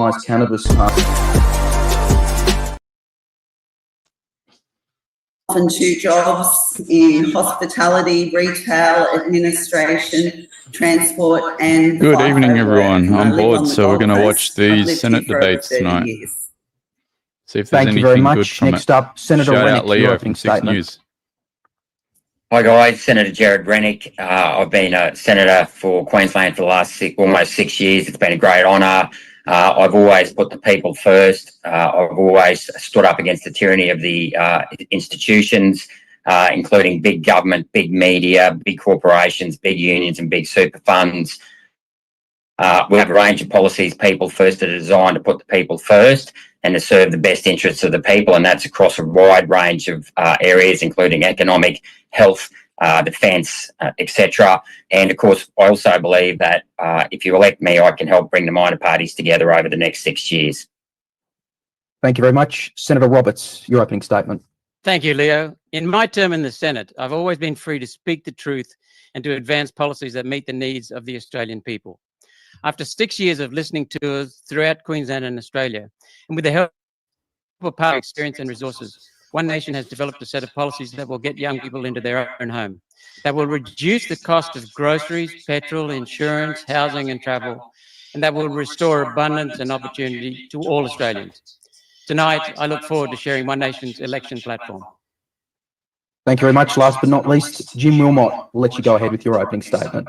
legalise cannabis. Often 2 jobs in hospitality, retail, administration, transport and... Good evening, everyone. I'm bored, so we're going to watch these Senate debates tonight. See if there's anything good from it. Next up, Senator Shout out Rennick, Leo your from opening 6 statement. News. Hi guys, Senator Jared Rennick. I've been a senator for Queensland for the last almost 6 years. It's been a great honour. I've always put the people first. I've always stood up against the tyranny of the institutions, including big government, big media, big corporations, big unions and big super funds. We have a range of policies, people first, that are designed to put the people first and to serve the best interests of the people, and that's across a wide range of areas, including economic, health, defence, etc. And of course, I also believe that if you elect me, I can help bring the minor parties together over the next 6 years. Thank you very much. Senator Roberts, your opening statement. Thank you, Leo. In my term in the Senate, I've always been free to speak the truth and to advance policies that meet the needs of the Australian people. After 6 years of listening tours throughout Queensland and Australia, and with the help of power, experience and resources, One Nation has developed a set of policies that will get young people into their own home, that will reduce the cost of groceries, petrol, insurance, housing and travel, and that will restore abundance and opportunity to all Australians. Tonight, I look forward to sharing One Nation's election platform. Thank you very much. Last but not least, Jim Wilmot, we'll let you go ahead with your opening statement.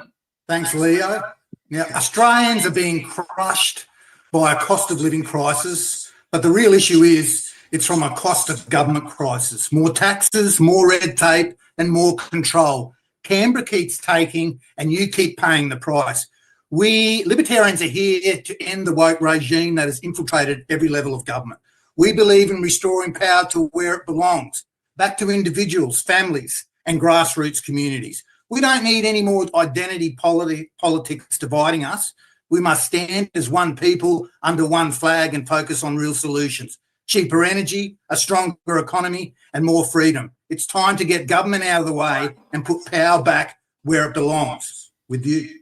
Thanks, Leo. Now, Australians are being crushed by a cost of living crisis, but the real issue is it's from a cost of government crisis. More taxes, more red tape and more control. Canberra keeps taking and you keep paying the price. We Libertarians are here to end the woke regime that has infiltrated every level of government. We believe in restoring power to where it belongs, back to individuals, families and grassroots communities. We don't need any more identity politics dividing us. We must stand as one people under one flag and focus on real solutions. Cheaper energy, a stronger economy and more freedom. It's time to get government out of the way and put power back where it belongs, with you.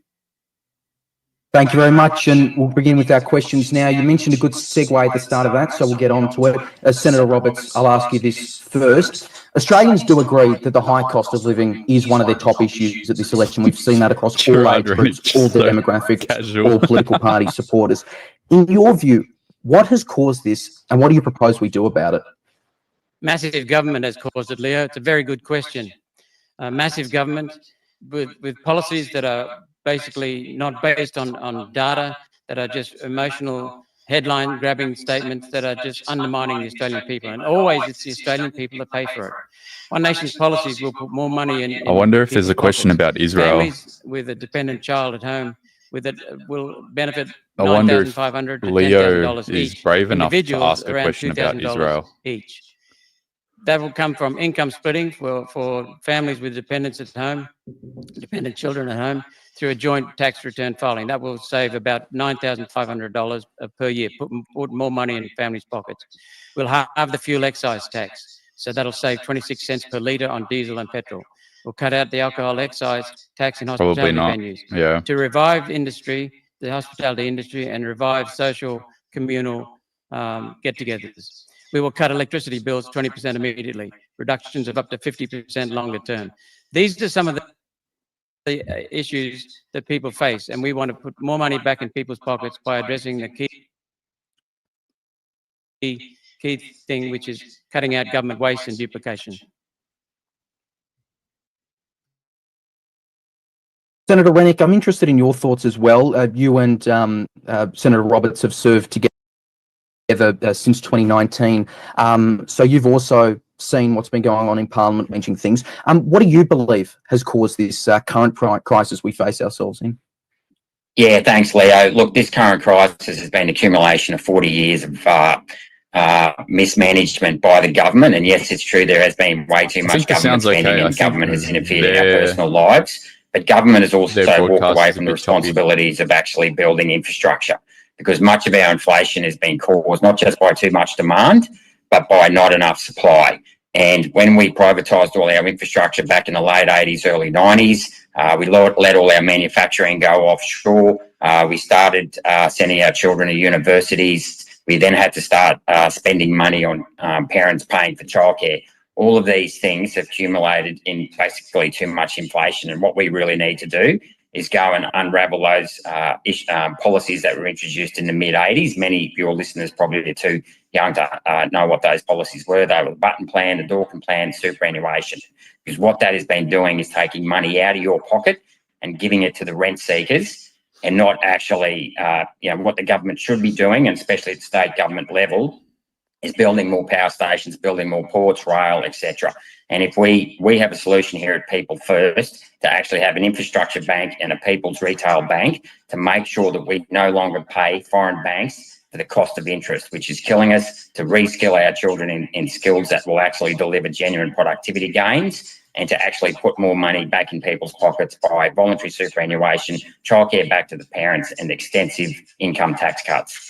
Thank you very much, and we'll begin with our questions now. You mentioned a good segue at the start of that, so we'll get on to it. Senator Roberts, I'll ask you this first. Australians do agree that the high cost of living is one of their top issues at this election. We've seen that across all age groups, all demographics, all political party supporters. In your view, what has caused this, and what do you propose we do about it? Massive government has caused it, Leo. It's a very good question. Massive government with policies that are basically not based on data, that are just emotional headline-grabbing statements that are just undermining the Australian people. And always it's the Australian people that pay for it. One Nation's policies will put more money in... I wonder if there's a question about Israel. Families with a dependent child at home with it will benefit $9,500 to $10,000 each. is brave enough to ask a around question about $2,000 Israel. each. That will come from income splitting for families with dependents at home, dependent children at home, through a joint tax return filing. That will save about $9,500 per year, put more money in families' pockets. We'll halve the fuel excise tax, so that'll save 26 cents per litre on diesel and petrol. We'll cut out the alcohol excise tax in hospitality venues. Yeah. To revive industry, the hospitality industry, and revive social, communal get-togethers. We will cut electricity bills 20% immediately, reductions of up to 50% longer term. These are some of the issues that people face, and we want to put more money back in people's pockets by addressing the key thing, which is cutting out government waste and duplication. Senator Rennick, I'm interested in your thoughts as well. You and Senator Roberts have served together since 2019. So you've also seen what's been going on in Parliament, mentioning things. What do you believe has caused this current crisis we face ourselves in? Yeah, thanks, Leo. Look, this current crisis has been an accumulation of 40 years of mismanagement by the government. And yes, it's true, there has been way too much government spending and government has interfered in our personal lives. But government has also walked away from the responsibilities of actually building infrastructure, because much of our inflation has been caused not just by too much demand, but by not enough supply. And when we privatised all our infrastructure back in the late 80s, early 90s, We let all our manufacturing go offshore. We started sending our children to universities. We then had to start spending money on parents paying for childcare. All of these things have accumulated in basically too much inflation. And what we really need to do is go and unravel those policies that were introduced in the mid-'80s. Many of your listeners probably are too young to know what those policies were. They were the button plan, the Dawkins plan, superannuation. Because what that has been doing is taking money out of your pocket and giving it to the rent seekers, and not actually, what the government should be doing, and especially at the state government level, is building more power stations, building more ports, rail, etc. And if we have a solution here at People First to actually have an infrastructure bank and a people's retail bank to make sure that we no longer pay foreign banks for the cost of interest, which is killing us, to reskill our children in skills that will actually deliver genuine productivity gains, and to actually put more money back in people's pockets by voluntary superannuation, childcare back to the parents, and extensive income tax cuts.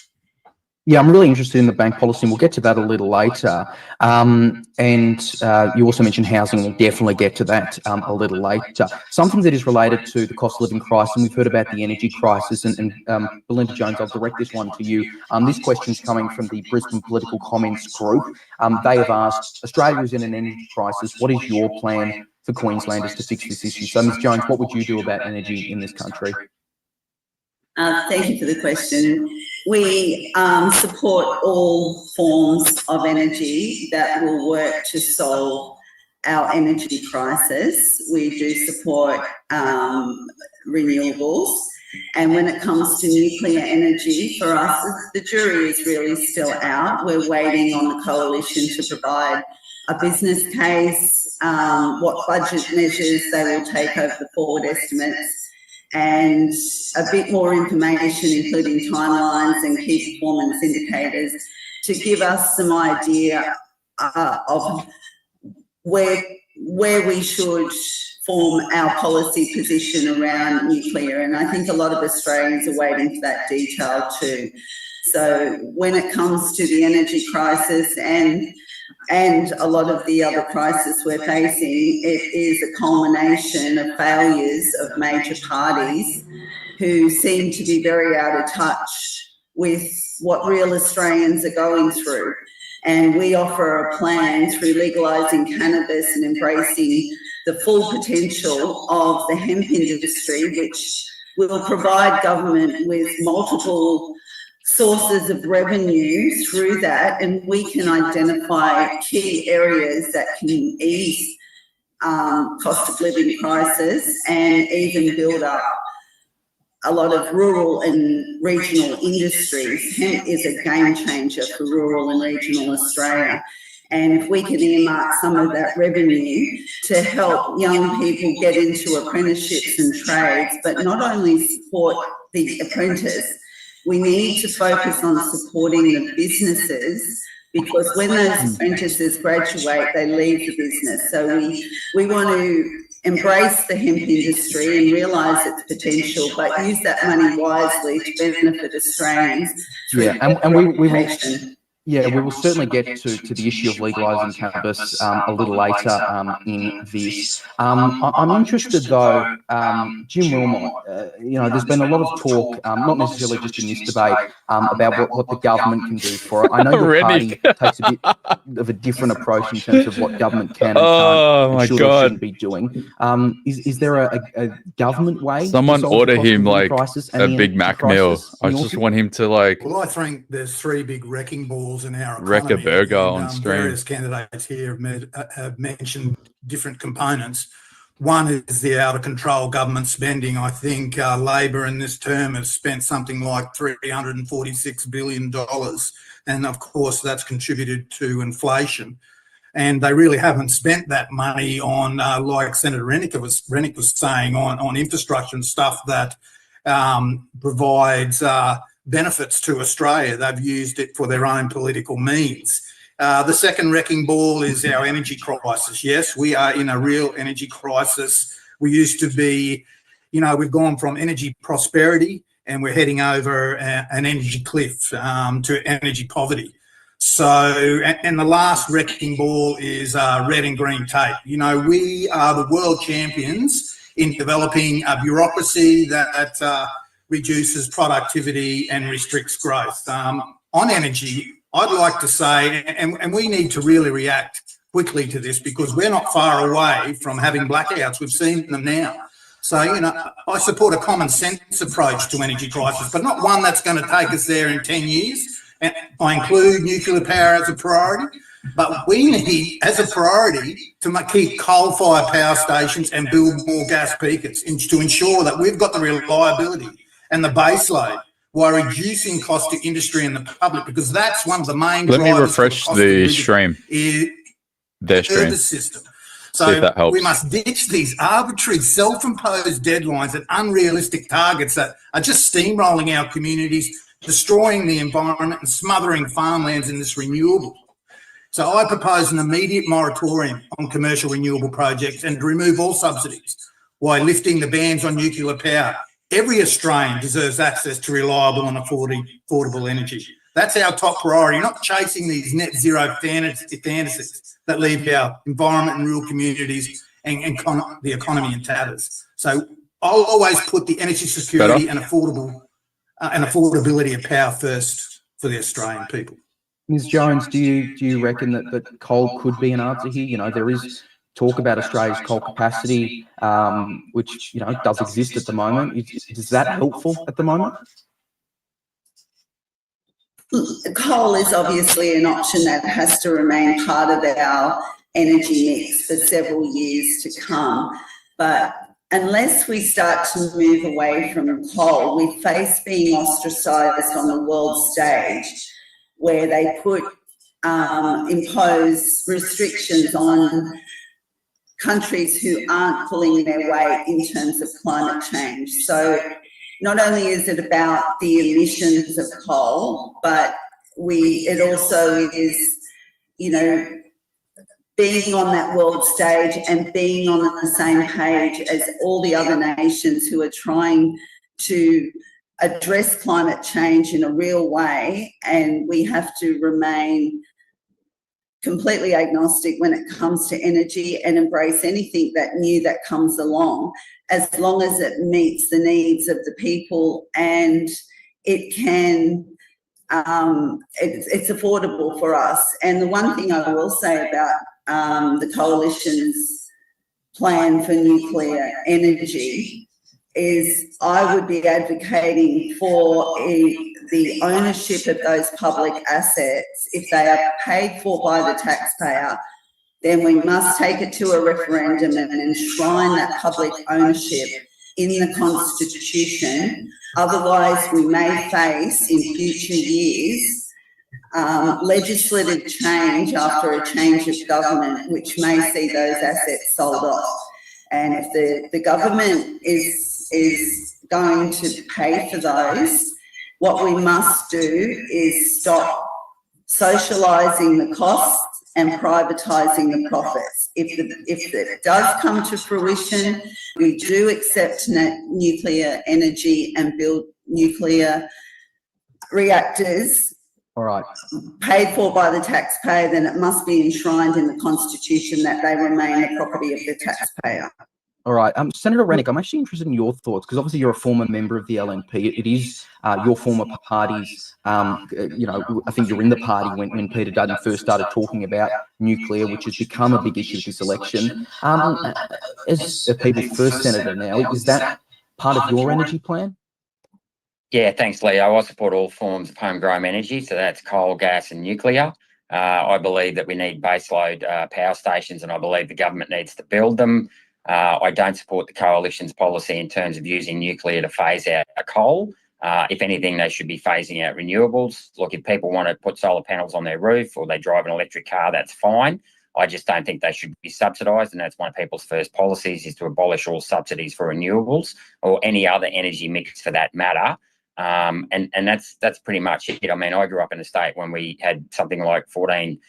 Yeah, I'm really interested in the bank policy, and we'll get to that a little later. You also mentioned housing, and we'll definitely get to that a little later. Something that is related to the cost of living crisis, and we've heard about the energy crisis, and Belinda Jones, I'll direct this one to you. This question's coming from the Brisbane Political Comments Group. They have asked, Australia is in an energy crisis. What is your plan for Queenslanders to fix this issue? So, Ms Jones, what would you do about energy in this country? Thank you for the question. We support all forms of energy that will work to solve our energy crisis. We do support renewables. And when it comes to nuclear energy, for us, the jury is really still out. We're waiting on the coalition to provide a business case, what budget measures they will take over the forward estimates, and a bit more information, including timelines and key performance indicators, to give us some idea of where we should form our policy position around nuclear. And I think a lot of Australians are waiting for that detail too. So when it comes to the energy crisis and a lot of the other crises we're facing, it is a culmination of failures of major parties who seem to be very out of touch with what real Australians are going through. And we offer a plan through legalizing cannabis and embracing the full potential of the hemp industry, which will provide government with multiple sources of revenue through that, and we can identify key areas that can ease cost of living crisis and even build up a lot of rural and regional industries. Hemp is a game changer for rural and regional Australia. And if we can earmark some of that revenue to help young people get into apprenticeships and trades, but not only support the apprentice, we need to focus on supporting the businesses, because when those apprentices graduate, they leave the business. So we want to embrace the hemp industry and realise its potential, but use that money wisely to benefit Australians. We will certainly get to the issue of legalising cannabis a little later in this. I'm interested though, Jim Wilmot, there's been a lot of talk, not necessarily just in this debate, about what the government can do for it. I know your party takes a bit of a different approach in terms of what government can and can't and should or shouldn't be doing. Is there a government way? Someone order him like a Big Mac meal. I just want him to like... Well, I think there's three big wrecking balls in our economy. Wreck a burger on stream. Various candidates here have mentioned different components. One is the out-of-control government spending. I think Labor in this term has spent something like $346 billion. And of course, that's contributed to inflation. And they really haven't spent that money on, like Senator Rennick was saying, on infrastructure and stuff that provides benefits to Australia. They've used it for their own political means. The second wrecking ball is our energy crisis. Yes, we are in a real energy crisis. We used to be, we've gone from energy prosperity and we're heading over an energy cliff to energy poverty. So, and the last wrecking ball is red and green tape. You know, we are the world champions in developing a bureaucracy that reduces productivity and restricts growth. On energy, I'd like to say, and we need to really react quickly to this because we're not far away from having blackouts. We've seen them now. So, you know, I support a common sense approach to energy crisis, but not one that's going to take us there in 10 years. And I include nuclear power as a priority, but we need, as a priority, to keep coal-fired power stations and build more gas peakers to ensure that we've got the reliability and the base load while reducing cost to industry and the public, because that's one of the main Let me drivers refresh for the the cost of stream. Their stream. service system. See if that So helps. we must ditch these arbitrary self-imposed deadlines and unrealistic targets that are just steamrolling our communities, destroying the environment and smothering farmlands in this renewable. So I propose an immediate moratorium on commercial renewable projects and to remove all subsidies while lifting the bans on nuclear power. Every Australian deserves access to reliable and affordable energy. That's our top priority, not chasing these net zero fantasies that leave our environment and rural communities and the economy in tatters. So I'll always put the energy security and affordability of power first for the Australian people. Ms. Jones, do you reckon that coal could be an answer here? You know, there is talk about Australia's coal capacity, which, you know, does exist at the moment. Is that helpful at the moment? Coal is obviously an option that has to remain part of our energy mix for several years to come. But unless we start to move away from coal, we face being ostracised on the world stage, where they impose restrictions on countries who aren't pulling their weight in terms of climate change. So not only is it about the emissions of coal, but it also is, you know, being on that world stage and being on the same page as all the other nations who are trying to address climate change in a real way. And we have to remain completely agnostic when it comes to energy and embrace anything new that comes along, as long as it meets the needs of the people and it can, it's affordable for us. And the one thing I will say about the Coalition's plan for nuclear energy is I would be advocating for the ownership of those public assets. If they are paid for by the taxpayer, then we must take it to a referendum and enshrine that public ownership in the Constitution. Otherwise, we may face in future years legislative change after a change of government, which may see those assets sold off. And if the government is going to pay for those, what we must do is stop socialising the costs and privatising the profits. If it does come to fruition, we do accept nuclear energy and build nuclear reactors. All right. Paid for by the taxpayer, then it must be enshrined in the Constitution that they remain the property of the taxpayer. All right. Senator Rennick, I'm actually interested in your thoughts, because obviously you're a former member of the LNP. It is your former party's, you know, I think you're in the party when Peter Dutton first started talking about nuclear, which has become a big issue this election. As a People's First Senator now, is that part of your energy plan? Yeah, thanks, Leo. I support all forms of homegrown energy, so that's coal, gas and nuclear. I believe that we need baseload power stations, and I believe the government needs to build them. I don't support the Coalition's policy in terms of using nuclear to phase out coal. If anything, they should be phasing out renewables. Look, if people want to put solar panels on their roof or they drive an electric car, that's fine. I just don't think they should be subsidised, and that's one of People's First policies, is to abolish all subsidies for renewables or any other energy mix for that matter. And that's pretty much it. I mean, I grew up in a state when we had something like 14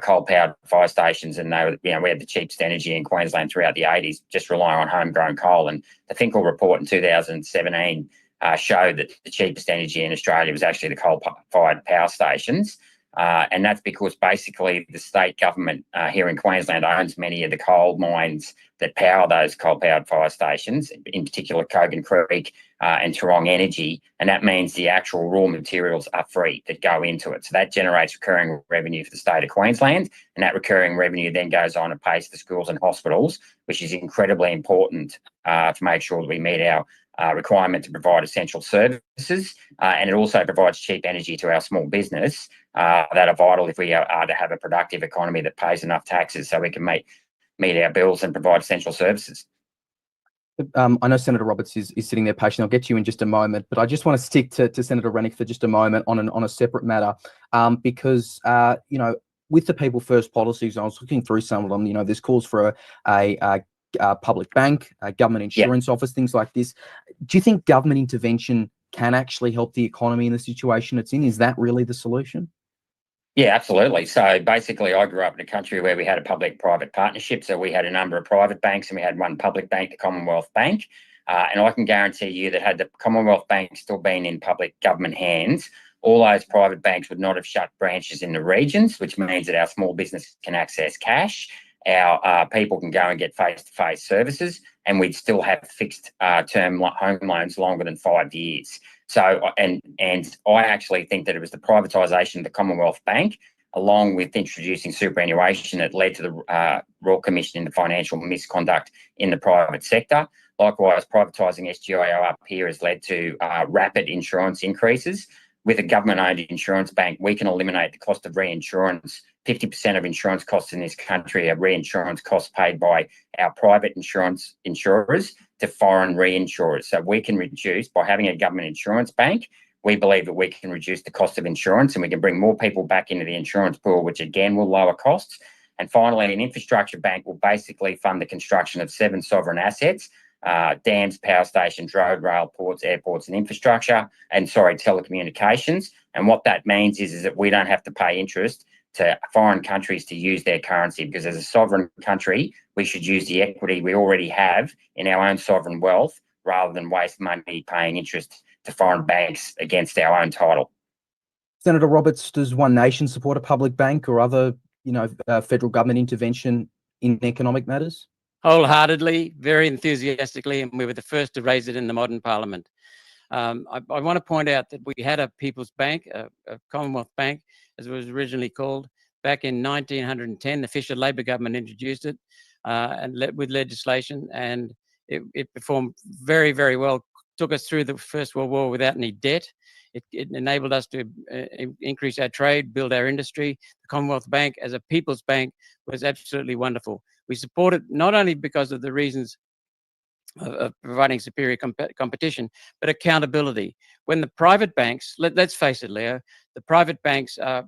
coal-powered fire stations, and they were, you know, we had the cheapest energy in Queensland throughout the 80s, just relying on homegrown coal. And the Finkel report in 2017 showed that the cheapest energy in Australia was actually the coal-fired power stations. And that's because basically the state government here in Queensland owns many of the coal mines that power those coal-powered fire stations, in particular Kogan Creek and Tarong Energy. And that means the actual raw materials are free that go into it. So that generates recurring revenue for the state of Queensland. And that recurring revenue then goes on and pays for schools and hospitals, which is incredibly important to make sure that we meet our requirement to provide essential services, and it also provides cheap energy to our small business that are vital if we are to have a productive economy that pays enough taxes so we can meet our bills and provide essential services. I know Senator Roberts is sitting there patient. I'll get to you in just a moment, but I just want to stick to Senator Rennick for just a moment on a separate matter, because you know, with the People First policies, I was looking through some of them. You know, there's calls for a public bank, a government insurance office, things like this. Do you think government intervention can actually help the economy in the situation it's in? Is that really the solution? Yeah, absolutely. So basically, I grew up in a country where we had a public-private partnership. So we had a number of private banks and we had one public bank, the Commonwealth Bank. And I can guarantee you that had the Commonwealth Bank still been in public government hands, all those private banks would not have shut branches in the regions, which means that our small business can access cash. Our people can go and get face-to-face services, and we'd still have fixed term home loans longer than 5 years. So, and I actually think that it was the privatisation of the Commonwealth Bank, along with introducing superannuation, that led to the Royal Commission into financial misconduct in the private sector. Likewise, privatising SGIO up here has led to rapid insurance increases. With a government-owned insurance bank, we can eliminate the cost of reinsurance. 50% of insurance costs in this country are reinsurance costs paid by our private insurers to foreign reinsurers. So we can reduce, by having a government insurance bank, we believe that we can reduce the cost of insurance and we can bring more people back into the insurance pool, which again will lower costs. And finally, an infrastructure bank will basically fund the construction of 7 sovereign assets: dams, power stations, road, rail, ports, airports, and infrastructure, and telecommunications. And what that means is that we don't have to pay interest to foreign countries to use their currency, because as a sovereign country, we should use the equity we already have in our own sovereign wealth rather than waste money paying interest to foreign banks against our own title. Senator Roberts, does One Nation support a public bank or other, federal government intervention in economic matters? Wholeheartedly, very enthusiastically, and we were the first to raise it in the modern parliament. I want to point out that we had a People's Bank, a Commonwealth Bank, as it was originally called, back in 1910. The Fisher Labor government introduced it with legislation, and it performed very, very well. Took us through the First World War without any debt. It enabled us to increase our trade, build our industry. The Commonwealth Bank, as a people's bank, was absolutely wonderful. We support it not only because of the reasons of providing superior competition, but accountability. When the private banks, let's face it, Leo, the private banks are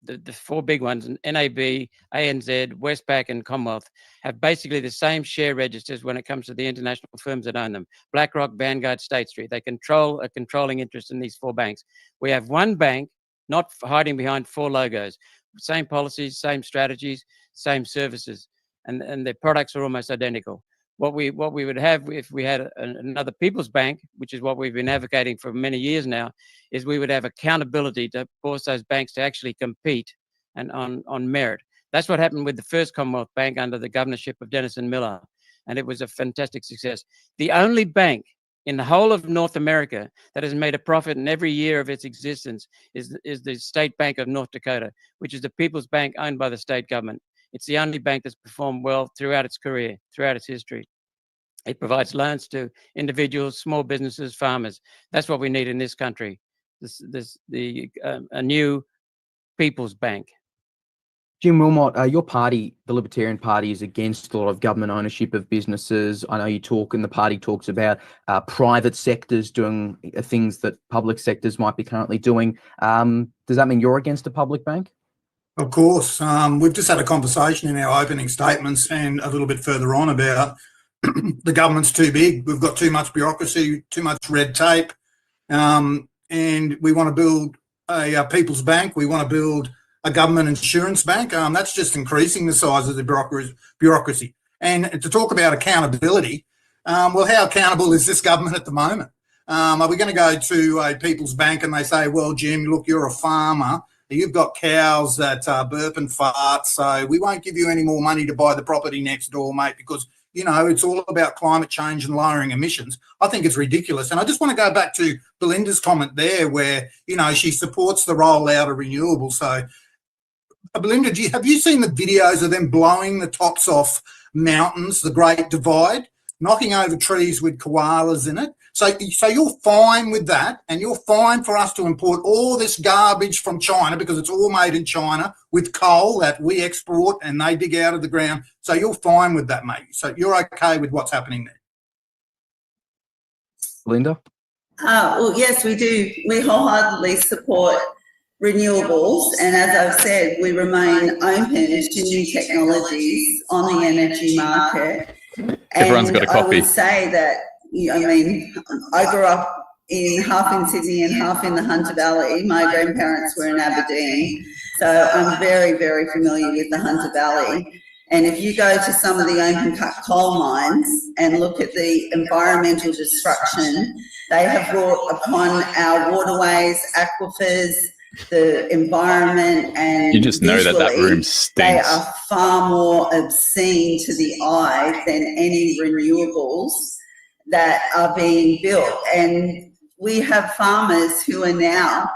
the 4 big ones: NAB, ANZ, Westpac, and Commonwealth, have basically the same share registers when it comes to the international firms that own them. BlackRock, Vanguard, State Street. They control a controlling interest in these 4 banks. We have one bank, not hiding behind 4 logos. Same policies, same strategies, same services, and their products are almost identical. What we would have if we had another People's Bank, which is what we've been advocating for many years now, is we would have accountability to force those banks to actually compete and on merit. That's what happened with the first Commonwealth Bank under the governorship of Denison Miller, and it was a fantastic success. The only bank in the whole of North America that has made a profit in every year of its existence is the State Bank of North Dakota, which is the People's Bank owned by the state government. It's the only bank that's performed well throughout its career, throughout its history. It provides loans to individuals, small businesses, farmers. That's what we need in this country. A new People's Bank. Jim Wilmot, your party, the Libertarian Party, is against a lot of government ownership of businesses. I know you talk, and the party talks about private sectors doing things that public sectors might be currently doing. Does that mean you're against a public bank? Of course. We've just had a conversation in our opening statements and a little bit further on about the government's too big. We've got too much bureaucracy, too much red tape, and we want to build a People's Bank. We want to build a government insurance bank. That's just increasing the size of the bureaucracy. And to talk about accountability, well, how accountable is this government at the moment? Are we going to go to a People's Bank and they say, well, Jim, look, you're a farmer You've got cows that burp and fart, so we won't give you any more money to buy the property next door, mate, because, you know, it's all about climate change and lowering emissions. I think it's ridiculous. And I just want to go back to Belinda's comment there where, you know, she supports the rollout of renewables. So, Belinda, have you seen the videos of them blowing the tops off mountains, the Great Divide, knocking over trees with koalas in it? So you're fine with that, and you're fine for us to import all this garbage from China because it's all made in China with coal that we export and they dig out of the ground. So you're fine with that, mate. So you're okay with what's happening there. Linda? Well, yes, we do. We wholeheartedly support renewables, and as I've said, we remain open to new technologies on the energy market. Everyone's got a copy. I would say that, I mean, I grew up half in Sydney and half in the Hunter Valley. My grandparents were in Aberdeen, so I'm very, very familiar with the Hunter Valley. And if you go to some of the open cut coal mines and look at the environmental destruction they have brought upon our waterways, aquifers, the environment, and you just know that room stinks. They are far more obscene to the eye than any renewables that are being built. And we have farmers who are now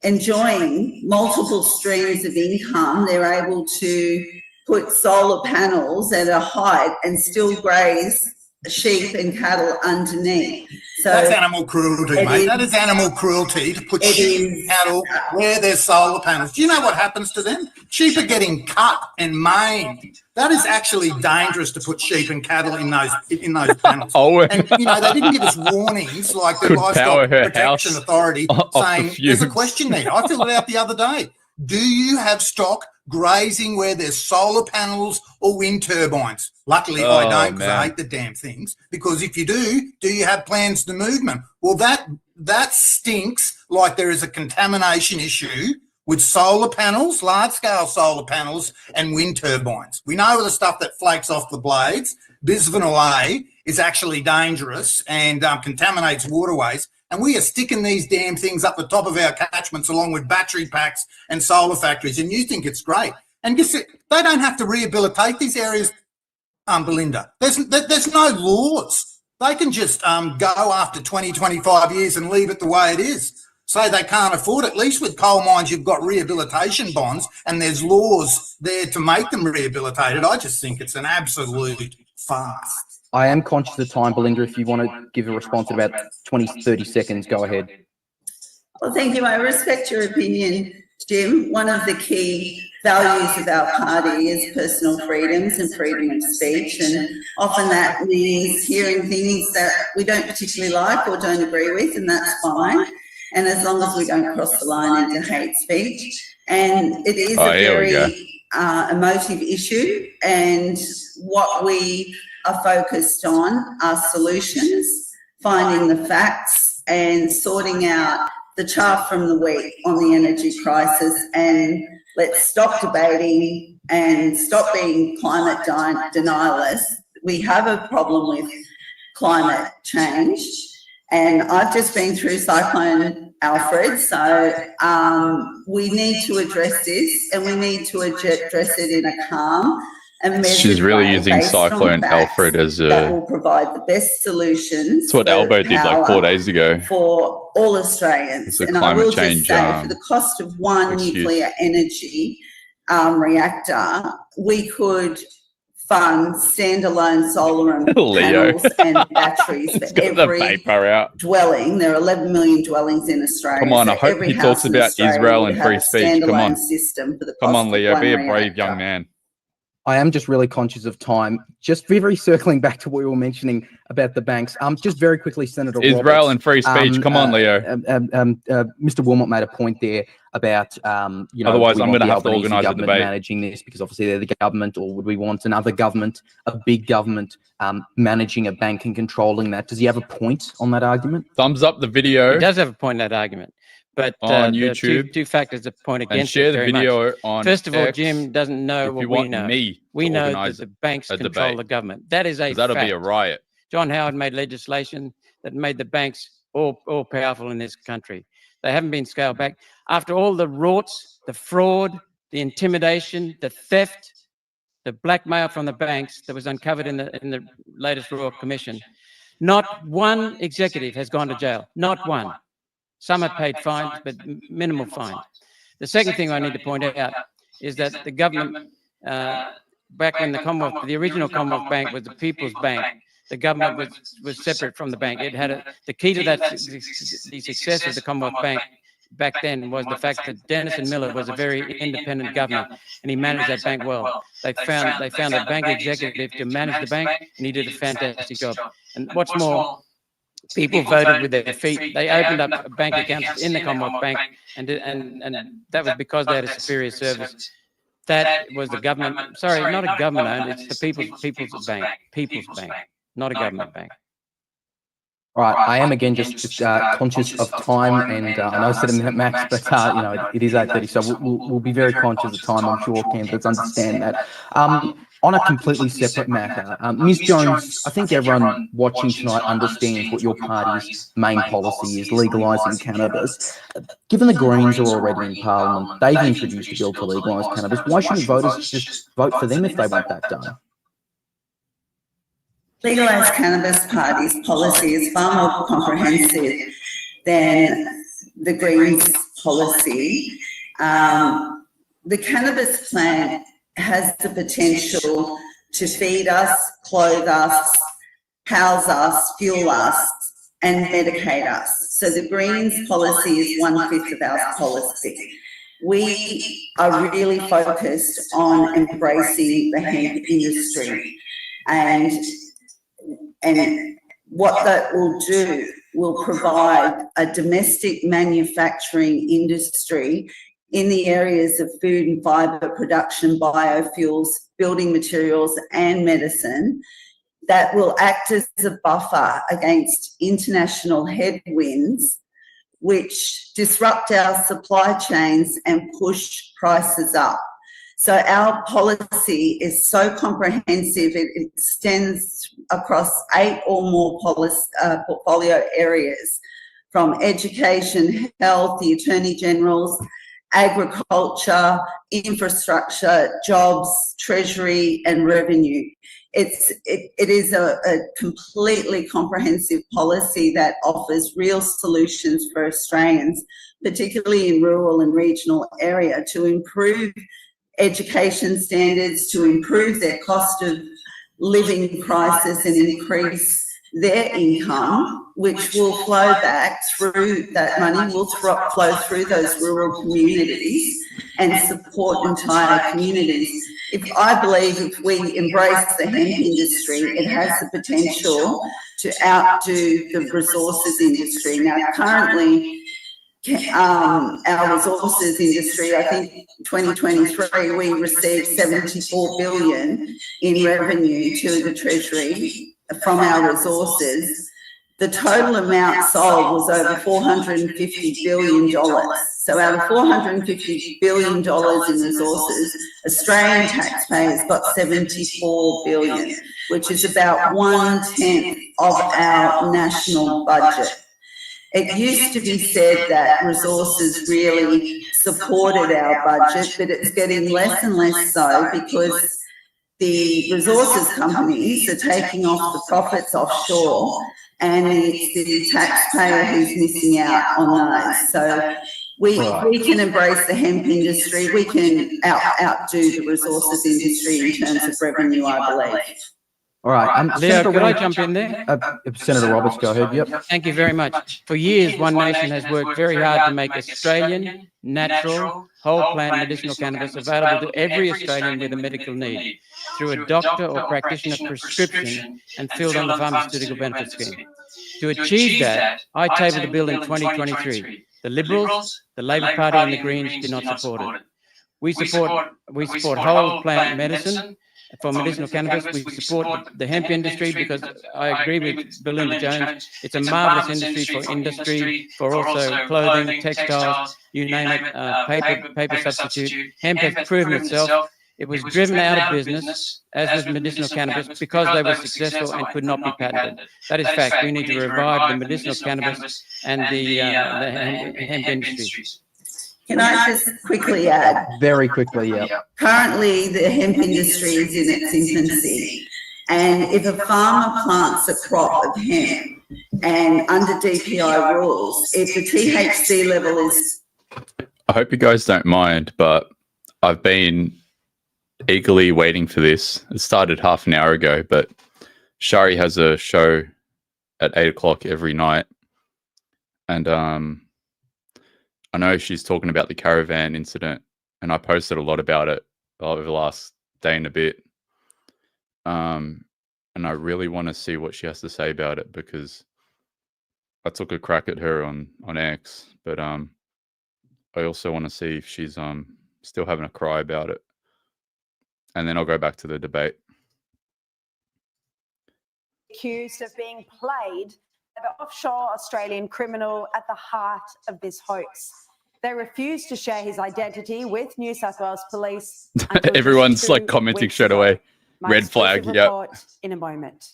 enjoying multiple streams of income. They're able to put solar panels at a height and still graze sheep and cattle underneath. So that's animal cruelty, mate. That is animal cruelty to put sheep and cattle where there's solar panels. Do you know what happens to them? Sheep are getting cut and maimed. That is actually dangerous to put sheep and cattle in those panels. And you know, they didn't give us warnings like the Livestock Protection Authority saying there's a question there. I filled it out the other day. Do you have stock grazing where there's solar panels or wind turbines? Luckily, I don't, because I hate the damn things. Because if you do you have plans to move them? Well, that stinks like there is a contamination issue with solar panels, large-scale solar panels, and wind turbines. We know the stuff that flakes off the blades. Bisphenol A is actually dangerous and contaminates waterways. And we are sticking these damn things up the top of our catchments along with battery packs and solar factories, and you think it's great. And guess it, they don't have to rehabilitate these areas, Belinda. There's no laws. They can just go after 20, 25 years and leave it the way it is. Say they can't afford it. At least with coal mines, you've got rehabilitation bonds and there's laws there to make them rehabilitated. I just think it's an absolute farce. I am conscious of time, Belinda. If you want to give a response in about 20, 30 seconds, go ahead. Well, thank you. I respect your opinion, Jim. One of the key values of our party is personal freedoms and freedom of speech, and often that means hearing things that we don't particularly like or don't agree with, and that's fine. And as long as we don't cross the line into hate speech. And it is a very emotive issue, and what we are focused on are solutions, finding the facts and sorting out the chaff from the wheat on the energy crisis. And let's stop debating and stop being climate denialists. We have a problem with climate change, and I've just been through Cyclone Alfred, so we need to address this, and we need to address it in a calm and she's really using Cyclone Alfred as a... that will provide the best solutions. That's what Albo did like 4 days ago. For all Australians. And I will just say, for the cost of one nuclear energy reactor, we could fund standalone solar and panels and batteries for every dwelling. There are 11 million dwellings in Australia. Come on, I hope he talks about Israel and free speech. Come on. System for the Come on, Leo, be a brave reactor. young man. I am just really conscious of time. Just very circling back to what we were mentioning about the banks. Just very quickly, Senator Israel Roberts, and free speech. Come on, Leo. Mr. Wilmot made a point there about, you know, otherwise I'm going to have to organise a debate managing this because obviously they're the government, or would we want another government, a big government, managing a bank and controlling that? Does he have a point on that argument? Thumbs up the video. He does have a point in that argument. But on YouTube, two factors that point against and share it the very video much. on First of all, X Jim doesn't know what we know. We know that the banks control the government. That is a fact. That'll be a riot. John Howard made legislation that made the banks all powerful in this country. They haven't been scaled back. After all the rorts, the fraud, the intimidation, the theft, the blackmail from the banks that was uncovered in the latest Royal Commission, not one executive has gone to jail. Not one. Some have paid fines, but minimal fines. The second thing I need to point out is that the government, back when the original Commonwealth Bank was the People's Bank, the government was separate from the bank. It had the key to the success of the Commonwealth Bank back then was the fact that Dennis Miller was a very independent governor, and he managed that bank well. They found a bank executive to manage the bank, and he did a fantastic job. And what's more, people voted with their feet. They opened up bank accounts in the Commonwealth Bank, and that was because they had a superior service. That was the government. Sorry, not a government-owned. It's the people's bank, not a government bank. All right, I am again just conscious of time, and I know I said it, Max, but you know, it is 8:30, so we'll be very conscious of time. I'm sure candidates understand that. On a completely separate matter, Ms. Jones, I think everyone watching tonight understands what your party's main policy is, legalising cannabis. Given the Greens are already in Parliament, they've introduced a bill to legalise cannabis. Why shouldn't voters just vote for them if they want that done? Legalised Cannabis Party's policy is far more comprehensive than the Greens' policy. The cannabis plant has the potential to feed us, clothe us, house us, fuel us, and medicate us. So the Greens' policy is 1/5 of our policy. We are really focused on embracing the hemp industry, and what that will do will provide a domestic manufacturing industry in the areas of food and fibre production, biofuels, building materials and medicine that will act as a buffer against international headwinds which disrupt our supply chains and push prices up. So our policy is so comprehensive, it extends across 8 or more portfolio areas, from education, health, the Attorney General's, agriculture, infrastructure, jobs, treasury and revenue. It is a completely comprehensive policy that offers real solutions for Australians, particularly in rural and regional area, to improve education standards, to improve their cost of living prices and increase their income, which will flow back through, that money will flow through those rural communities and support entire communities. I believe if we embrace the hemp industry, it has the potential to outdo the resources industry. Now, currently, our resources industry, I think 2023, we received 74 billion in revenue to the Treasury from our resources. The total amount sold was over $450 billion. So out of $450 billion in resources, Australian taxpayers got 74 billion, which is about 1/10 of our national budget. It used to be said that resources really supported our budget, but it's getting less and less so because the resources companies are taking off the profits offshore, and it's the taxpayer who's missing out on those. So we can embrace the hemp industry. We can outdo the resources industry in terms of revenue, I believe. All right. Leo, could I jump in there? Senator Roberts, go ahead. Yep. Thank you very much. For years, One Nation has worked very hard to make Australian, natural, whole plant medicinal cannabis available to every Australian with a medical need through a doctor or practitioner prescription and filled on the pharmaceutical benefit scheme. To achieve that, I tabled a bill in 2023. The Liberals, the Labor Party and the Greens did not support it. We support whole plant medicine. For medicinal cannabis, we support the hemp industry because I agree with Belinda Jones. It's a marvellous industry for also clothing, textiles, you name it, paper substitute. Hemp has proven itself. It was driven out of business, as with medicinal cannabis, because they were successful and could not be patented. That is fact. We need to revive the medicinal cannabis and the hemp industries. Can I just quickly add? Very quickly, yeah. Currently, the hemp industry is in its infancy. And if a farmer plants a crop of hemp and under DPI rules, if the THC level is... I hope you guys don't mind, but I've been eagerly waiting for this. It started half an hour ago, but Shari has a show at 8 o'clock every night. And I know she's talking about the caravan incident, and I posted a lot about it over the last day and a bit. And I really want to see what she has to say about it, because I took a crack at her on X, but I also want to see if she's still having a cry about it. And then I'll go back to the debate. Accused of being played by the offshore Australian criminal at the heart of this hoax. They refused to share his identity with New South Wales Police. Everyone's like commenting straight away. Red flag, yeah. In a moment.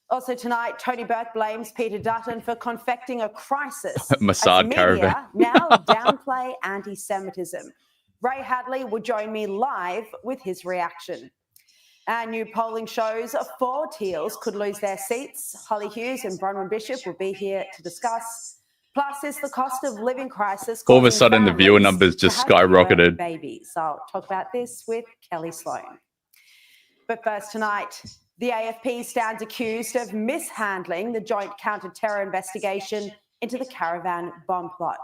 Also tonight, Tony Burke blames Peter Dutton for confecting a crisis. Mossad caravan. Now downplay anti-Semitism. Ray Hadley will join me live with his reaction. And new polling shows 4 Teals could lose their seats. Holly Hughes and Bronwyn Bishop will be here to discuss. Plus, is the cost of living crisis all of a sudden the viewer numbers just skyrocketed. Babies. So I'll talk about this with Kelly Sloan. But first tonight, the AFP stands accused of mishandling the joint counter-terror investigation into the caravan bomb plot.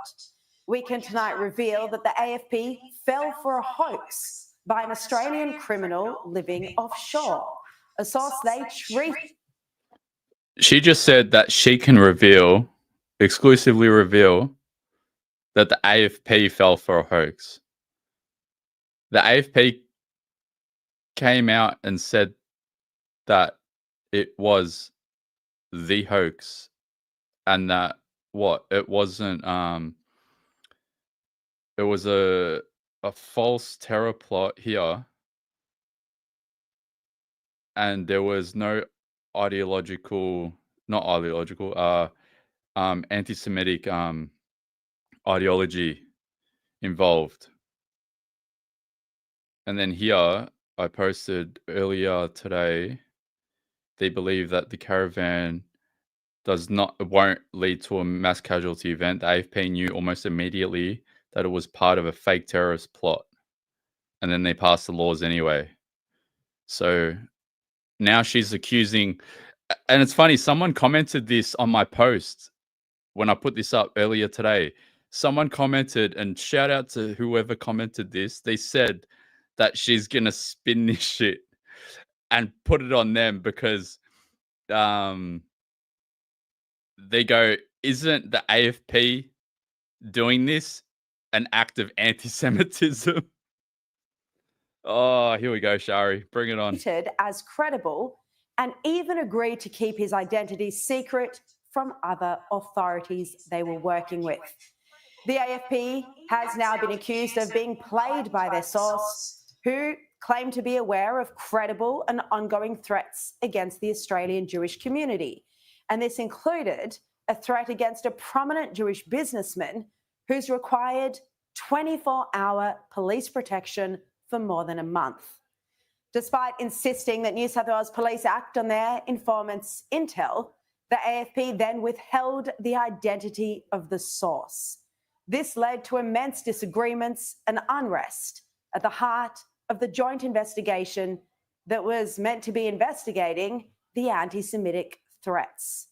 We can tonight reveal that the AFP fell for a hoax by an Australian criminal living offshore. A source they treat. She just said that she can exclusively reveal, that the AFP fell for a hoax. The AFP came out and said that it was the hoax, and that it wasn't it was a false terror plot here, and there was no anti-Semitic ideology involved. And then here I posted earlier today, they believe that the caravan won't lead to a mass casualty event. The AFP knew almost immediately that it was part of a fake terrorist plot, and then they passed the laws anyway. So now she's accusing, and it's funny, someone commented this on my post when I put this up earlier today. Someone commented, and shout out to whoever commented this. They said that she's gonna spin this shit and put it on them, because they go, isn't the AFP doing this an act of anti-Semitism? Oh, here we go, Shari. Bring it on. As credible, and even agreed to keep his identity secret from other authorities they were working with. The AFP has now been accused of being played by their source, who claim to be aware of credible and ongoing threats against the Australian Jewish community. And this included a threat against a prominent Jewish businessman who's required 24-hour police protection for more than a month. Despite insisting that New South Wales Police act on their informant's intel, the AFP then withheld the identity of the source. This led to immense disagreements and unrest at the heart of the joint investigation that was meant to be investigating the anti-Semitic threats.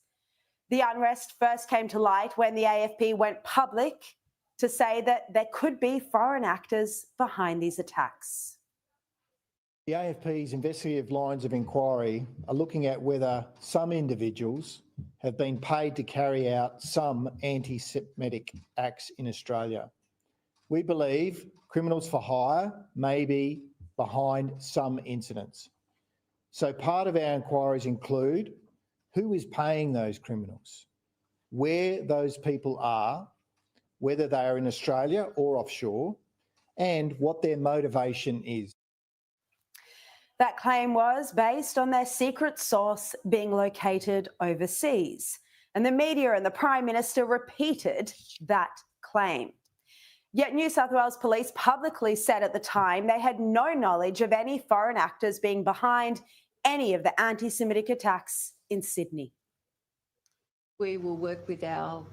The unrest first came to light when the AFP went public to say that there could be foreign actors behind these attacks. The AFP's investigative lines of inquiry are looking at whether some individuals have been paid to carry out some anti-Semitic acts in Australia. We believe criminals for hire may be behind some incidents. So part of our inquiries include who is paying those criminals, where those people are, whether they are in Australia or offshore, and what their motivation is. That claim was based on their secret source being located overseas. And the media and the Prime Minister repeated that claim. Yet New South Wales Police publicly said at the time they had no knowledge of any foreign actors being behind any of the anti-Semitic attacks in Sydney. We will work with our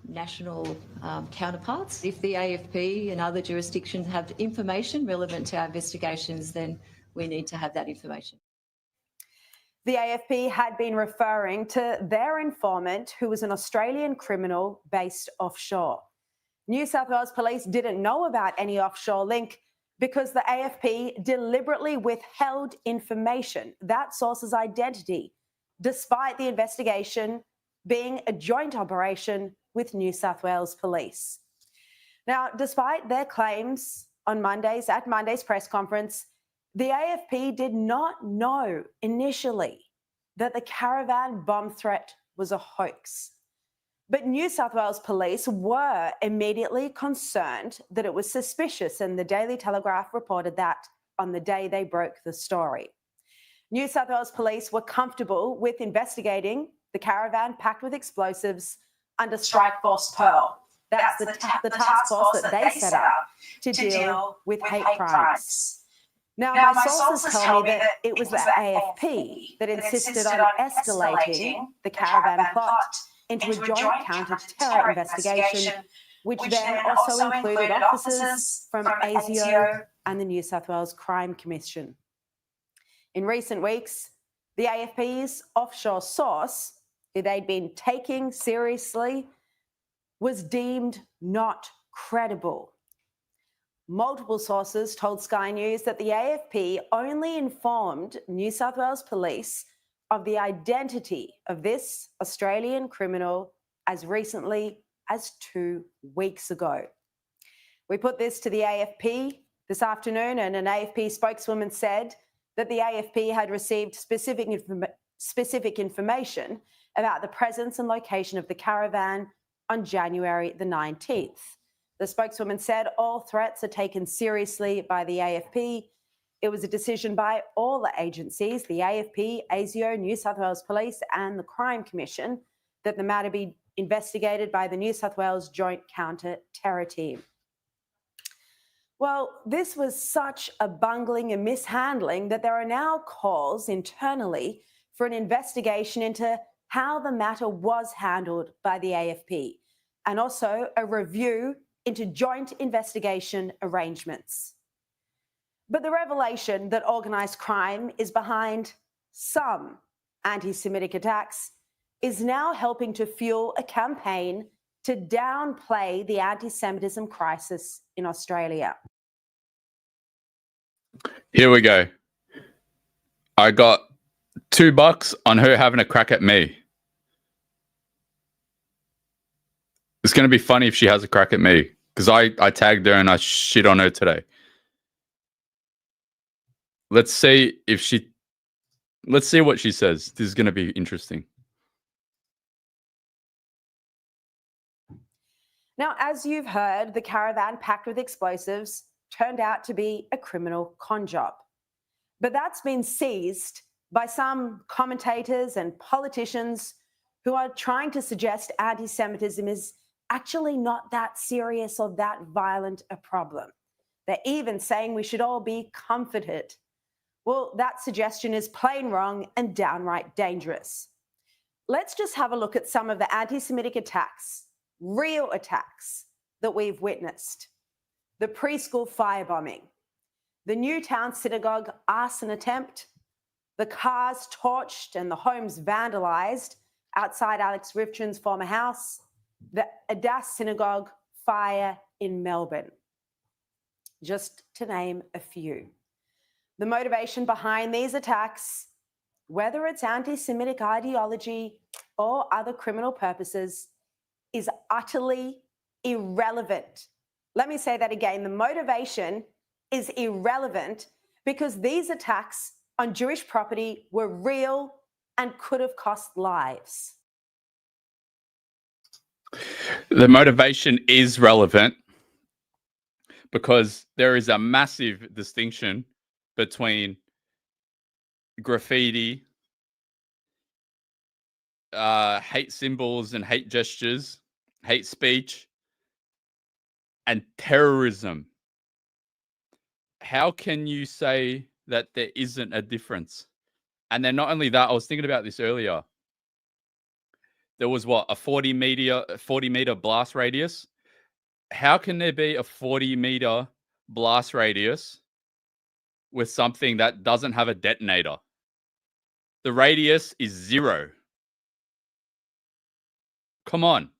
national counterparts. If the AFP and other jurisdictions have information relevant to our investigations, then we need to have that information. The AFP had been referring to their informant, who was an Australian criminal based offshore. New South Wales Police didn't know about any offshore link because the AFP deliberately withheld information, that source's identity, despite the investigation being a joint operation with New South Wales Police. Now, despite their claims on Monday's press conference, the AFP did not know initially that the caravan bomb threat was a hoax. But New South Wales Police were immediately concerned that it was suspicious, and the Daily Telegraph reported that on the day they broke the story. New South Wales Police were comfortable with investigating the caravan packed with explosives under Strike Force Pearl. That's the task force that they set up to deal with hate crimes. Now, my sources tell me that it was the AFP that insisted on escalating the caravan plot into a joint counter-terror investigation, which then also included officers from ASIO and the New South Wales Crime Commission. In recent weeks, the AFP's offshore source, who they'd been taking seriously, was deemed not credible. Multiple sources told Sky News that the AFP only informed New South Wales Police of the identity of this Australian criminal as recently as 2 weeks ago. We put this to the AFP this afternoon, and an AFP spokeswoman said that the AFP had received specific information about the presence and location of the caravan on January the 19th. The spokeswoman said all threats are taken seriously by the AFP. It was a decision by all the agencies, the AFP, ASIO, New South Wales Police and the Crime Commission, that the matter be investigated by the New South Wales Joint Counter-Terror Team. Well, this was such a bungling and mishandling that there are now calls internally for an investigation into how the matter was handled by the AFP, and also a review into joint investigation arrangements. But the revelation that organised crime is behind some anti-Semitic attacks is now helping to fuel a campaign to downplay the anti-Semitism crisis in Australia. Here we go. I got $2 on her having a crack at me. It's going to be funny if she has a crack at me, because I tagged her and I shit on her today. Let's see what she says. This is going to be interesting. Now, as you've heard, the caravan packed with explosives turned out to be a criminal con job. But that's been seized by some commentators and politicians who are trying to suggest anti-Semitism is actually not that serious or that violent a problem. They're even saying we should all be comforted. Well, that suggestion is plain wrong and downright dangerous. Let's just have a look at some of the anti-Semitic attacks, real attacks, that we've witnessed. The preschool firebombing, the Newtown Synagogue arson attempt, the cars torched and the homes vandalised outside Alex Rifchin's former house, the Adass Synagogue fire in Melbourne, just to name a few. The motivation behind these attacks, whether it's anti-Semitic ideology or other criminal purposes, is utterly irrelevant. Let me say that again. The motivation is irrelevant because these attacks on Jewish property were real and could have cost lives. The motivation is relevant because there is a massive distinction between graffiti, hate symbols and hate gestures, hate speech, and terrorism. How can you say that there isn't a difference? And then not only that, I was thinking about this earlier. There was what, a 40 meter blast radius? How can there be a 40-meter blast radius with something that doesn't have a detonator? The radius is 0. Come on.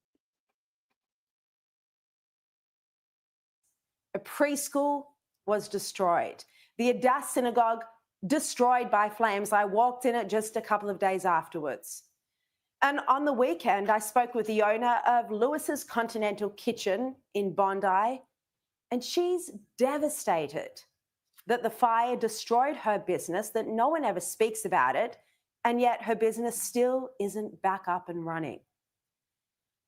A preschool was destroyed. The Adas synagogue destroyed by flames. I walked in it just a couple of days afterwards. And on the weekend, I spoke with the owner of Lewis's Continental Kitchen in Bondi, and she's devastated that the fire destroyed her business, that no one ever speaks about it, and yet her business still isn't back up and running.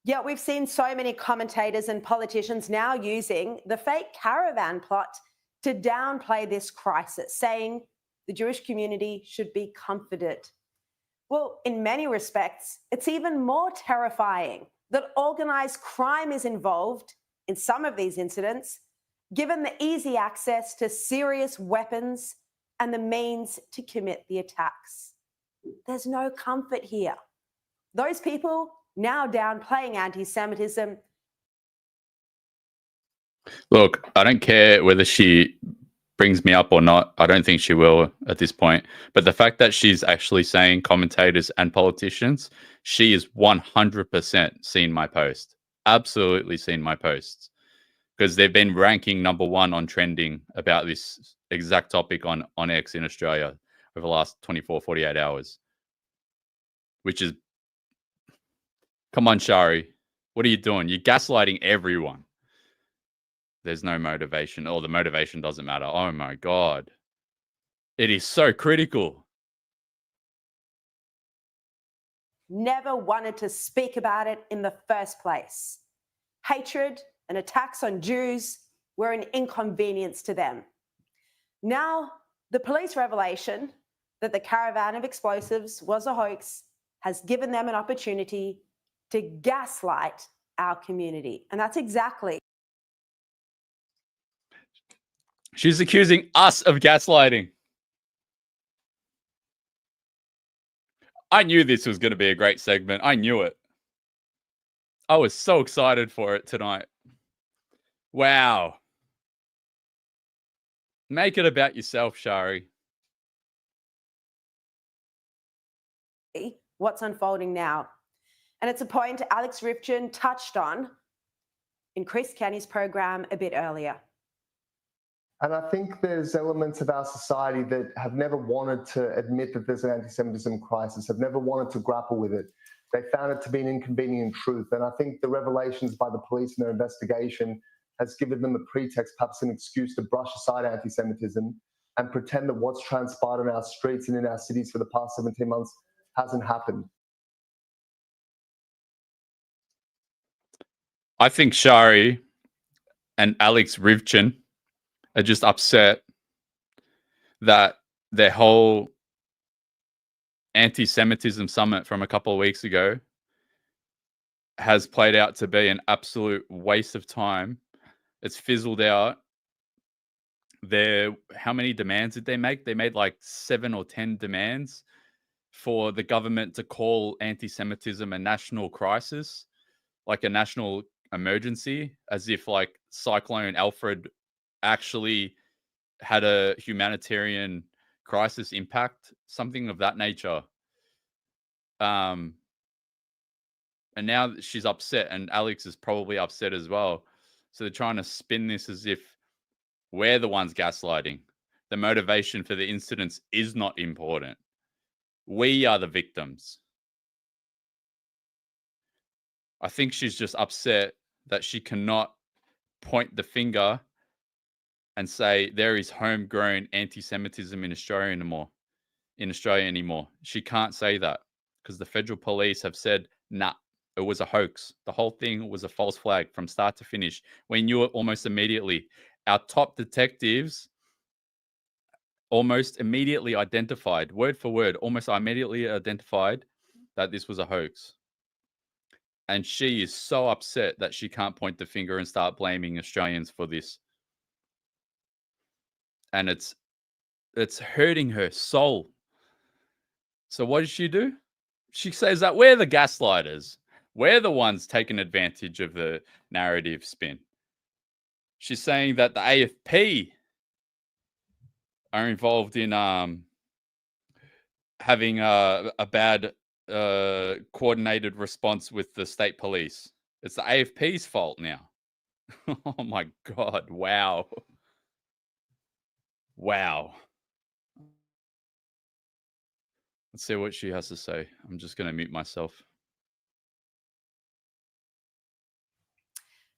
Yet we've seen so many commentators and politicians now using the fake caravan plot to downplay this crisis, saying the Jewish community should be comforted. Well, in many respects, it's even more terrifying that organised crime is involved in some of these incidents, given the easy access to serious weapons and the means to commit the attacks. There's no comfort here. Those people now downplaying anti-Semitism. Look, I don't care whether she brings me up or not. I don't think she will at this point. But the fact that she's actually saying commentators and politicians, she is 100% seen my post. Absolutely seen my posts. Because they've been ranking #1 on trending about this exact topic on X in Australia over the last 24, 48 hours. Which is, come on, Shari. What are you doing? You're gaslighting everyone. There's no motivation, or the motivation doesn't matter. Oh my God. It is so critical. Never wanted to speak about it in the first place. Hatred and attacks on Jews were an inconvenience to them. Now, the police revelation that the caravan of explosives was a hoax has given them an opportunity to gaslight our community. And that's exactly. She's accusing us of gaslighting. I knew this was going to be a great segment. I knew it. I was so excited for it tonight. Wow. Make it about yourself, Shari. What's unfolding now. And it's a point Alex Rifchin touched on in Chris Kenny's program a bit earlier. And I think there's elements of our society that have never wanted to admit that there's an anti-Semitism crisis, have never wanted to grapple with it. They found it to be an inconvenient truth. And I think the revelations by the police in their investigation has given them a pretext, perhaps an excuse to brush aside anti-Semitism and pretend that what's transpired in our streets and in our cities for the past 17 months hasn't happened. I think Shari and Alex Rivchin are just upset that their whole anti-Semitism summit from a couple of weeks ago has played out to be an absolute waste of time. It's fizzled out. How many demands did they make? They made like 7 or 10 demands for the government to call anti-Semitism a national crisis, like a national emergency, as if like Cyclone Alfred actually had a humanitarian crisis impact, something of that nature. And now she's upset, and Alex is probably upset as well. So they're trying to spin this as if we're the ones gaslighting. The motivation for the incidents is not important. We are the victims. I think she's just upset that she cannot point the finger and say there is homegrown anti-Semitism in Australia anymore. She can't say that because the federal police have said, nah, it was a hoax. The whole thing was a false flag from start to finish. We knew it almost immediately. Our top detectives almost immediately identified, word for word, almost immediately identified that this was a hoax. And she is so upset that she can't point the finger and start blaming Australians for this. And it's hurting her soul. So what does she do? She says that we're the gaslighters. We're the ones taking advantage of the narrative spin. She's saying that the AFP are involved in having a bad coordinated response with the state police. It's the AFP's fault now. Oh my God. Wow. Wow. Let's see what she has to say. I'm just going to mute myself.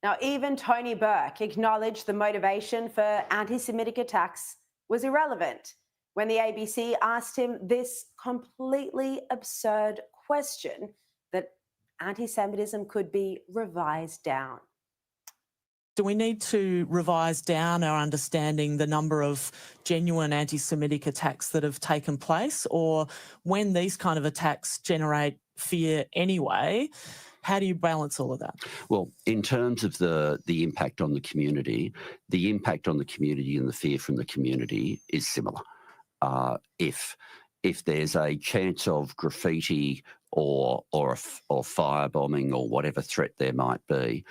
Now, even Tony Burke acknowledged the motivation for anti-Semitic attacks was irrelevant when the ABC asked him this completely absurd question that anti-Semitism could be revised down. Do we need to revise down our understanding the number of genuine anti-Semitic attacks that have taken place? Or when these kind of attacks generate fear anyway, how do you balance all of that? Well, in terms of the impact on the community and the fear from the community is similar. If there's a chance of graffiti or firebombing or whatever threat there might be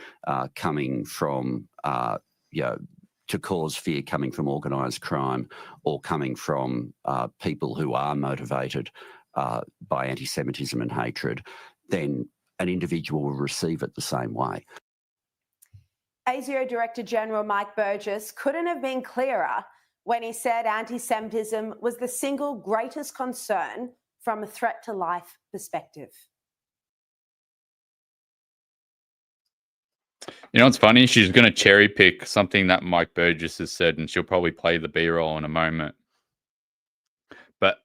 coming from, to cause fear coming from organised crime or coming from people who are motivated by anti-Semitism and hatred, then an individual will receive it the same way. ASIO Director General Mike Burgess couldn't have been clearer when he said anti-Semitism was the single greatest concern from a threat to life perspective. You know what's funny? She's going to cherry pick something that Mike Burgess has said, and she'll probably play the B-roll in a moment. But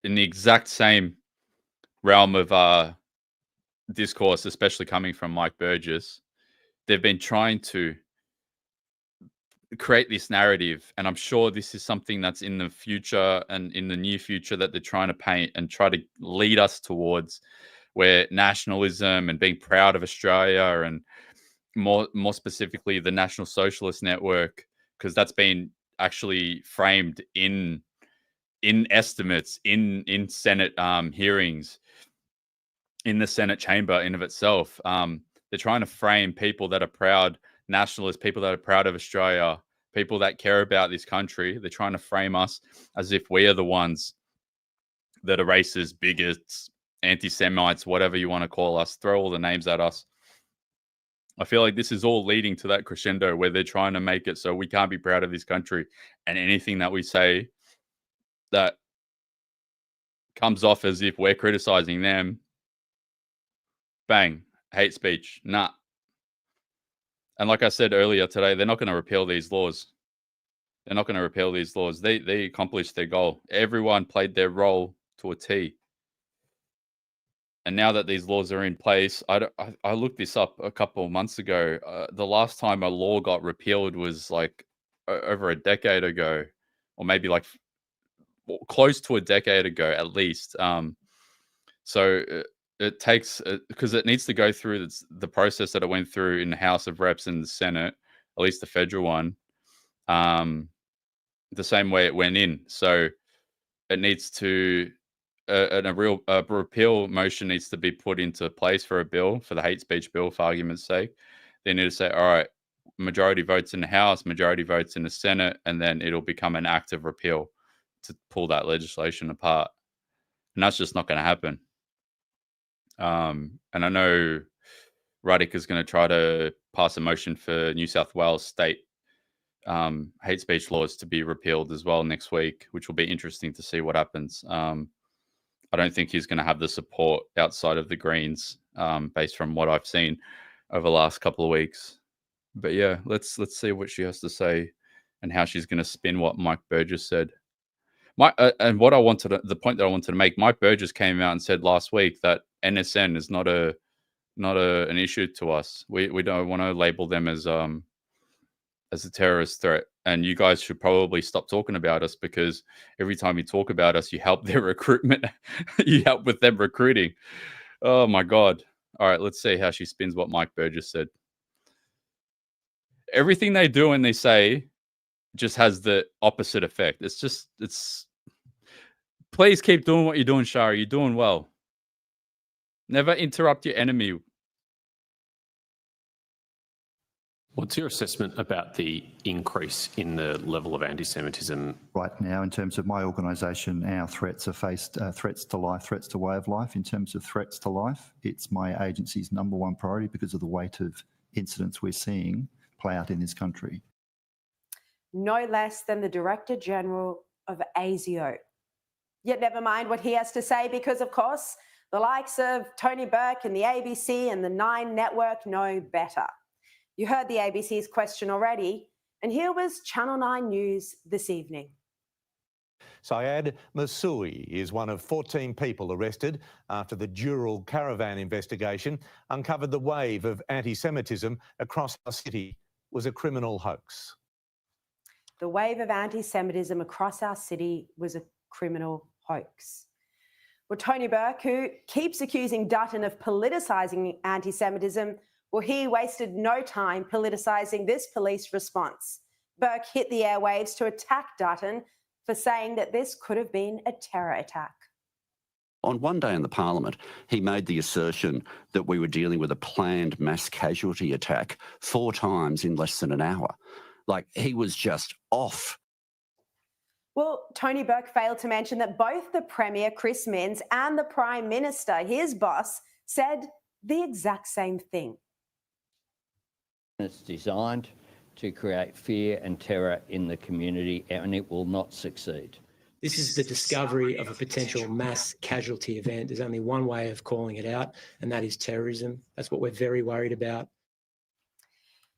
in the exact same realm of discourse, especially coming from Mike Burgess, they've been trying to create this narrative, and I'm sure this is something that's in the future and in the near future that they're trying to paint and try to lead us towards, where nationalism and being proud of Australia and more specifically the National Socialist Network, because that's been actually framed in estimates in Senate hearings, in the Senate chamber in of itself. They're trying to frame people that are proud nationalists, people that are proud of Australia, people that care about this country. They're trying to frame us as if we are the ones that are racist, bigots, anti-Semites, whatever you want to call us, throw all the names at us. I feel like this is all leading to that crescendo where they're trying to make it so we can't be proud of this country, and anything that we say that comes off as if we're criticizing them, bang, hate speech, nah. And like I said earlier today, they're not going to repeal these laws. They're not going to repeal these laws. They accomplished their goal. Everyone played their role to a T. And now that these laws are in place, I looked this up a couple of months ago. The last time a law got repealed was like over a decade ago, or maybe like close to a decade ago at least. So it takes, because it needs to go through the process that it went through in the House of Reps and the Senate, at least the federal one, the same way it went in. So it needs to, a repeal motion needs to be put into place for a bill, for the hate speech bill, for argument's sake. They need to say, all right, majority votes in the House, majority votes in the Senate, and then it'll become an act of repeal to pull that legislation apart. And that's just not going to happen. And I know Ruddock is going to try to pass a motion for New South Wales state hate speech laws to be repealed as well next week, which will be interesting to see what happens. I don't think he's going to have the support outside of the Greens, based from what I've seen over the last couple of weeks. But yeah, let's see what she has to say and how she's going to spin what Mike Burgess said. And what the point that I wanted to make, Mike Burgess came out and said last week that NSN is not an issue to us. We don't want to label them as a terrorist threat. and you guys should probably stop talking about us, because every time you talk about us, you help their recruitment. You help with them recruiting. Oh my God. All right, let's see how she spins what Mike Burgess said. Everything they do and they say just has the opposite effect. It's please keep doing what you're doing, Shari. You're doing well. Never interrupt your enemy. What's your assessment about the increase in the level of anti-Semitism? Right now, in terms of my organisation, our threats are faced threats to life, threats to way of life. In terms of threats to life, it's my agency's #1 priority because of the weight of incidents we're seeing play out in this country. No less than the Director General of ASIO. Yet never mind what he has to say, because of course, the likes of Tony Burke and the ABC and the Nine Network know better. You heard the ABC's question already, and here was Channel 9 News this evening. Syed Masoui is one of 14 people arrested after the Dural caravan investigation uncovered the wave of anti-Semitism across our city was a criminal hoax. The wave of anti-Semitism across our city was a criminal hoax. Well, Tony Burke, who keeps accusing Dutton of politicising anti-Semitism, well, he wasted no time politicising this police response. Burke hit the airwaves to attack Dutton for saying that this could have been a terror attack. On one day in the Parliament, he made the assertion that we were dealing with a planned mass casualty attack 4 times in less than an hour. Like, he was just off. Well, Tony Burke failed to mention that both the Premier, Chris Minns, and the Prime Minister, his boss, said the exact same thing. It's designed to create fear and terror in the community, and it will not succeed. This is the discovery of a potential mass casualty event. There's only one way of calling it out, and that is terrorism. That's what we're very worried about.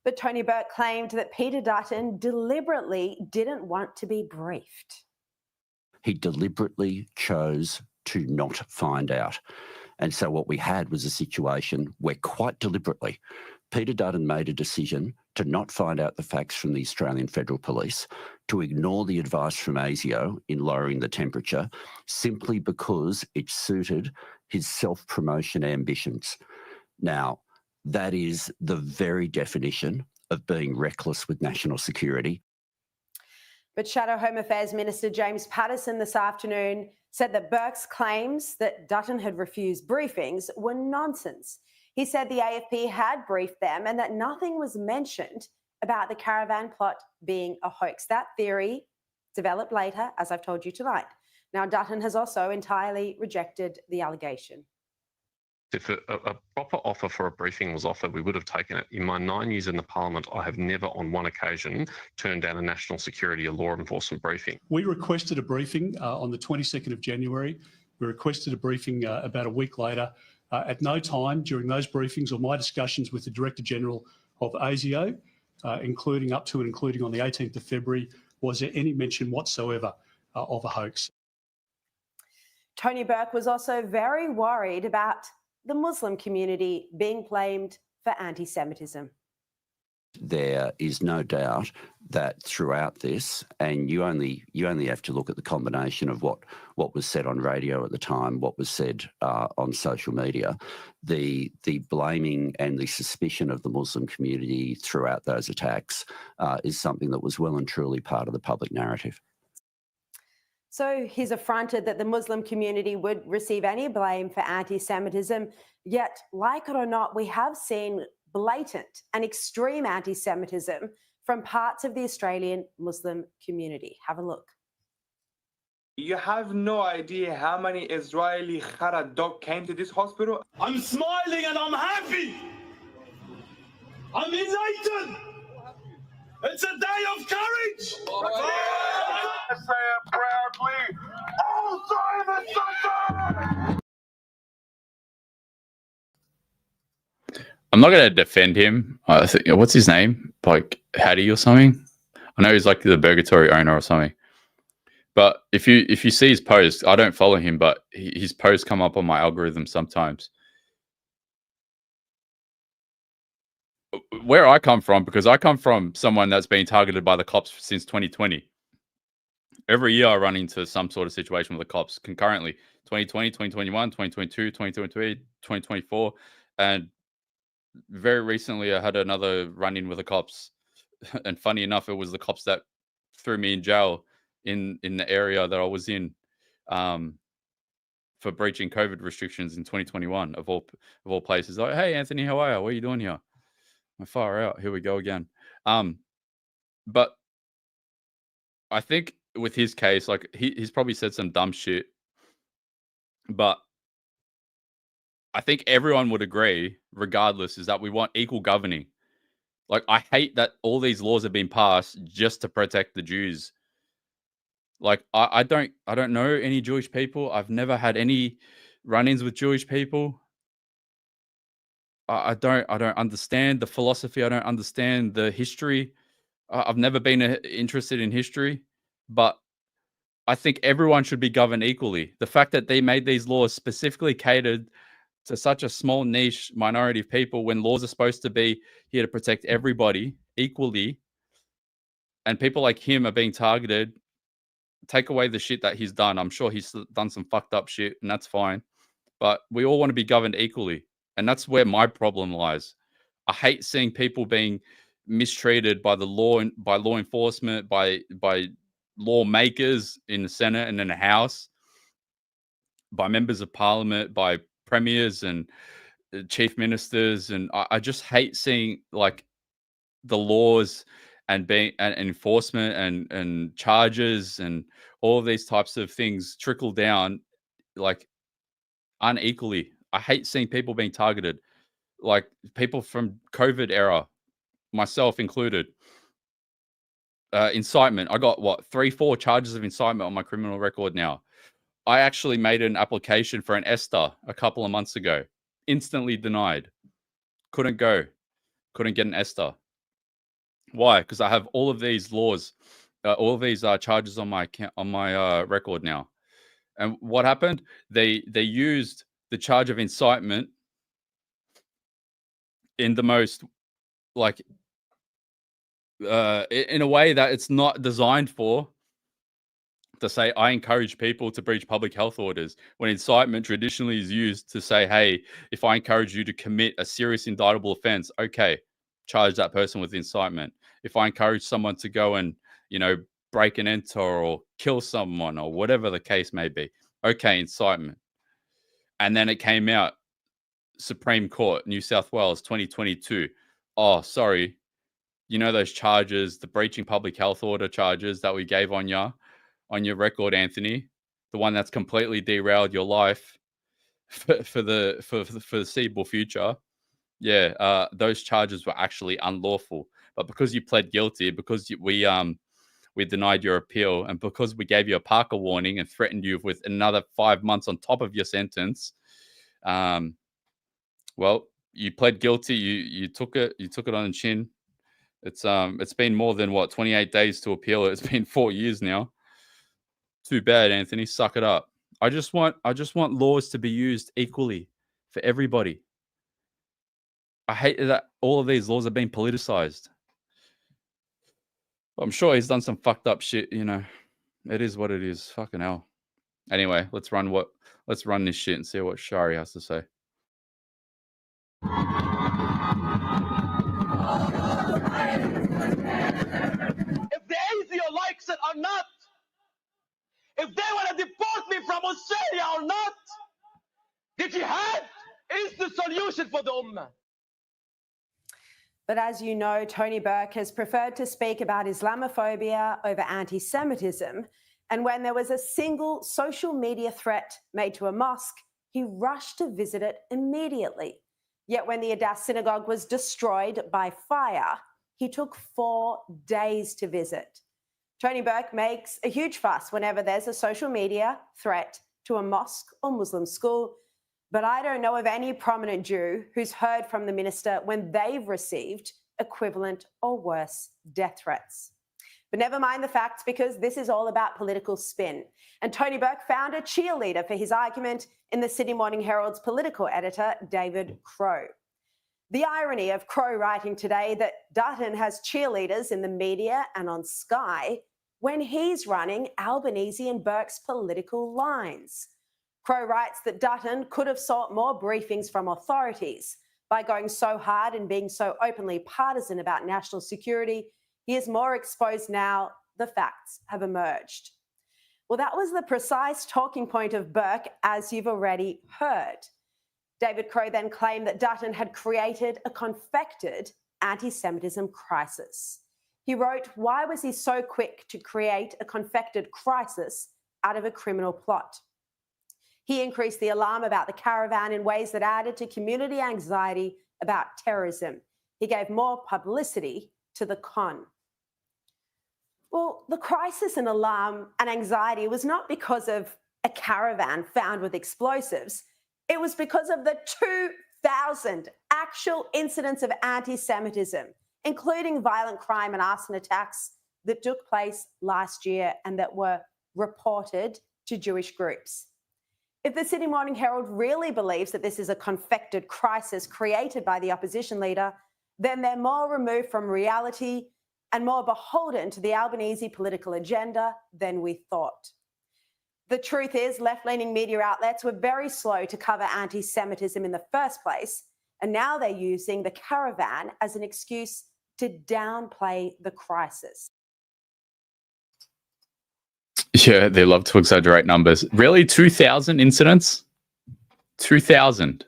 But Tony Burke claimed that Peter Dutton deliberately didn't want to be briefed. He deliberately chose to not find out. And so what we had was a situation where, quite deliberately, Peter Dutton made a decision to not find out the facts from the Australian Federal Police, to ignore the advice from ASIO in lowering the temperature, simply because it suited his self-promotion ambitions. Now, that is the very definition of being reckless with national security. But Shadow Home Affairs Minister James Paterson this afternoon said that Burke's claims that Dutton had refused briefings were nonsense. He said the AFP had briefed them and that nothing was mentioned about the caravan plot being a hoax. That theory developed later, as I've told you tonight. Now, Dutton has also entirely rejected the allegation. If a proper offer for a briefing was offered, we would have taken it. In my 9 years in the Parliament, I have never on one occasion turned down a national security or law enforcement briefing. We requested a briefing on the 22nd of January. We requested a briefing about a week later. At no time during those briefings or my discussions with the Director General of ASIO, including up to and including on the 18th of February, was there any mention whatsoever of a hoax. Tony Burke was also very worried about the Muslim community being blamed for anti-Semitism. There is no doubt that throughout this, and you only have to look at the combination of what was said on radio at the time, what was said on social media, the blaming and the suspicion of the Muslim community throughout those attacks is something that was well and truly part of the public narrative. So he's affronted that the Muslim community would receive any blame for anti-Semitism, yet, like it or not, we have seen blatant and extreme anti-Semitism from parts of the Australian Muslim community. Have a look. You have no idea how many Israeli Khara dog came to this hospital. I'm smiling and I'm happy. I'm elated. It's a day of courage. I say it proudly. Oh, Simon, I'm not going to defend him. What's his name? Like Hattie or something? I know he's like the Burgatory owner or something. But if you see his posts, I don't follow him, but his posts come up on my algorithm sometimes. where I come from, because I come from someone that's been targeted by the cops since 2020. Every year I run into some sort of situation with the cops concurrently. 2020, 2021, 2022, 2023, 2024. And very recently I had another run-in with the cops. And funny enough, it was the cops that threw me in jail in the area that I was in for breaching COVID restrictions in 2021 of all places. Like, hey, Anthony, how are you? What are you doing here? I'm far out. Here we go again. But I think with his case, like he's probably said some dumb shit, but I think everyone would agree, regardless, is that we want equal governing. Like, I hate that all these laws have been passed just to protect the Jews. Like, I don't know any Jewish people. I've never had any run-ins with Jewish people. I don't understand the philosophy. I don't understand the history. I've never been interested in history, but I think everyone should be governed equally. The fact that they made these laws specifically catered to such a small niche minority of people, when laws are supposed to be here to protect everybody equally, and people like him are being targeted, take away the shit that he's done. I'm sure he's done some fucked up shit, and that's fine. But we all want to be governed equally. And that's where my problem lies. I hate seeing people being mistreated by the law and by law enforcement, by lawmakers in the Senate and in the House, by members of parliament, by premiers and chief ministers. And I just hate seeing like the laws and enforcement and charges and all of these types of things trickle down like unequally. I hate seeing people being targeted, like people from COVID era, myself included. Incitement. I got 3-4 charges of incitement on my criminal record now. I actually made an application for an ESTA a couple of months ago. Instantly denied. Couldn't go. Couldn't get an ESTA. Why? Because I have all of these laws, all of these charges on my record now. And what happened? They used the charge of incitement in the most like in a way that it's not designed for, to say I encourage people to breach public health orders, when incitement traditionally is used to say, hey, if I encourage you to commit a serious indictable offense, okay, charge that person with incitement. If I encourage someone to go and, break and enter or kill someone or whatever the case may be, okay, incitement. And then it came out, Supreme Court, New South Wales, 2022. Oh, sorry. Those charges, the breaching public health order charges that we gave on your record, Anthony, the one that's completely derailed your life for the foreseeable future. Yeah, those charges were actually unlawful. But because you pled guilty, because we denied your appeal, and because we gave you a Parker warning and threatened you with another 5 months on top of your sentence, well, you pled guilty. You took it on the chin. It's been more than 28 days to appeal it. It's been 4 years now. Too bad, Anthony. Suck it up. I just want laws to be used equally for everybody. I hate that all of these laws are being politicized. I'm sure he's done some fucked up shit, It is what it is. Fucking hell. Anyway, let's run this shit and see what Shari has to say. If the ASIO likes it or not, if they want to deport me from Australia or not, the jihad is the solution for the ummah. But as you know, Tony Burke has preferred to speak about Islamophobia over anti-Semitism. And when there was a single social media threat made to a mosque, he rushed to visit it immediately. Yet when the Adass synagogue was destroyed by fire, he took 4 days to visit. Tony Burke makes a huge fuss whenever there's a social media threat to a mosque or Muslim school, but I don't know of any prominent Jew who's heard from the minister when they've received equivalent or worse death threats. But never mind the facts, because this is all about political spin. And Tony Burke found a cheerleader for his argument in the Sydney Morning Herald's political editor, David Crowe. The irony of Crow writing today that Dutton has cheerleaders in the media and on Sky when he's running Albanese and Burke's political lines. Crow writes that Dutton could have sought more briefings from authorities. By going so hard and being so openly partisan about national security, he is more exposed now. The facts have emerged. Well, that was the precise talking point of Burke, as you've already heard. David Crow then claimed that Dutton had created a confected anti-Semitism crisis. He wrote, "Why was he so quick to create a confected crisis out of a criminal plot?" He increased the alarm about the caravan in ways that added to community anxiety about terrorism. He gave more publicity to the con. Well, the crisis and alarm and anxiety was not because of a caravan found with explosives. It was because of the 2,000 actual incidents of anti-Semitism, including violent crime and arson attacks that took place last year and that were reported to Jewish groups. If the Sydney Morning Herald really believes that this is a confected crisis created by the opposition leader, then they're more removed from reality and more beholden to the Albanese political agenda than we thought. The truth is, left-leaning media outlets were very slow to cover anti-Semitism in the first place, and now they're using the caravan as an excuse to downplay the crisis. Yeah, they love to exaggerate numbers. Really? 2,000 incidents? 2,000.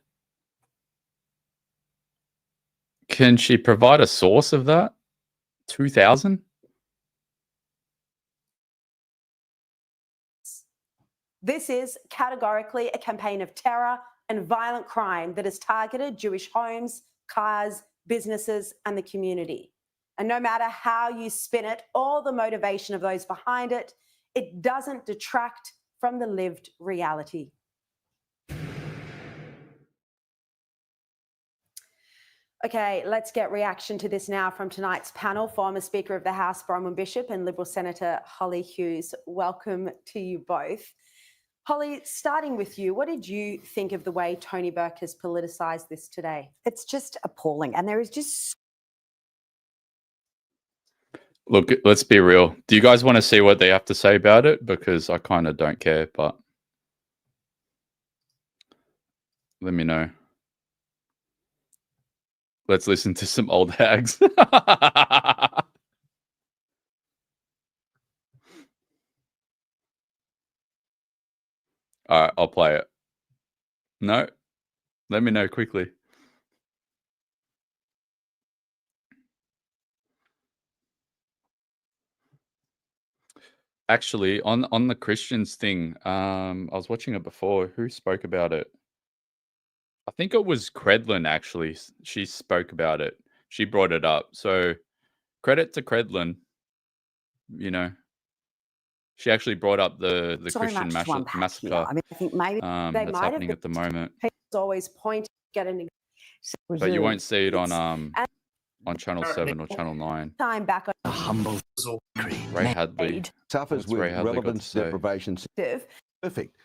Can she provide a source of that? 2,000? This is categorically a campaign of terror and violent crime that has targeted Jewish homes, cars, businesses, and the community. And no matter how you spin it, or the motivation of those behind it, it doesn't detract from the lived reality. Okay, let's get reaction to this now from tonight's panel. Former Speaker of the House, Bronwyn Bishop, and Liberal Senator Holly Hughes. Welcome to you both. Holly, starting with you, what did you think of the way Tony Burke has politicised this today? It's just appalling. And there is just... Look, let's be real. Do you guys want to see what they have to say about it? Because I kind of don't care, but let me know. Let's listen to some old hags. All right, I'll play it. No? Let me know quickly. Actually, on the Christians thing, I was watching it before. Who spoke about it? I think it was Credlin, actually. She spoke about it. She brought it up. So credit to Credlin. You know, she actually brought up the Christian massacre I mean, I think maybe that's happening at the moment. Always point, get an... But you won't see it on Channel 7 or Channel 9. Time back on a humble Ray Hadley suffers with relevance deprivation. Perfect.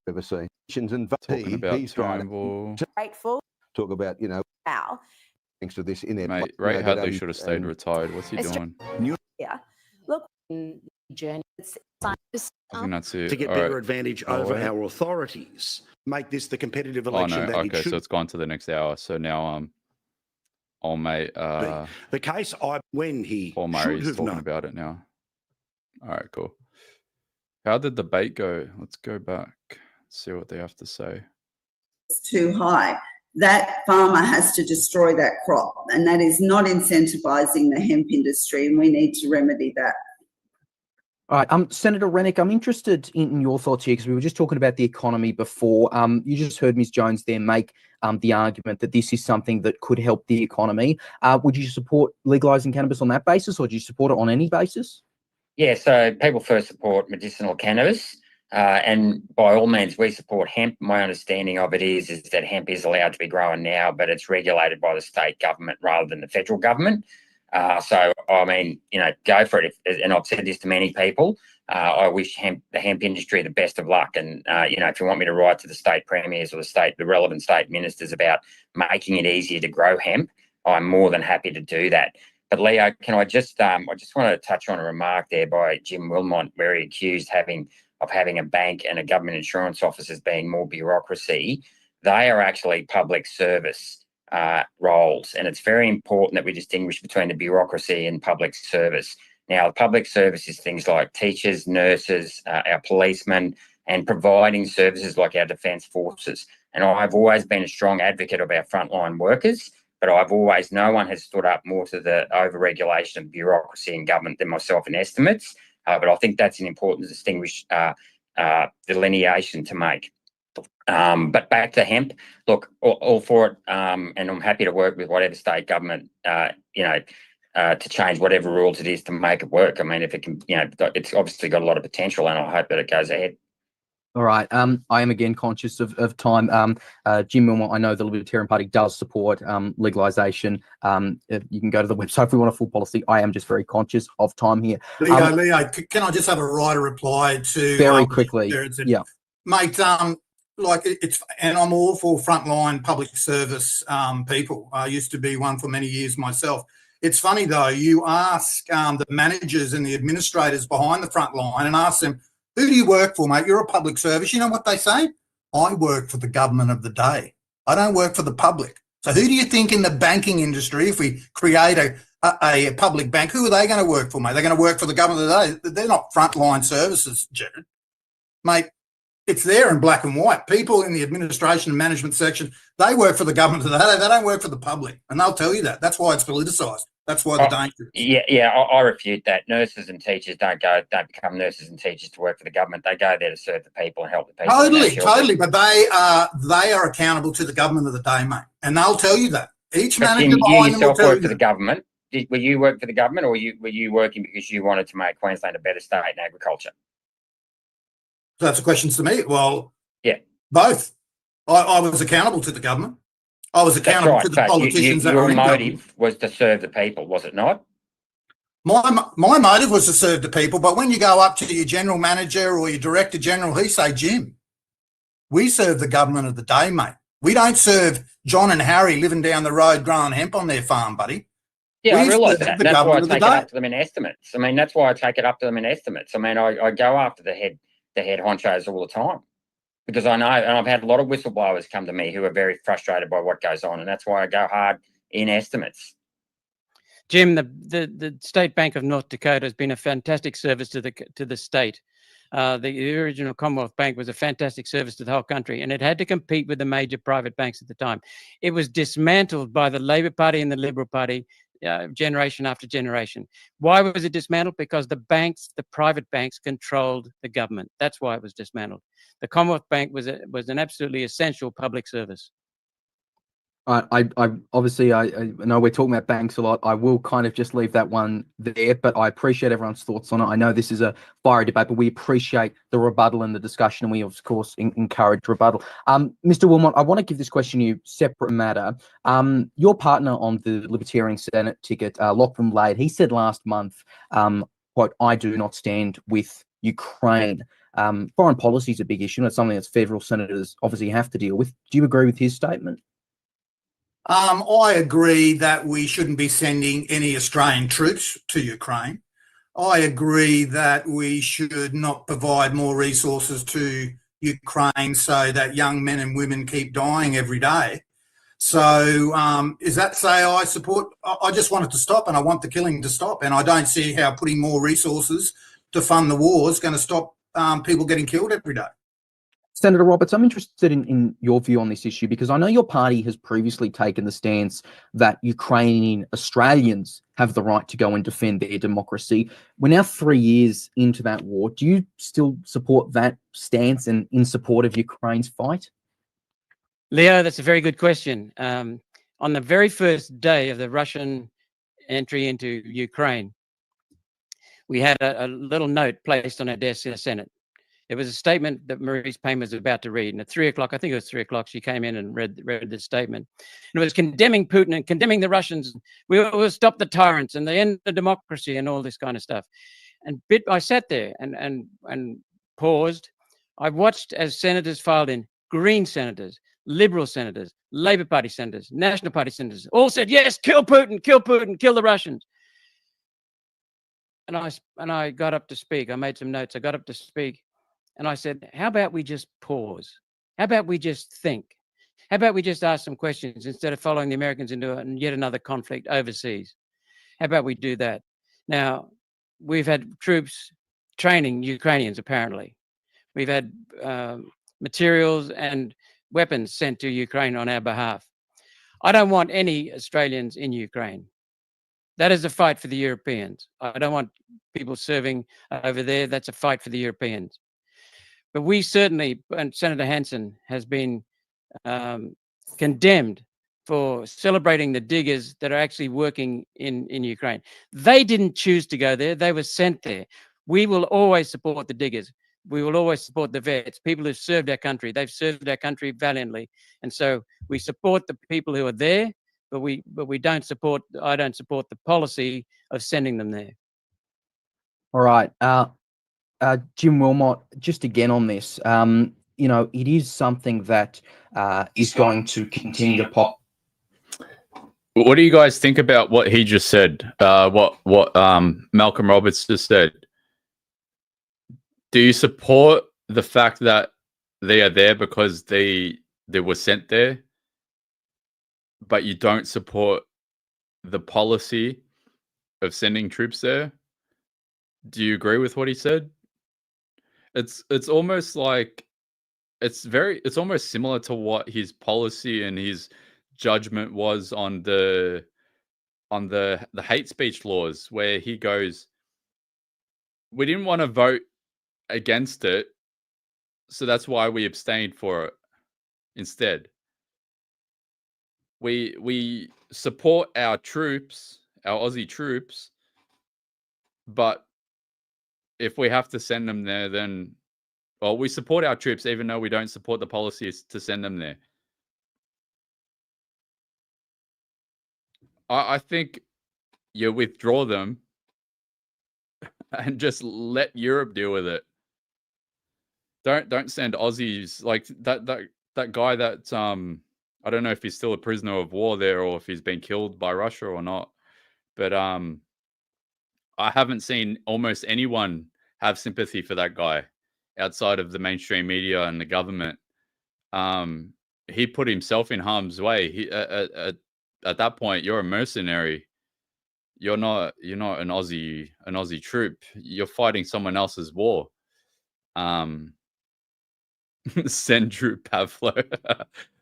Ever seen and talking about he's trying to grateful. Talk about, you know, now thanks to this in there. Mate, Ray Hadley should have stayed retired. What's he doing? Yeah, look, journey. I think that's it. To get better advantage over our authorities, make this the competitive election that it should. So it's gone to the next hour. So now old mate the case when he Paul Murray's talking about it now. All right, cool. How did the debate go? Let's go back, see what they have to say. It's too high. That farmer has to destroy that crop, and that is not incentivizing the hemp industry, and we need to remedy that. All right, Senator Rennick, I'm interested in your thoughts here because we were just talking about the economy before. You just heard Ms. Jones there make the argument that this is something that could help the economy. Would you support legalising cannabis on that basis, or do you support it on any basis? Yeah, so people first support medicinal cannabis, and by all means, we support hemp. My understanding of it is that hemp is allowed to be grown now, but it's regulated by the state government rather than the federal government. So, I mean, you know, go for it. And I've said this to many people. I wish the hemp industry the best of luck. And, if you want me to write to the state premiers or the relevant state ministers about making it easier to grow hemp, I'm more than happy to do that. But Leo, can I just want to touch on a remark there by Jim Wilmot, where he accused of having a bank and a government insurance office as being more bureaucracy. They are actually public service roles, and it's very important that we distinguish between the bureaucracy and public service. Now, public service is things like teachers, nurses, our policemen, and providing services like our defence forces. And I've always been a strong advocate of our frontline workers, but no one has stood up more to the over-regulation of bureaucracy in government than myself in estimates. But I think that's an important distinguished delineation to make. But back to hemp, look, all for it, and I'm happy to work with whatever state government, to change whatever rules it is to make it work. I mean, if it can, it's obviously got a lot of potential, and I hope that it goes ahead. All right. I am again conscious of time. Jim Wilmot, I know the Libertarian Party does support legalisation. You can go to the website if we want a full policy. I am just very conscious of time here. Leo, can I just have a writer reply to very quickly? Yeah, mate. And I'm all for frontline public service people. I used to be one for many years myself. It's funny though. You ask the managers and the administrators behind the front line and ask them, who do you work for, mate? You're a public service. You know what they say? I work for the government of the day. I don't work for the public. So who do you think in the banking industry, if we create a public bank, who are they going to work for, mate? They're going to work for the government of the day. They're not frontline services, Jared. Mate, it's there in black and white. People in the administration and management section, they work for the government of the day. They don't work for the public. And they'll tell you that. That's why it's politicised. That's why the danger is. I refute that. Nurses and teachers don't become nurses and teachers to work for the government. They go there to serve the people and help the people. Totally. But they are accountable to the government of the day, mate. And they'll tell you that. Each manager behind them will tell you for the government. Will you work for the government, or were you working because you wanted to make Queensland a better state in agriculture? So that's a question to me. Well, yeah, both. I was accountable to the government. I was accountable to the politicians that were in government. Your motive was to serve the people, was it not? My motive was to serve the people, but when you go up to your general manager or your director general, he say, Jim, we serve the government of the day, mate. We don't serve John and Harry living down the road growing hemp on their farm, buddy. Yeah, I realise that. That's why I take it up to them in estimates. I mean, that's why I take it up to them in estimates. I mean, I go after the head honchos all the time, because I know, and I've had a lot of whistleblowers come to me who are very frustrated by what goes on, and that's why I go hard in estimates. Jim, the State Bank of North Dakota has been a fantastic service to the state. The original Commonwealth Bank was a fantastic service to the whole country, and it had to compete with the major private banks at the time. It was dismantled by the Labor Party and the Liberal Party generation after generation. Why was it dismantled? Because the private banks controlled the government. That's why it was dismantled. The Commonwealth Bank was an absolutely essential public service. I obviously, I know we're talking about banks a lot. I will kind of just leave that one there, but I appreciate everyone's thoughts on it. I know this is a fiery debate, but we appreciate the rebuttal and the discussion, and we, of course, encourage rebuttal. Mr. Wilmot, I want to give this question to you, separate matter. Your partner on the Libertarian Senate ticket, Lachlan Lade, he said last month, quote, I do not stand with Ukraine. Foreign policy is a big issue, and it's something that federal senators obviously have to deal with. Do you agree with his statement? I agree that we shouldn't be sending any Australian troops to Ukraine. I agree that we should not provide more resources to Ukraine so that young men and women keep dying every day. So is that say I support? I just want it to stop, and I want the killing to stop, and I don't see how putting more resources to fund the war is going to stop people getting killed every day. Senator Roberts, I'm interested in your view on this issue, because I know your party has previously taken the stance that Ukrainian Australians have the right to go and defend their democracy. We're now 3 years into that war. Do you still support that stance and in support of Ukraine's fight? Leo, that's a very good question. On the very first day of the Russian entry into Ukraine, we had a little note placed on our desk in the Senate. It was a statement that Maurice Payne was about to read. And at 3 o'clock, I think it was 3 o'clock, she came in and read this statement. And it was condemning Putin and condemning the Russians. We will stop the tyrants and the end of democracy and all this kind of stuff. I sat there and paused. I watched as senators filed in, Green senators, Liberal senators, Labor Party senators, National Party senators, all said, yes, kill Putin, kill the Russians. And I got up to speak. I made some notes. I got up to speak and I said, how about we just pause? How about we just think? How about we just ask some questions instead of following the Americans into yet another conflict overseas? How about we do that? Now, we've had troops training Ukrainians, apparently. We've had materials and weapons sent to Ukraine on our behalf. I don't want any Australians in Ukraine. That is a fight for the Europeans. I don't want people serving over there. That's a fight for the Europeans. But we certainly, and Senator Hanson has been condemned for celebrating the diggers that are actually working in Ukraine. They didn't choose to go there. They were sent there. We will always support the diggers. We will always support the vets, people who've served our country. They've served our country valiantly. And so we support the people who are there, but we don't support, I don't support the policy of sending them there. All right. Jim Wilmot, just again on this, you know, it is something that is going to continue to pop. What do you guys think about what he just said? What Malcolm Roberts just said? Do you support the fact that they are there because they were sent there, but you don't support the policy of sending troops there? Do you agree with what he said? It's almost like it's almost similar to what his policy and his judgment was on the hate speech laws, where he goes, we didn't want to vote against it, so that's why we abstained for it instead. We support our troops, our Aussie troops, but if we have to send them there, then, well, we support our troops even though we don't support the policies to send them there. I think you withdraw them and just let Europe deal with it. Don't send Aussies like that guy that I don't know if he's still a prisoner of war there or if he's been killed by Russia or not. But I haven't seen almost anyone have sympathy for that guy outside of the mainstream media and the government. He put himself in harm's way. He at that point, you're a mercenary. You're not an Aussie troop. You're fighting someone else's war. Sendru Pavlo.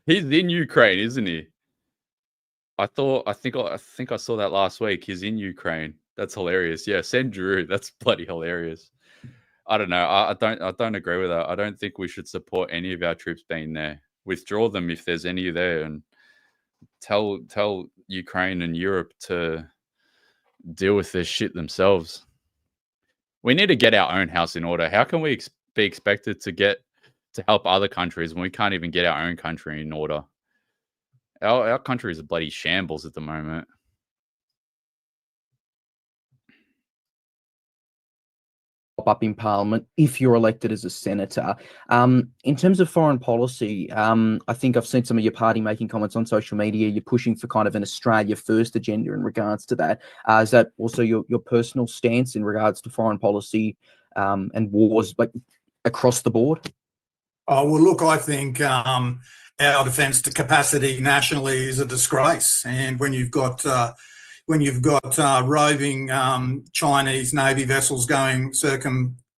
He's in Ukraine, isn't he? I think I saw that last week. He's in Ukraine. That's hilarious. Yeah, Sendru. That's bloody hilarious. I don't know. I don't agree with that. I don't think we should support any of our troops being there. Withdraw them if there's any there, and tell Ukraine and Europe to deal with this shit themselves. We need to get our own house in order. How can we be expected to help other countries when we can't even get our own country in order? Our country is a bloody shambles at the moment. Up in Parliament if you're elected as a senator. In terms of foreign policy, I think I've seen some of your party making comments on social media. You're pushing for kind of an Australia first agenda in regards to that. Is that also your personal stance in regards to foreign policy and wars, like across the board? Oh, well, look, I think our defence capacity nationally is a disgrace. And when you've got roving Chinese Navy vessels going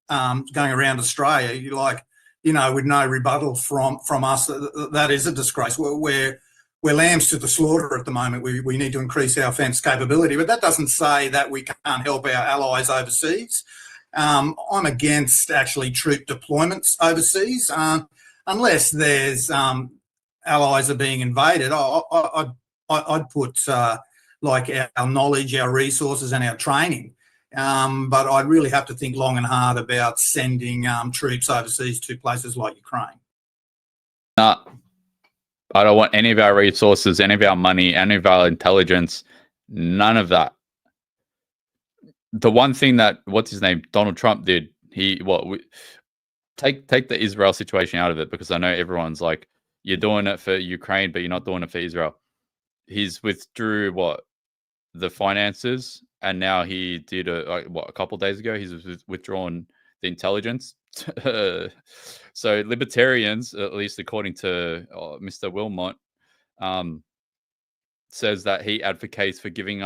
around Australia, you're like, you know, with no rebuttal from us, that is a disgrace. We're lambs to the slaughter at the moment. We need to increase our defence capability, but that doesn't say that we can't help our allies overseas. I'm against actually troop deployments overseas unless there's allies are being invaded. I'd put like our knowledge, our resources, and our training. But I'd really have to think long and hard about sending troops overseas to places like Ukraine. I don't want any of our resources, any of our money, any of our intelligence, none of that. the one thing that what's his name Donald Trump did, take the Israel situation out of it, because I know everyone's like, you're doing it for Ukraine, but you're not doing it for Israel. He's withdrew the finances, and now he did a couple of days ago he's withdrawn the intelligence. So libertarians, at least according to Mr. Wilmot, says that he advocates for giving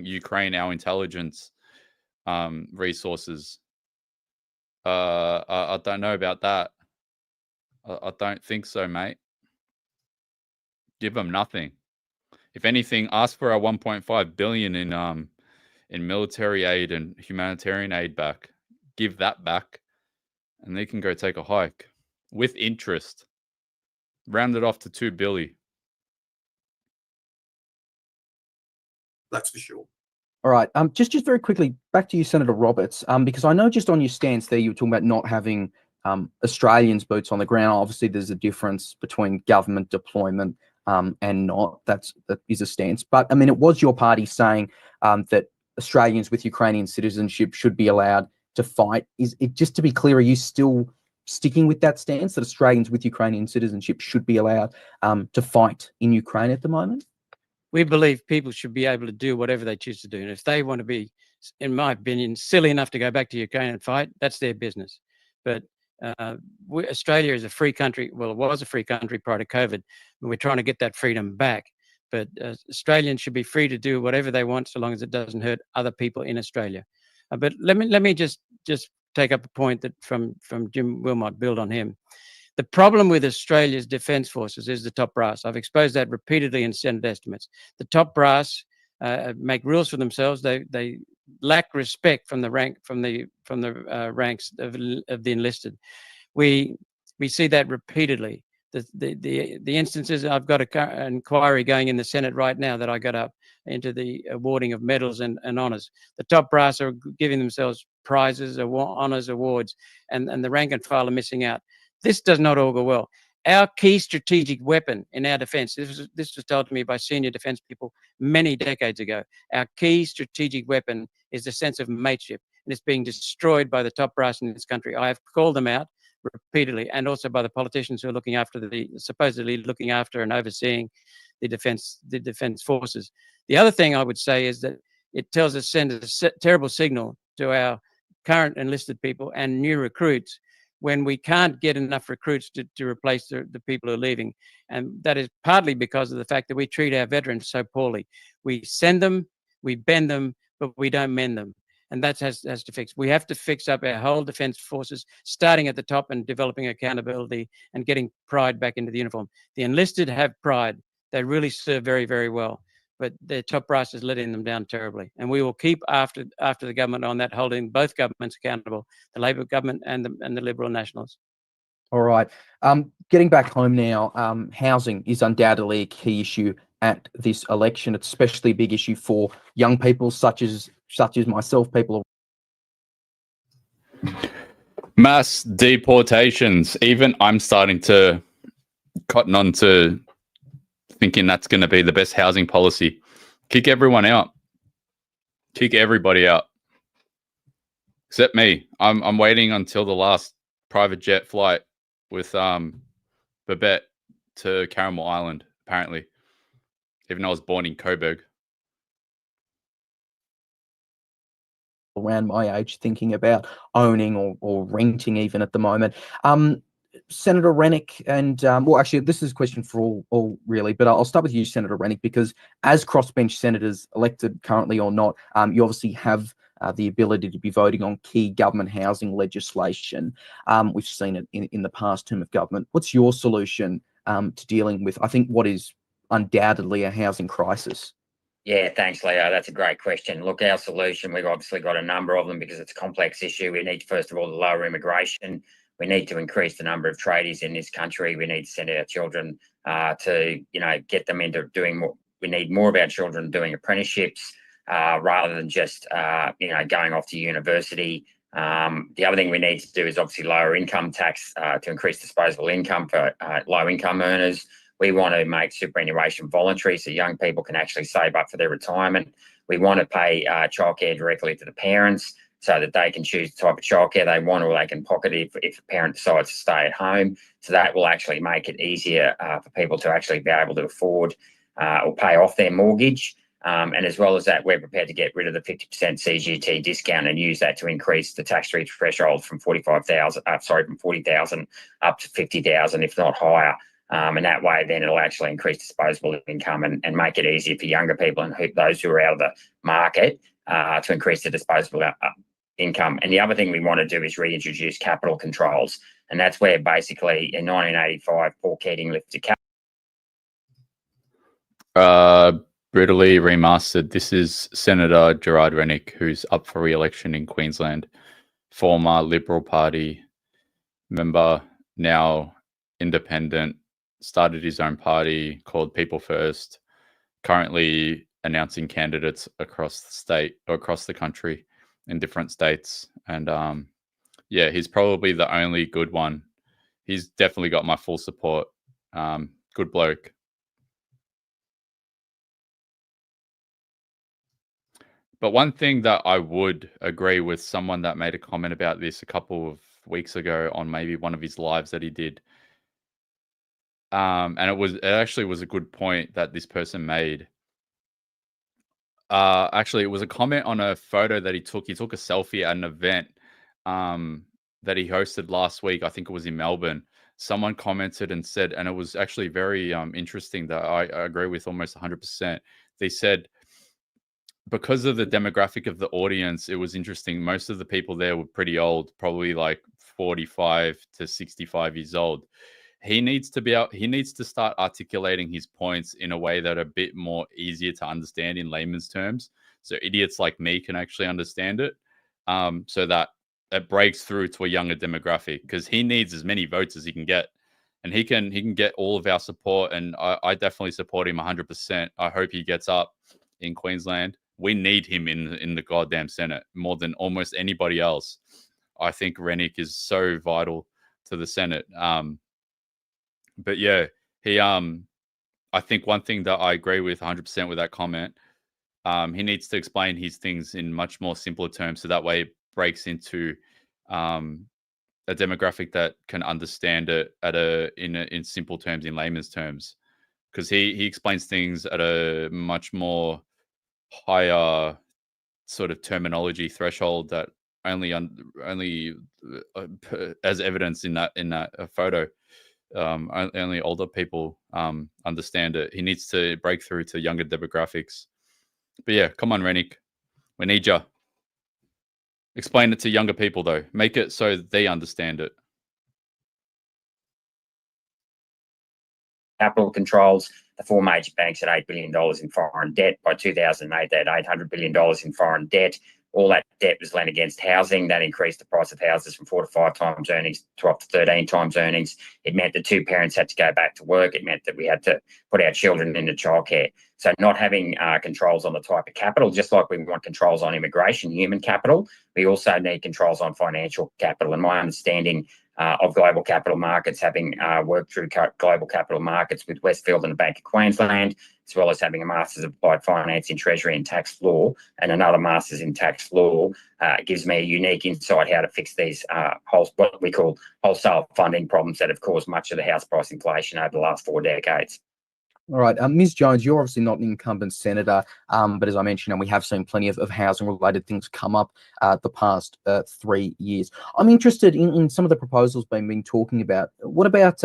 Ukraine our intelligence resources. I don't know about that. I don't think so, mate. Give them nothing. If anything, ask for our 1.5 billion in military aid and humanitarian aid back. Give that back, and they can go take a hike with interest. Round it off to 2 billion. That's for sure. All right. Just very quickly, back to you, Senator Roberts, because I know just on your stance there, you were talking about not having Australians' boots on the ground. Obviously, there's a difference between government deployment and not. That is a stance. But, I mean, it was your party saying that Australians with Ukrainian citizenship should be allowed to fight. Is it, just to be clear, are you still sticking with that stance that Australians with Ukrainian citizenship should be allowed to fight in Ukraine at the moment? We believe people should be able to do whatever they choose to do. And if they want to be, in my opinion, silly enough to go back to Ukraine and fight, that's their business. But Australia is a free country. Well, it was a free country prior to COVID, and we're trying to get that freedom back. But Australians should be free to do whatever they want, so long as it doesn't hurt other people in Australia. But let me just take up a point that from Jim Wilmot, build on him. The problem with Australia's defence forces is the top brass. I've exposed that repeatedly in Senate estimates. The top brass make rules for themselves. They lack respect from the ranks of the enlisted. We see that repeatedly. The instances, I've got an inquiry going in the Senate right now that I got up into the awarding of medals and honours. The top brass are giving themselves prizes, honours, awards, and the rank and file are missing out. This does not augur well. Our key strategic weapon in our defence, this was told to me by senior defence people many decades ago, our key strategic weapon is the sense of mateship, and it's being destroyed by the top brass in this country. I have called them out repeatedly, and also by the politicians who are supposedly looking after and overseeing the defence forces. The other thing I would say is that it sends a terrible signal to our current enlisted people and new recruits when we can't get enough recruits to replace the people who are leaving. And that is partly because of the fact that we treat our veterans so poorly. We send them, we bend them, but we don't mend them. And that has to fix. We have to fix up our whole defence forces, starting at the top and developing accountability and getting pride back into the uniform. The enlisted have pride. They really serve very, very well. But their top brass is letting them down terribly. And we will keep after the government on that, holding both governments accountable, the Labor government and the Liberal Nationals. All right. Getting back home now, housing is undoubtedly a key issue at this election. It's especially a big issue for young people such as myself, people. Mass deportations. Even I'm starting to cotton on to thinking that's going to be the best housing policy. Kick everyone out. Kick everybody out. Except me. I'm waiting until the last private jet flight with Babette to Caramel Island, apparently. Even though I was born in Coburg. Around my age thinking about owning or renting even at the moment. Senator Rennick and, well, actually, this is a question for all really, but I'll start with you, Senator Rennick, because as crossbench senators, elected currently or not, you obviously have the ability to be voting on key government housing legislation. We've seen it in the past term of government. What's your solution to dealing with, I think, what is undoubtedly a housing crisis? Yeah, thanks, Leo. That's a great question. Look, our solution, we've obviously got a number of them because it's a complex issue. We need, first of all, to lower immigration. We need to increase the number of tradies in this country. We need to send our children to, get them into doing more. We need more of our children doing apprenticeships rather than just, going off to university. The other thing we need to do is obviously lower income tax to increase disposable income for low income earners. We want to make superannuation voluntary so young people can actually save up for their retirement. We want to pay childcare directly to the parents so that they can choose the type of childcare they want, or they can pocket it if a parent decides to stay at home. So that will actually make it easier for people to actually be able to afford or pay off their mortgage. And as well as that, we're prepared to get rid of the 50% CGT discount and use that to increase the tax-free threshold from 40,000 up to 50,000, if not higher. And that way, then it'll actually increase disposable income and make it easier for younger people and those who are out of the market to increase their disposable income. And the other thing we want to do is reintroduce capital controls. And that's where basically in 1985, Paul Keating lifted capital. Brutally remastered. This is Senator Gerard Rennick, who's up for re-election in Queensland. Former Liberal Party member, now independent, started his own party called People First, currently announcing candidates across the state or across the country in different states. And yeah, he's probably the only good one. He's definitely got my full support. Good bloke. But one thing that I would agree with someone that made a comment about this a couple of weeks ago on maybe one of his lives that he did. And it actually was a good point that this person made. Actually, it was a comment on a photo that he took. He took a selfie at an event that he hosted last week. I think it was in Melbourne. Someone commented and said, and it was actually very interesting that I agree with almost 100%. They said, because of the demographic of the audience, it was interesting. Most of the people there were pretty old, probably like 45 to 65 years old. He needs to start articulating his points in a way that are a bit more easier to understand in layman's terms, so idiots like me can actually understand it, so that it breaks through to a younger demographic, because he needs as many votes as he can get, and he can get all of our support, and I definitely support him 100%. I hope he gets up in Queensland. We need him in the goddamn Senate more than almost anybody else. I think Rennick is so vital to the Senate. But yeah, he I think one thing that I agree with 100% with that comment, he needs to explain his things in much more simpler terms, so that way it breaks into a demographic that can understand it in simple terms, in layman's terms, because he explains things at a much more higher sort of terminology threshold that only as evidence in that photo. Only older people understand it. He needs to break through to younger demographics. But yeah, come on, Rennick. We need you. Explain it to younger people, though. Make it so they understand it. Capital controls. The four major banks had $8 billion in foreign debt. By 2008, they had $800 billion in foreign debt. All that debt was lent against housing. That increased the price of houses from 4 to 5 times earnings to up to 13 times earnings. It meant that two parents had to go back to work. It meant that we had to put our children into childcare. So not having controls on the type of capital, just like we want controls on immigration, human capital, we also need controls on financial capital. And my understanding of global capital markets, having worked through global capital markets with Westfield and the Bank of Queensland, as well as having a Masters of Applied Finance in Treasury and Tax Law and another Masters in Tax Law, gives me a unique insight how to fix these what we call wholesale funding problems that have caused much of the house price inflation over the last 4 decades. All right, Ms. Jones, you're obviously not an incumbent senator, but as I mentioned, we have seen plenty of housing-related things come up the past 3 years. I'm interested in some of the proposals being talking about. What about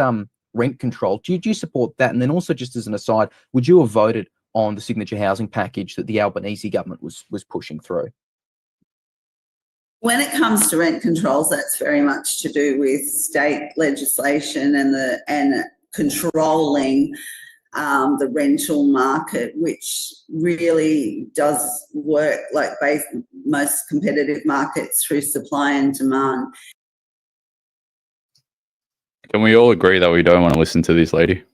rent control? Do you support that? And then also, just as an aside, would you have voted on the signature housing package that the Albanese government was pushing through? When it comes to rent controls, that's very much to do with state legislation and controlling the rental market, which really does work like most competitive markets through supply and demand. Can we all agree that we don't want to listen to this lady?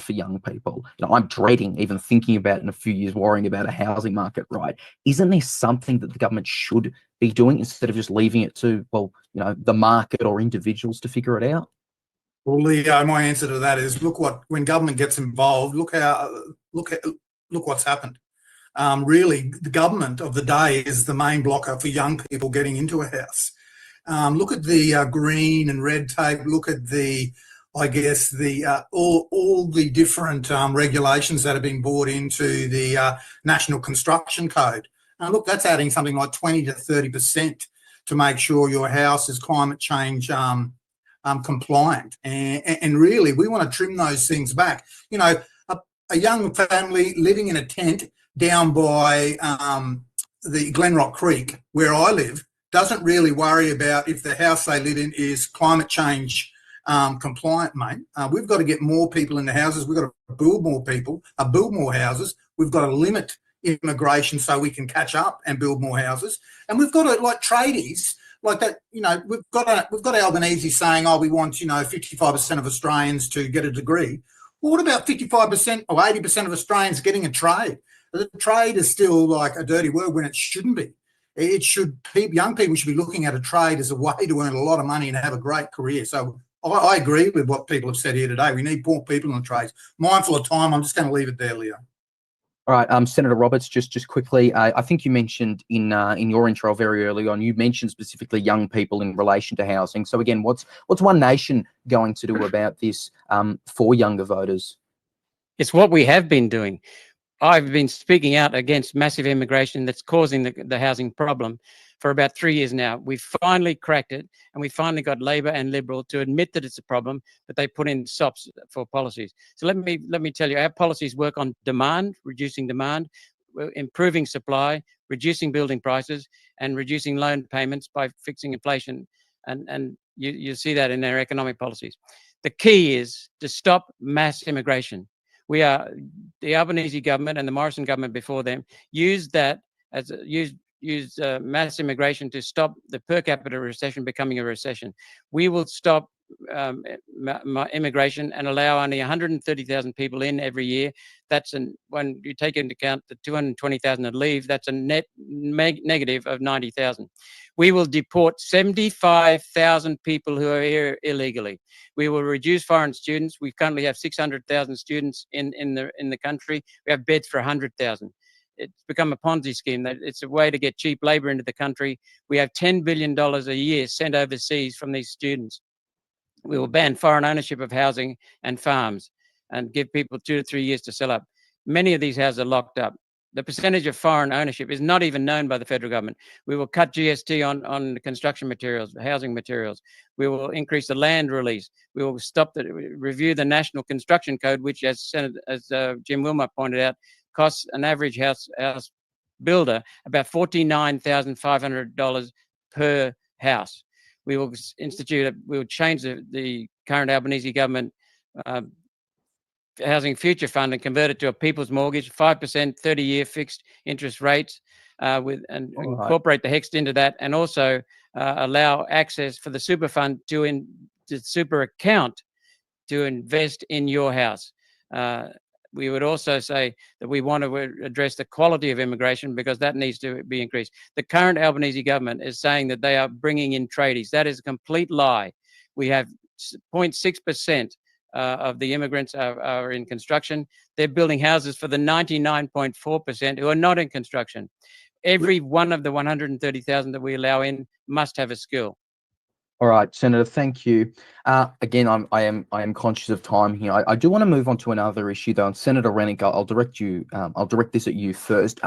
bad for young people. You know, I'm dreading even thinking about in a few years worrying about a housing market, right? Isn't there something that the government should be doing instead of just leaving it to, well, you know, the market or individuals to figure it out? Well, Leo, my answer to that is when government gets involved, look what's happened. Really, the government of the day is the main blocker for young people getting into a house. Look at the green and red tape. Look at the, I guess, the all the different regulations that have been brought into the National Construction Code. Look, that's adding something like 20 to 30% to make sure your house is climate change compliant. And really, we want to trim those things back. You know, a young family living in a tent down by the Glenrock Creek, where I live, doesn't really worry about if the house they live in is climate change compliant, mate. We've got to get more people in the houses. We've got to build more people, build more houses. We've got to limit immigration so we can catch up and build more houses. And we've got to, like tradies, like that, you know, we've got Albanese saying, oh, we want, you know, 55% of Australians to get a degree. Well, what about 55% or 80% of Australians getting a trade? The trade is still like a dirty word when it shouldn't be. It should, young people should be looking at a trade as a way to earn a lot of money and have a great career. So I agree with what people have said here today. We need more people in the trades. Mindful of time, I'm just going to leave it there, Leo. All right, Senator Roberts, just quickly, I think you mentioned in your intro very early on, you mentioned specifically young people in relation to housing. So again, what's One Nation going to do about this for younger voters? It's what we have been doing. I've been speaking out against massive immigration that's causing the housing problem for about 3 years now. We've finally cracked it, and we finally got Labor and Liberal to admit that it's a problem, but they put in stops for policies. So let me tell you, our policies work on demand, reducing demand, improving supply, reducing building prices, and reducing loan payments by fixing inflation. And you see that in our economic policies. The key is to stop mass immigration. The Albanese government and the Morrison government before them used that as used mass immigration to stop the per capita recession becoming a recession. We will stop immigration and allow only 130,000 people in every year. When you take into account the 220,000 that leave, that's a net negative of 90,000. We will deport 75,000 people who are here illegally. We will reduce foreign students. We currently have 600,000 students in the country. We have beds for 100,000. It's become a Ponzi scheme. It's a way to get cheap labor into the country. We have $10 billion a year sent overseas from these students. We will ban foreign ownership of housing and farms and give people 2 to 3 years to sell up. Many of these houses are locked up. The percentage of foreign ownership is not even known by the federal government. We will cut GST on construction materials, housing materials. We will increase the land release. We will review the National Construction Code, which, as Jim Wilmot pointed out, costs an average house builder about $49,500 per house. We will change the current Albanese government Housing Future Fund and convert it to a people's mortgage, 5%, 30-year fixed interest rates, incorporate the HEXT into that, and also allow access for the super fund the super account to invest in your house. We would also say that we want to address the quality of immigration because that needs to be increased. The current Albanese government is saying that they are bringing in tradies. That is a complete lie. We have 0.6% of the immigrants are in construction. They're building houses for the 99.4% who are not in construction. Every one of the 130,000 that we allow in must have a skill. All right, Senator, thank you. Again, I am conscious of time here. I do want to move on to another issue, though. And Senator Rennick, I'll direct this at you first.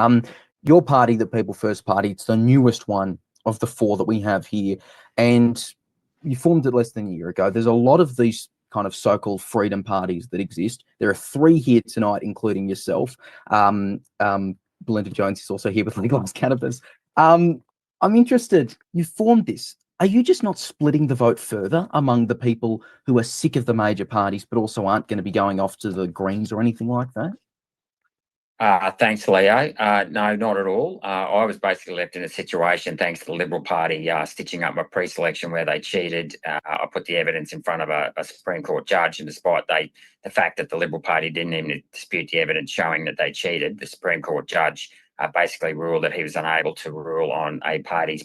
Your party, the People First Party, it's the newest one of the four that we have here, and you formed it less than a year ago. There's a lot of these kind of so-called freedom parties that exist. There are three here tonight, including yourself. Belinda Jones is also here with Legalizing Cannabis. I'm interested. You formed this. Are you just not splitting the vote further among the people who are sick of the major parties, but also aren't going to be going off to the Greens or anything like that? Thanks, Leo. No, not at all. I was basically left in a situation, thanks to the Liberal Party stitching up my pre-selection where they cheated. I put the evidence in front of a Supreme Court judge, and despite the fact that the Liberal Party didn't even dispute the evidence showing that they cheated, the Supreme Court judge basically ruled that he was unable to rule on a party's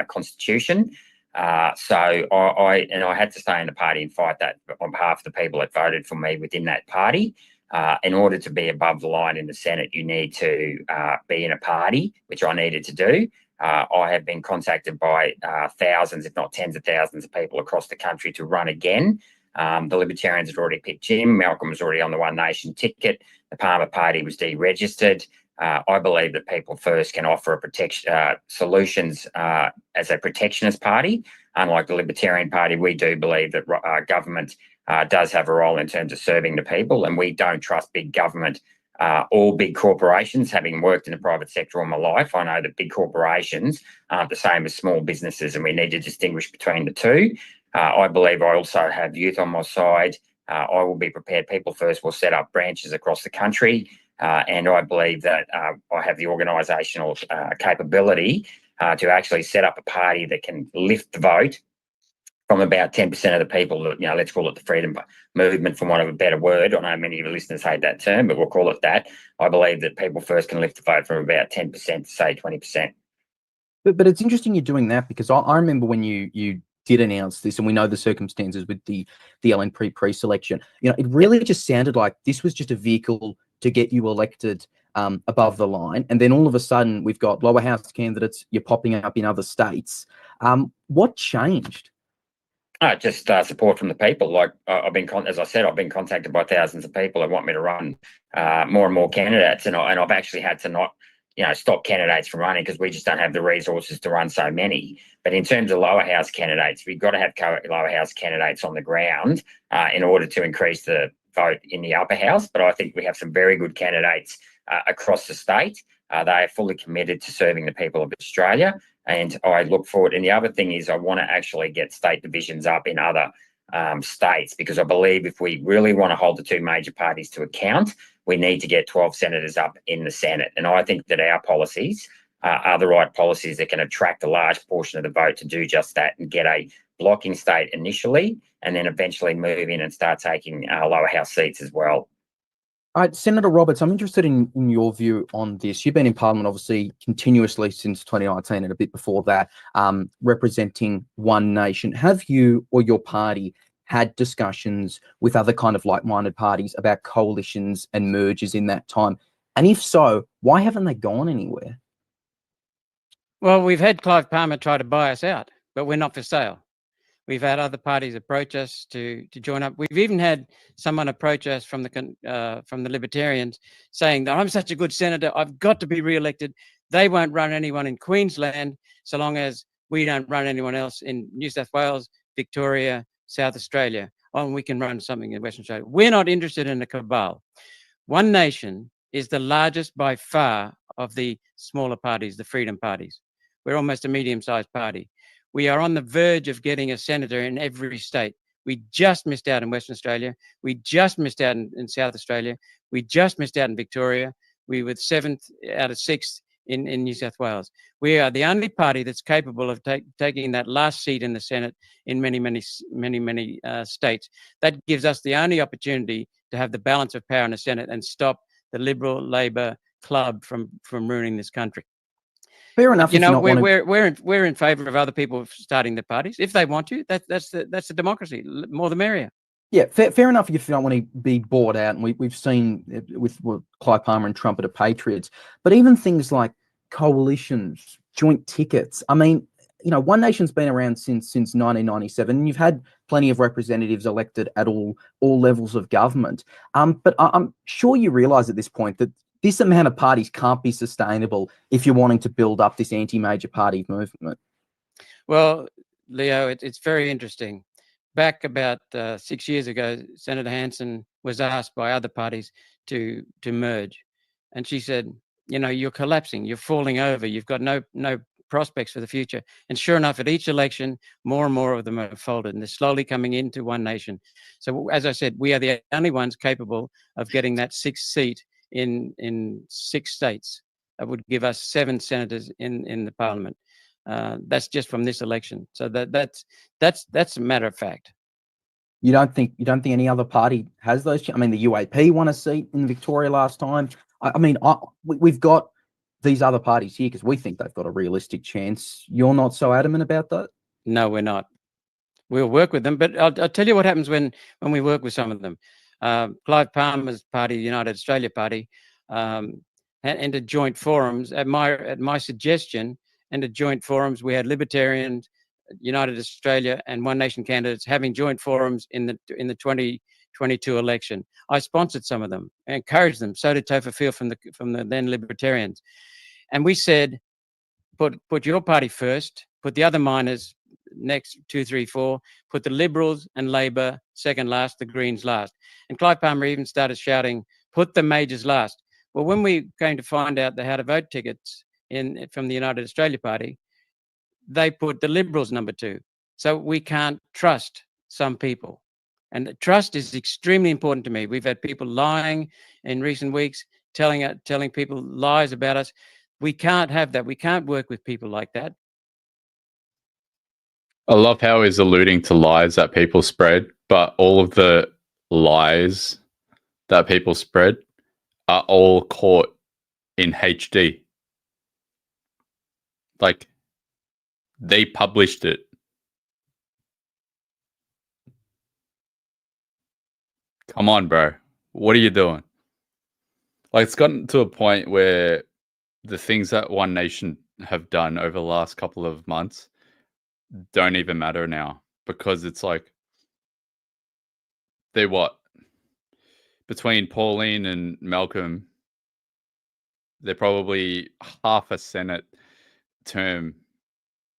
constitution. So I had to stay in the party and fight that on behalf of the people that voted for me within that party. In order to be above the line in the Senate, you need to be in a party, which I needed to do. I have been contacted by thousands, if not tens of thousands of people across the country to run again. The Libertarians had already picked Jim. Malcolm was already on the One Nation ticket. The Palmer Party was deregistered. I believe that People First can offer solutions as a protectionist party. Unlike the Libertarian Party, we do believe that government does have a role in terms of serving the people, and we don't trust big government or big corporations. Having worked in the private sector all my life, I know that big corporations aren't the same as small businesses, and we need to distinguish between the two. I believe I also have youth on my side. I will be prepared. People First will set up branches across the country, and I believe that I have the organisational capability to actually set up a party that can lift the vote from about 10% of the people, let's call it the freedom movement, for want of a better word. I know many of your listeners hate that term, but we'll call it that. I believe that People First can lift the vote from about 10% to say 20%. But it's interesting you're doing that, because I remember when you did announce this, and we know the circumstances with the LNP pre-selection, it really just sounded like this was just a vehicle to get you elected above the line. And then all of a sudden we've got lower house candidates, you're popping up in other states. What changed? Just support from the people. Like as I said, I've been contacted by thousands of people that want me to run more and more candidates, and I've actually had to not, stop candidates from running because we just don't have the resources to run so many. But in terms of lower house candidates, we've got to have lower house candidates on the ground in order to increase the vote in the upper house. But I think we have some very good candidates across the state. They are fully committed to serving the people of Australia. And I look forward. And the other thing is I want to actually get state divisions up in other states, because I believe if we really want to hold the two major parties to account, we need to get 12 senators up in the Senate. And I think that our policies are the right policies that can attract a large portion of the vote to do just that and get a blocking state initially, and then eventually move in and start taking lower house seats as well. All right, Senator Roberts, I'm interested in your view on this. You've been in Parliament, obviously, continuously since 2019 and a bit before that, representing One Nation. Have you or your party had discussions with other kind of like-minded parties about coalitions and mergers in that time? And if so, why haven't they gone anywhere? Well, we've had Clive Palmer try to buy us out, but we're not for sale. We've had other parties approach us to join up. We've even had someone approach us from the Libertarians saying that I'm such a good senator, I've got to be re-elected. They won't run anyone in Queensland so long as we don't run anyone else in New South Wales, Victoria, South Australia. Oh, we can run something in Western Australia. We're not interested in a cabal. One Nation is the largest by far of the smaller parties, the freedom parties. We're almost a medium-sized party. We are on the verge of getting a senator in every state. We just missed out in Western Australia. We just missed out in South Australia. We just missed out in Victoria. We were 7th out of 6th in New South Wales. We are the only party that's capable of taking that last seat in the Senate in many states. That gives us the only opportunity to have the balance of power in the Senate and stop the Liberal Labor club from ruining this country. Fair enough. We're in favour of other people starting their parties if they want to. That's the democracy. More the merrier. Yeah, fair enough if you don't want to be bought out, and we've seen it with Clive Palmer and Trump are patriots. But even things like coalitions, joint tickets. I mean, One Nation's been around since 1997, and you've had plenty of representatives elected at all levels of government. But I'm sure you realise at this point that this amount of parties can't be sustainable if you're wanting to build up this anti-major party movement. Well, Leo, it's very interesting. Back about 6 years ago, Senator Hanson was asked by other parties to merge. And she said, you're collapsing, you're falling over, you've got no prospects for the future. And sure enough, at each election, more and more of them are folded, and they're slowly coming into One Nation. So as I said, we are the only ones capable of getting that 6th seat in 6 states. That would give us 7 senators in the parliament. That's just from this election. So that's a matter of fact. You don't think any other party has those? I mean, the UAP won a seat in Victoria last time. We've got these other parties here because we think they've got a realistic chance. You're not so adamant about that? No, we're not. We'll work with them, but I'll tell you what happens when we work with some of them. Clive Palmer's party, the United Australia Party, entered joint forums at my suggestion. Entered joint forums. We had Libertarians, United Australia, and One Nation candidates having joint forums in the 2022 election. I sponsored some of them, encouraged them. So did Topher Field from the then Libertarians, and we said, put your party first, put the other minors next, 2, 3, 4, put the Liberals and Labor second last, the Greens last. And Clive Palmer even started shouting, put the majors last. Well, when we came to find out the how to vote tickets from the United Australia Party, they put the Liberals number 2. So we can't trust some people. And trust is extremely important to me. We've had people lying in recent weeks, telling people lies about us. We can't have that. We can't work with people like that. I love how he's alluding to lies that people spread, but all of the lies that people spread are all caught in HD. Like, they published it. Come on, bro. What are you doing? Like, it's gotten to a point where the things that One Nation have done over the last couple of months don't even matter now, because it's like, they what? Between Pauline and Malcolm, they're probably half a Senate term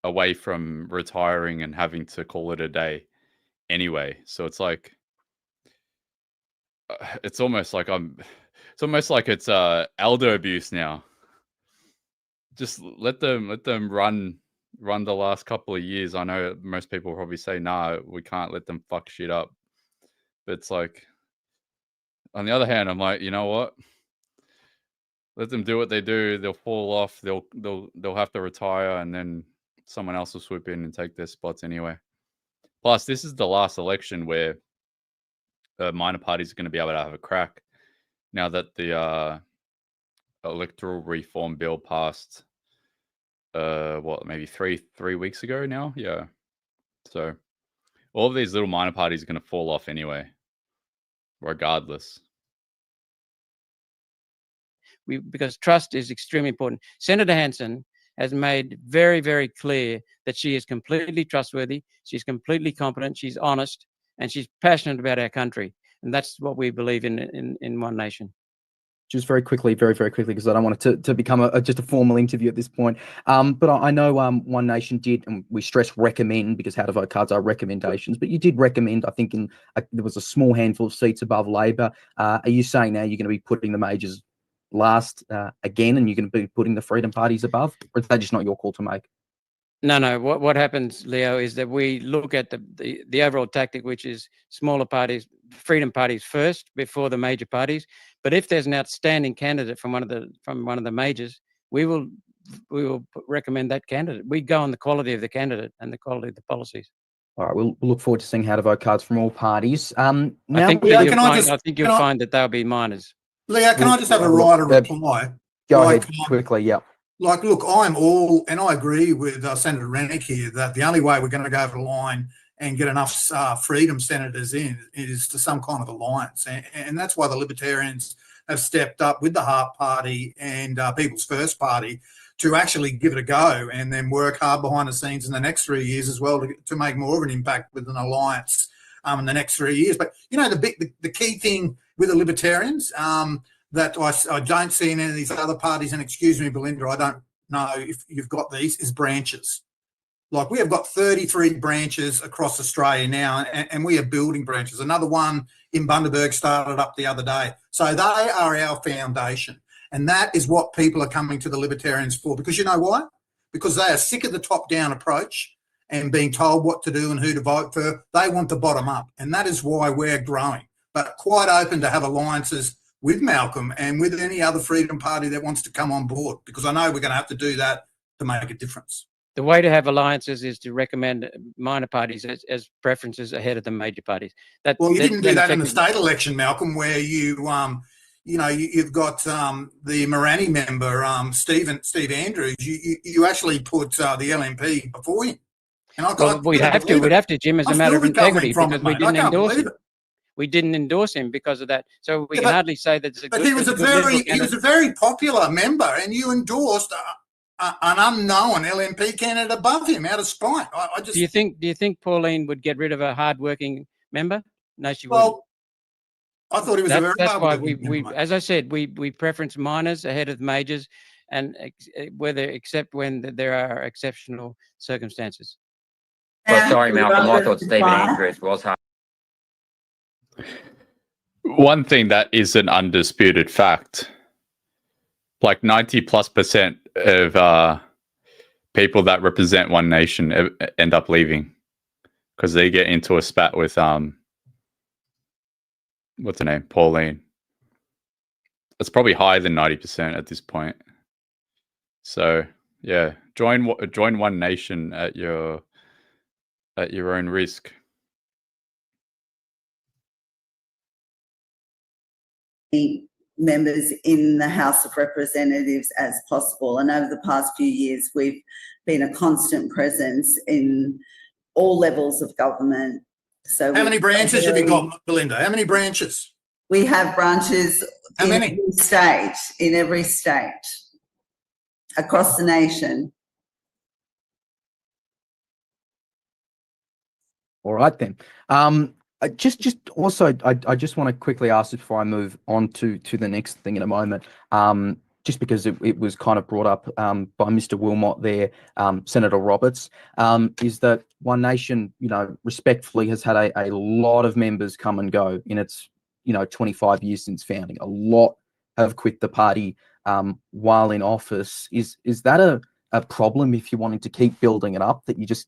away from retiring and having to call it a day anyway. So it's like, it's almost like it's elder abuse now. Just let them run the last couple of years. I know most people probably say, nah, we can't let them fuck shit up. But it's like, on the other hand, I'm like, you know what? Let them do what they do. They'll fall off. They'll have to retire, and then someone else will swoop in and take their spots anyway. Plus, this is the last election where minor parties are going to be able to have a crack now that the electoral reform bill passed. Maybe three weeks ago now? Yeah. So all of these little minor parties are going to fall off anyway, regardless. Because trust is extremely important. Senator Hanson has made very, very clear that she is completely trustworthy, she's completely competent, she's honest, and she's passionate about our country. And that's what we believe in One Nation. Just very quickly, because I don't want it to become just a formal interview at this point. But I know One Nation did, and we stress recommend, because how to vote cards are recommendations, but you did recommend, I think, there was a small handful of seats above Labor. Are you saying now you're going to be putting the majors last again, and you're going to be putting the freedom parties above, or is that just not your call to make? No. What happens, Leo, is that we look at the overall tactic, which is smaller parties, freedom parties first before the major parties. But if there's an outstanding candidate from one of the majors, we will recommend that candidate. We go on the quality of the candidate and the quality of the policies. All right, we'll look forward to seeing how to vote cards from all parties. I think you'll find that they'll be minors. Leo, can I just have a right of reply? Go ahead quickly, yeah. Like, look, I'm all, and I agree with Senator Rennick here, that the only way we're going to go over the line and get enough freedom senators in is to some kind of alliance. And that's why the Libertarians have stepped up with the Hart Party and People's First Party to actually give it a go, and then work hard behind the scenes in the next 3 years as well to make more of an impact with an alliance in the next 3 years. But, you know, the key thing with the Libertarians that I don't see in any of these other parties, and excuse me, Belinda, I don't know if you've got these, is branches. Like, we have got 33 branches across Australia now, and we are building branches. Another one in Bundaberg started up the other day. So they are our foundation. And that is what people are coming to the Libertarians for. Because you know why? Because they are sick of the top-down approach and being told what to do and who to vote for. They want the bottom up. And that is why we're growing. But quite open to have alliances with Malcolm and with any other Freedom Party that wants to come on board, because I know we're going to have to do that to make a difference. The way to have alliances is to recommend minor parties as preferences ahead of the major parties. Well, you didn't do that in the state election, Malcolm, where you've got the Morani member, Steve Andrews. You actually put the LNP before him. And we'd have to, Jim, as a matter of integrity, because we didn't endorse him. We didn't endorse him because of that. So we can hardly say that it's a good. But he was a very popular member, and you endorsed an unknown LNP candidate above him out of spite. I just. Do you think Pauline would get rid of a hard-working member? No, she wouldn't. Well, I thought he was a very. That's why we, as I said, we preference minors ahead of majors, and except when there are exceptional circumstances. Well, sorry, Malcolm. I thought Stephen Andrews was hard. One thing that is an undisputed fact, like 90+% of people that represent One Nation end up leaving because they get into a spat with what's her name, Pauline. It's probably higher than 90% at this point. So yeah, join One Nation at your own risk. Members in the House of Representatives as possible, and over the past few years we've been a constant presence in all levels of government. So how many branches have you got, Belinda? How many branches? We have branches in every state across the nation. All right then. I just want to quickly ask this before I move on to the next thing in a moment. Just because it was kind of brought up by Mr. Wilmot there, Senator Roberts, is that One Nation, respectfully has had a lot of members come and go in its 25 years since founding. A lot have quit the party while in office. Is that a problem if you're wanting to keep building it up, that you just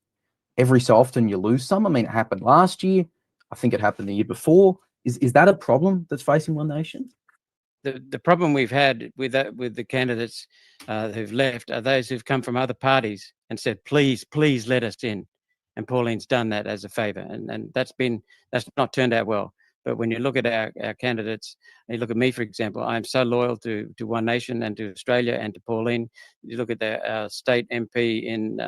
every so often you lose some? I mean, it happened last year. I think it happened the year before. Is that a problem that's facing One Nation? The problem we've had with the candidates who've left are those who've come from other parties and said, please let us in. And Pauline's done that as a favour, and that's not turned out well. But when you look at our candidates, you look at me, for example, I'm so loyal to One Nation and to Australia and to Pauline. You look at our state MP in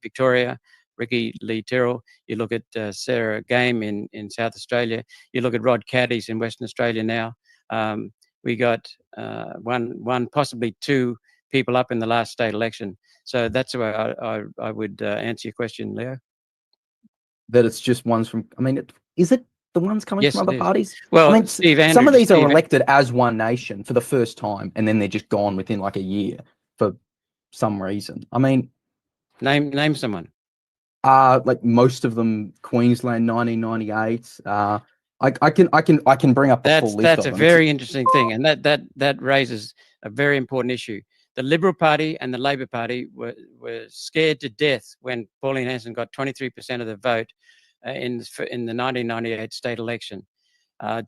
Victoria, Ricky Lee Terrell. You look at Sarah Game in South Australia. You look at Rod Caddies in Western Australia now. We got one, possibly two people up in the last state election. So that's the way I would answer your question, Leo. That it's just ones from, I mean, is it the ones coming from other parties? Well, I mean, Steve Andrews, some of these are elected as One Nation for the first time, and then they're just gone within like a year for some reason. I mean, name someone. Like most of them, Queensland 1998. I can bring up the full list. That's a very interesting thing, and that raises a very important issue. The Liberal Party and the Labor Party were scared to death when Pauline Hanson got 23% of the vote in the 1998 state election.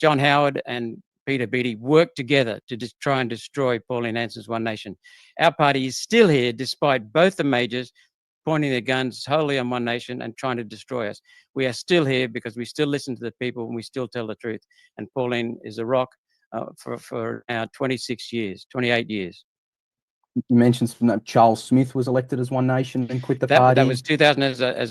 John Howard and Peter Beattie worked together to try and destroy Pauline Hanson's One Nation. Our party is still here despite both the majors pointing their guns wholly on One Nation and trying to destroy us. We are still here because we still listen to the people and we still tell the truth. And Pauline is a rock for now 28 years. You mentioned Charles Smith was elected as One Nation and quit the party. That was 2011,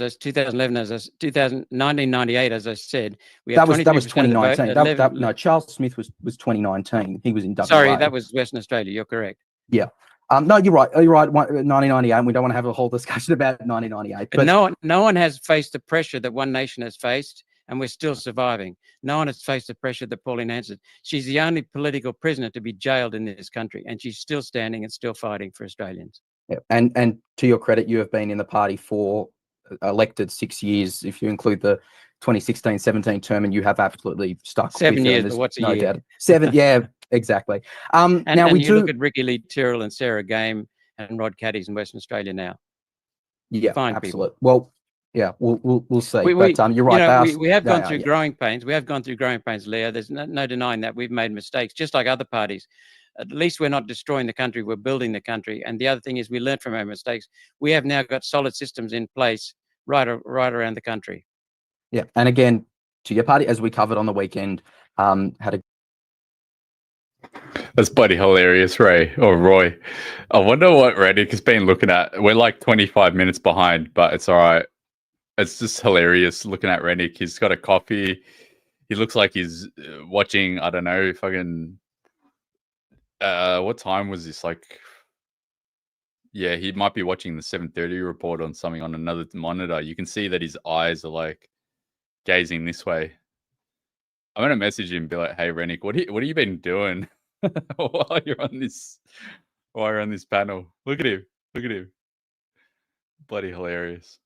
1998, as I said. That was 2019. No, Charles Smith was 2019. He was in WA. Sorry, that was Western Australia. You're correct. Yeah. No, you're right. You're right. 1998. We don't want to have a whole discussion about 1998. But no one has faced the pressure that One Nation has faced, and we're still surviving. No one has faced the pressure that Pauline Hanson. She's the only political prisoner to be jailed in this country, and she's still standing and still fighting for Australians. Yeah. And to your credit, you have been in the party for elected 6 years, if you include the 2016-17 term, and you have absolutely stuck 7 years. But what's a year? Doubt. 7, yeah, exactly. Now we look at Ricky Lee Tyrrell and Sarah Game and Rod Caddies in Western Australia now. Yeah, fine absolutely. People. Well, Yeah, we'll see. We, But you're you right. know, They are, we have gone through yeah. growing pains. We have gone through growing pains, Leo. There's no denying that we've made mistakes, just like other parties. At least we're not destroying the country, we're building the country. And the other thing is we learn from our mistakes. We have now got solid systems in place right around the country. Yeah, and again, to your party, as we covered on the weekend, had a... That's bloody hilarious, Ray or Roy. I wonder what Reddick has been looking at. We're like 25 minutes behind, but it's all right. It's just hilarious looking at Reddick. He's got a coffee. He looks like he's watching, I don't know, fucking... what time was this? Like... Yeah, he might be watching the 7:30 report on something on another monitor. You can see that his eyes are like gazing this way. I'm gonna message him and be like, "Hey, Rennick, what have you been doing while you're on this panel? Look at him, look at him, bloody hilarious."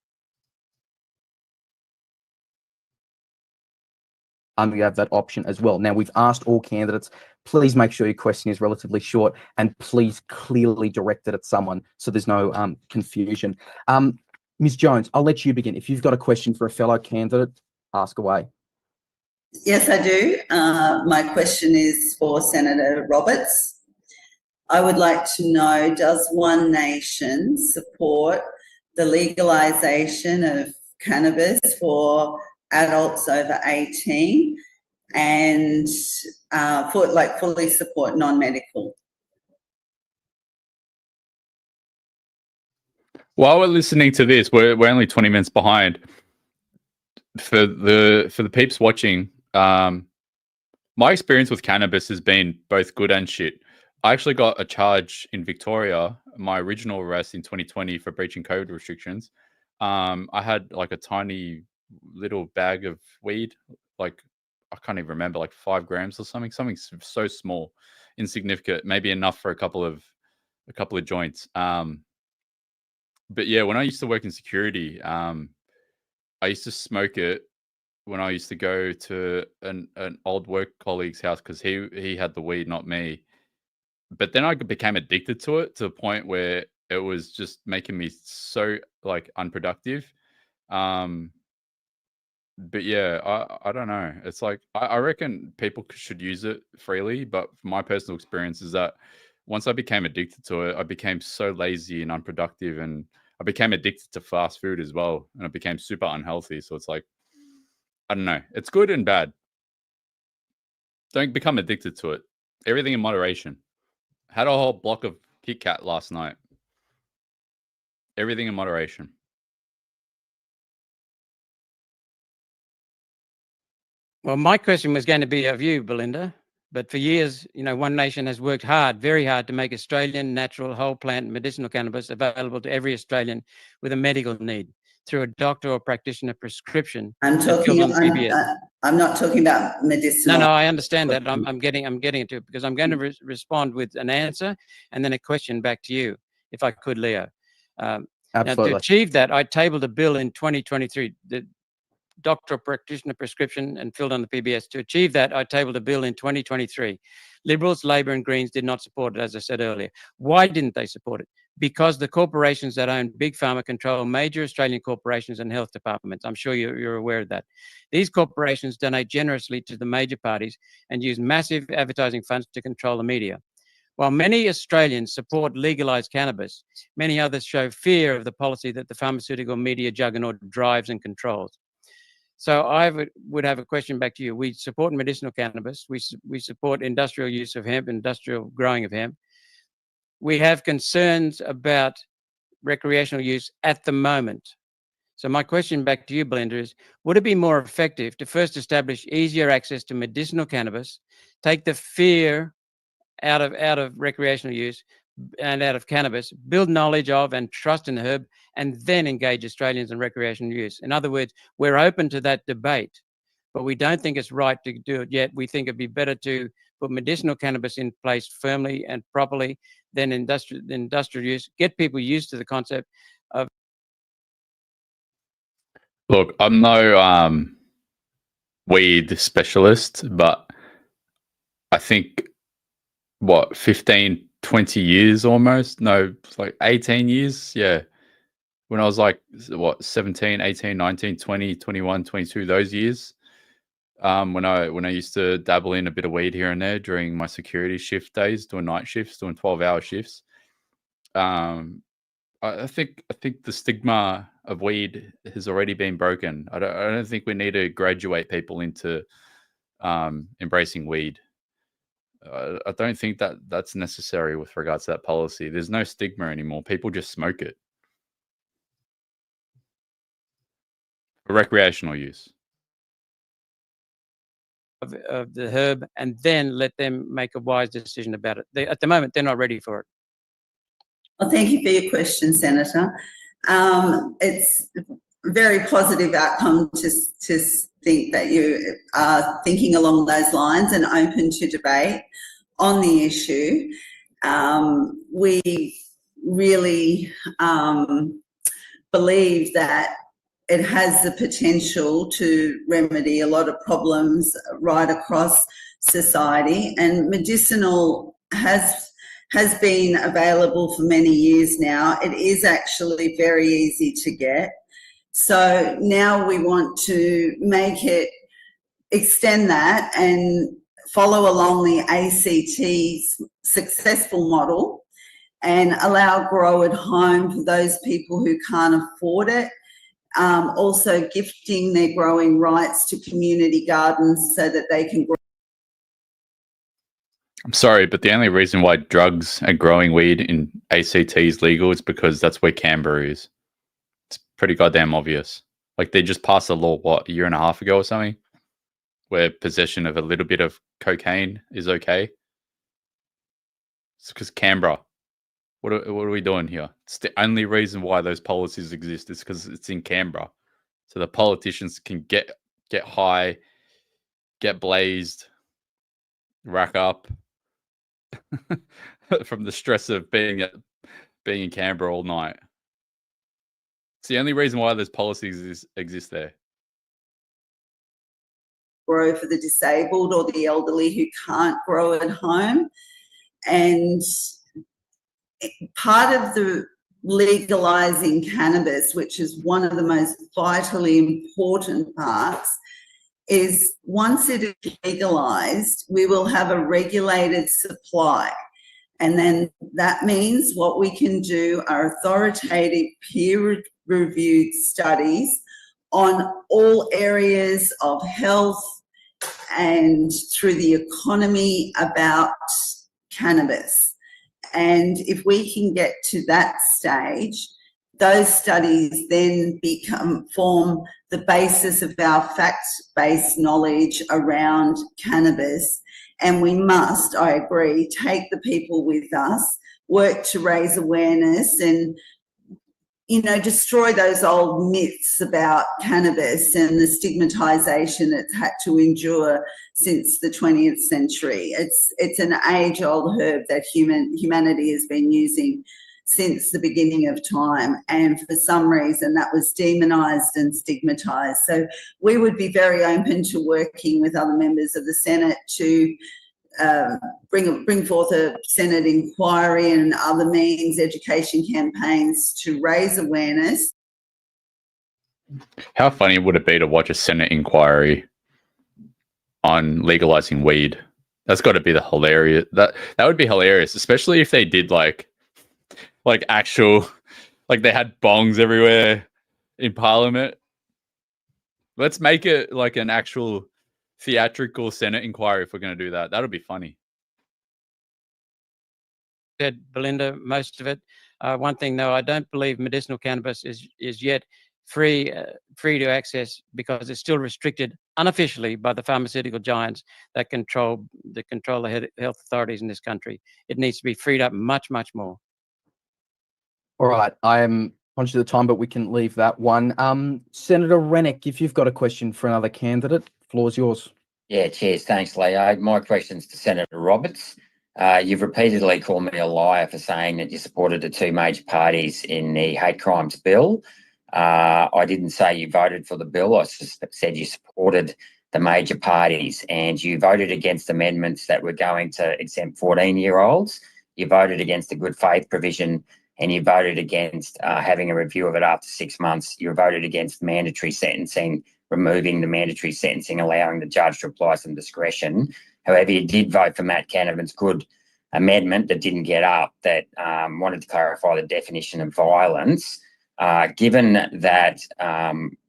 You have that option as well. Now, we've asked all candidates, please make sure your question is relatively short and please clearly direct it at someone so there's no confusion. Ms. Jones, I'll let you begin. If you've got a question for a fellow candidate, ask away. Yes, I do. My question is for Senator Roberts. I would like to know, does One Nation support the legalization of cannabis for adults over 18 and fully support non-medical? While we're listening to this, we're only 20 minutes behind. For the peeps watching, my experience with cannabis has been both good and shit. I actually got a charge in Victoria, my original arrest in 2020 for breaching COVID restrictions. I had like a tiny little bag of weed, like I can't even remember, like 5 grams or something so small, insignificant, maybe enough for a couple of joints. But yeah, when I used to work in security, I used to smoke it when I used to go to an old work colleague's house because he had the weed, not me. But then I became addicted to it to the point where it was just making me so like unproductive. But yeah, I don't know. It's like I reckon people should use it freely, but my personal experience is that once I became addicted to it, I became so lazy and unproductive, and I became addicted to fast food as well, and I became super unhealthy. So it's like, I don't know. It's good and bad. Don't become addicted to it. Everything in moderation. Had a whole block of Kit Kat last night. Everything in moderation. Well, my question was going to be of you, Belinda, but for years, you know, One Nation has worked hard, very hard, to make Australian natural whole plant medicinal cannabis available to every Australian with a medical need through a doctor or practitioner prescription. I'm not talking about medicinal. No, I understand that. I'm getting into it because I'm going to respond with an answer and then a question back to you, if I could, Leo. Absolutely. Now, to achieve that, I tabled a bill in 2023, the doctor or practitioner prescription and filled on the PBS. To achieve that, I tabled a bill in 2023. Liberals, Labor and Greens did not support it, as I said earlier. Why didn't they support it? Because the corporations that own Big Pharma control major Australian corporations and health departments. I'm sure you're aware of that. These corporations donate generously to the major parties and use massive advertising funds to control the media. While many Australians support legalised cannabis, many others show fear of the policy that the pharmaceutical media juggernaut drives and controls. So I would have a question back to you. We support medicinal cannabis. We support industrial use of hemp, industrial growing of hemp. We have concerns about recreational use at the moment. So my question back to you, Belinda, is would it be more effective to first establish easier access to medicinal cannabis, take the fear out of recreational use and out of cannabis, build knowledge of and trust in the herb, and then engage Australians in recreational use? In other words, we're open to that debate, but we don't think it's right to do it yet. We think it'd be better to put medicinal cannabis in place firmly and properly than industrial use, get people used to the concept of... Look, I'm no weed specialist, but I think, 15, 20 years almost? No, like 18 years? Yeah. when I was like, what, 17, 18, 19, 20, 21, 22, those years, when I used to dabble in a bit of weed here and there during my security shift days, doing night shifts, doing 12-hour shifts. I think the stigma of weed has already been broken. I don't think we need to graduate people into embracing weed. I don't think that that's necessary with regards to that policy. There's no stigma anymore. People just smoke it for recreational use of the herb, and then let them make a wise decision about it. At the moment, they're not ready for it. Well, thank you for your question, Senator. It's a very positive outcome to think that you are thinking along those lines and open to debate on the issue. We really believe that it has the potential to remedy a lot of problems right across society, and medicinal has been available for many years now. It is actually very easy to get. So now we want to make it, extend that and follow along the ACT's successful model and allow grow at home for those people who can't afford it. Also gifting their growing rights to community gardens so that they can grow. I'm sorry, but the only reason why drugs and growing weed in ACT is legal is because that's where Canberra is. It's pretty goddamn obvious. Like, they just passed a law, what, a year and a half ago or something, where possession of a little bit of cocaine is okay. It's because Canberra. What are we doing here? It's the only reason why those policies exist is because it's in Canberra. So the politicians can get high, get blazed, rack up from the stress of being in Canberra all night. It's the only reason why those policies exist there. Grow for the disabled or the elderly who can't grow at home. And part of the legalizing cannabis, which is one of the most vitally important parts, is once it is legalized, we will have a regulated supply. And then that means what we can do are authoritative peer-reviewed studies on all areas of health and through the economy about cannabis. And if we can get to that stage, those studies then form the basis of our fact-based knowledge around cannabis. And we must, I agree, take the people with us, work to raise awareness and, you know, destroy those old myths about cannabis and the stigmatization it's had to endure since the 20th century. It's an age-old herb that humanity has been using since the beginning of time, and for some reason that was demonized and stigmatized. So we would be very open to working with other members of the Senate to bring forth a Senate inquiry and other means, education campaigns to raise awareness. How funny would it be to watch a Senate inquiry on legalizing weed? That's got to be the hilarious. That would be hilarious, especially if they did like actual, like they had bongs everywhere in Parliament. Let's make it like an actual theatrical Senate inquiry if we're going to do that. That would be funny. Said Belinda, most of it. One thing though, I don't believe medicinal cannabis is yet free to access because it's still restricted unofficially by the pharmaceutical giants that control the health authorities in this country. It needs to be freed up much, much more. All right, I am conscious of the time, but we can leave that one. Senator Rennick, if you've got a question for another candidate, floor's yours. Yeah, cheers. Thanks, Leo. My question's to Senator Roberts. You've repeatedly called me a liar for saying that you supported the two major parties in the hate crimes bill. I didn't say you voted for the bill. I said you supported the major parties, and you voted against amendments that were going to exempt 14-year-olds. You voted against the good faith provision and you voted against having a review of it after 6 months. You voted against mandatory sentencing, removing the mandatory sentencing, allowing the judge to apply some discretion. However, you did vote for Matt Canavan's good amendment that didn't get up that wanted to clarify the definition of violence. Given that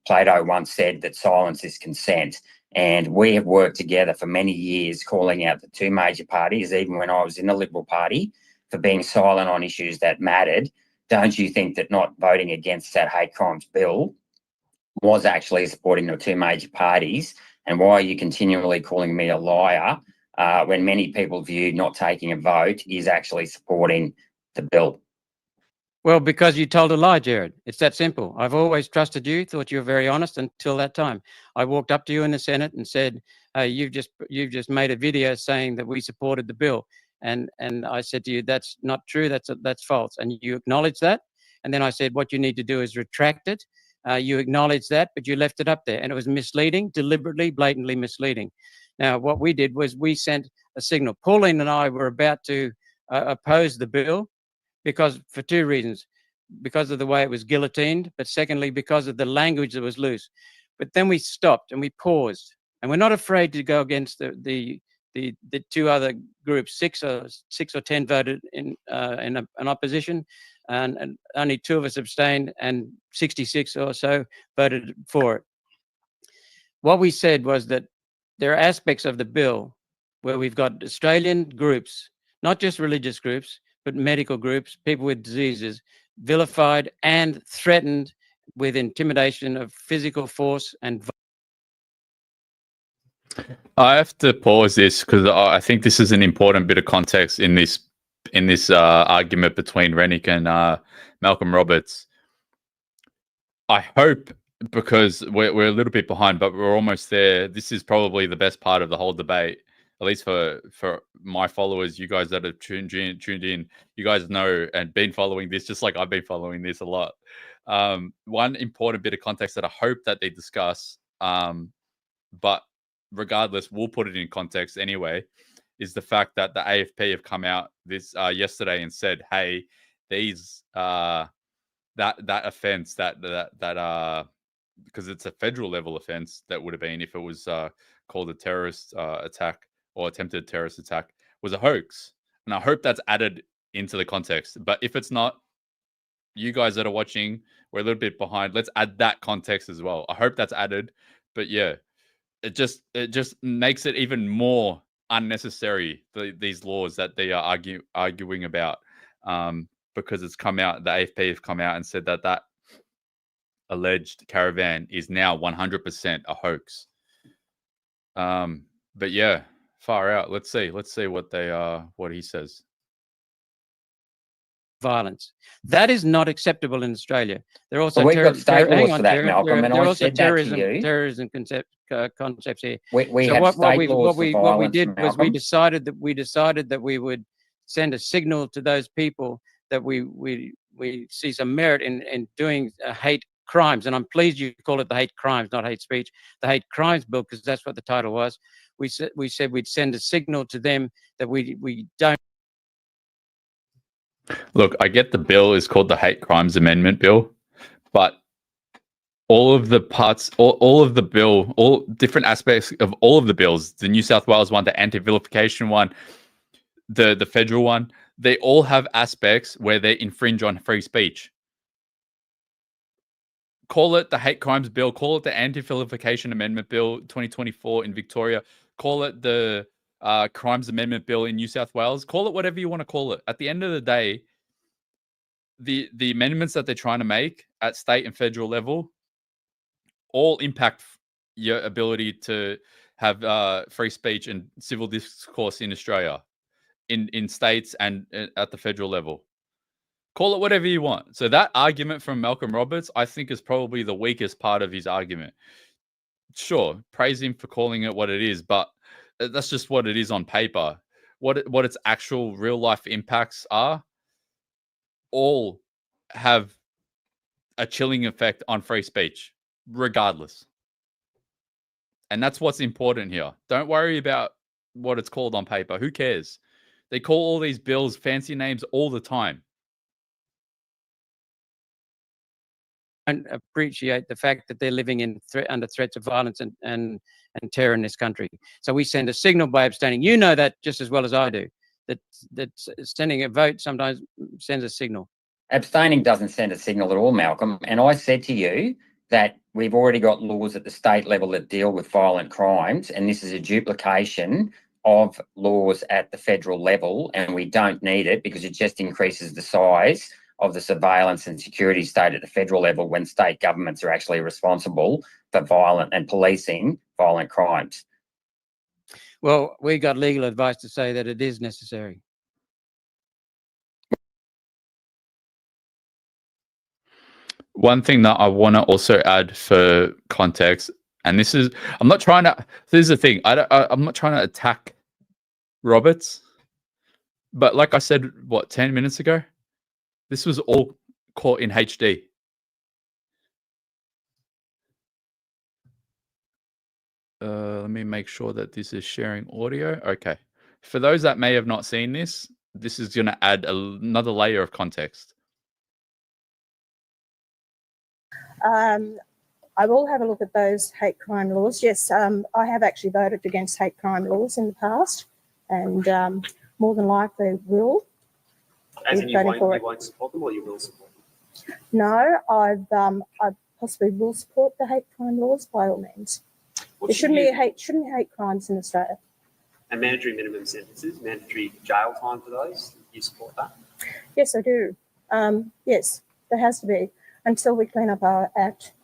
Plato once said that silence is consent, and we have worked together for many years calling out the two major parties, even when I was in the Liberal Party, for being silent on issues that mattered, don't you think that not voting against that hate crimes bill was actually supporting the two major parties? And why are you continually calling me a liar when many people view not taking a vote is actually supporting the bill? Well, because you told a lie, Jared. It's that simple. I've always trusted you, thought you were very honest until that time. I walked up to you in the Senate and said, you've just made a video saying that we supported the bill. And I said to you, that's not true, that's false. And you acknowledged that. And then I said, what you need to do is retract it. You acknowledged that, but you left it up there. And it was misleading, deliberately, blatantly misleading. Now, what we did was we sent a signal. Pauline and I were about to oppose the bill, because for two reasons: because of the way it was guillotined, but secondly, because of the language that was loose. But then we stopped and we paused, and we're not afraid to go against the two other groups. Six or 10 voted in an opposition, and only 2 of us abstained, and 66 or so voted for it. What we said was that there are aspects of the bill where we've got Australian groups, not just religious groups, but medical groups, people with diseases, vilified and threatened with intimidation of physical force and I have to pause this because I think this is an important bit of context in this argument between Rennick and Malcolm Roberts. I hope, because we're a little bit behind, but we're almost there. This is probably the best part of the whole debate, at least for my followers, you guys that have tuned in. You guys know and been following this, just like I've been following this a lot. One important bit of context that I hope that they discuss, but regardless, we'll put it in context anyway, is the fact that the AFP have come out this yesterday and said, hey, these that offense that because it's a federal level offense, that would have been if it was called a terrorist attack or attempted terrorist attack, was a hoax. And I hope that's added into the context. But if it's not, you guys that are watching, we're a little bit behind. Let's add that context as well. I hope that's added. But yeah, it just makes it even more unnecessary, these laws that they are arguing about, because it's come out, the AFP have come out and said that that alleged caravan is now 100% a hoax. But yeah, far out. Let's see what he says. violence. That is not acceptable in Australia. There are also we've got state laws for that, Malcolm, and there are I also said that to you. terrorism concepts here. We So have what state we laws for violence, did was Malcolm. we decided that we would send a signal to those people that we see some merit in doing hate crimes. And I'm pleased you call it the hate crimes, not hate speech, the hate crimes bill, because that's what the title was. We said we'd send a signal to them that we don't. Look, I get the bill is called the Hate Crimes Amendment Bill, but all of the parts, all of the bill, all different aspects of all of the bills, the New South Wales one, the anti-vilification one, the federal one, they all have aspects where they infringe on free speech. Call it the Hate Crimes Bill, call it the Anti-Vilification Amendment Bill 2024 in Victoria, call it the Crimes Amendment Bill in New South Wales, call it whatever you want to call it. At the end of the day, the amendments that they're trying to make at state and federal level all impact your ability to have free speech and civil discourse in Australia, in states and at the federal level. Call it whatever you want. So that argument from Malcolm Roberts, I think, is probably the weakest part of his argument. Sure, praise him for calling it what it is, but that's just what it is on paper. What its actual real life impacts are, all have a chilling effect on free speech, regardless. And that's what's important here. Don't worry about what it's called on paper. Who cares? They call all these bills fancy names all the time. don't appreciate the fact that they're living in under threats of violence and terror in this country. So we send a signal by abstaining. You know that just as well as I do, that sending a vote sometimes sends a signal. Abstaining doesn't send a signal at all, Malcolm. And I said to you that we've already got laws at the state level that deal with violent crimes, and this is a duplication of laws at the federal level, and we don't need it because it just increases the size of the surveillance and security state at the federal level when state governments are actually responsible for violent and policing violent crimes. Well, we got legal advice to say that it is necessary. One thing that I want to also add for context, and this is, I'm not trying to, this is the thing, I'm not trying to attack Roberts, but like I said, what, 10 minutes ago, this was all caught in HD. Let me make sure that this is sharing audio. Okay. For those that may have not seen this, this is going to add another layer of context. I will have a look at those hate crime laws. Yes, I have actually voted against hate crime laws in the past, and more than likely will. As in you won't support them, or you will support them? No, I possibly will support the hate crime laws by all means. There shouldn't be hate crimes in Australia. And mandatory minimum sentences, mandatory jail time for those. You support that? Yes, I do. Yes, there has to be until we clean up our act.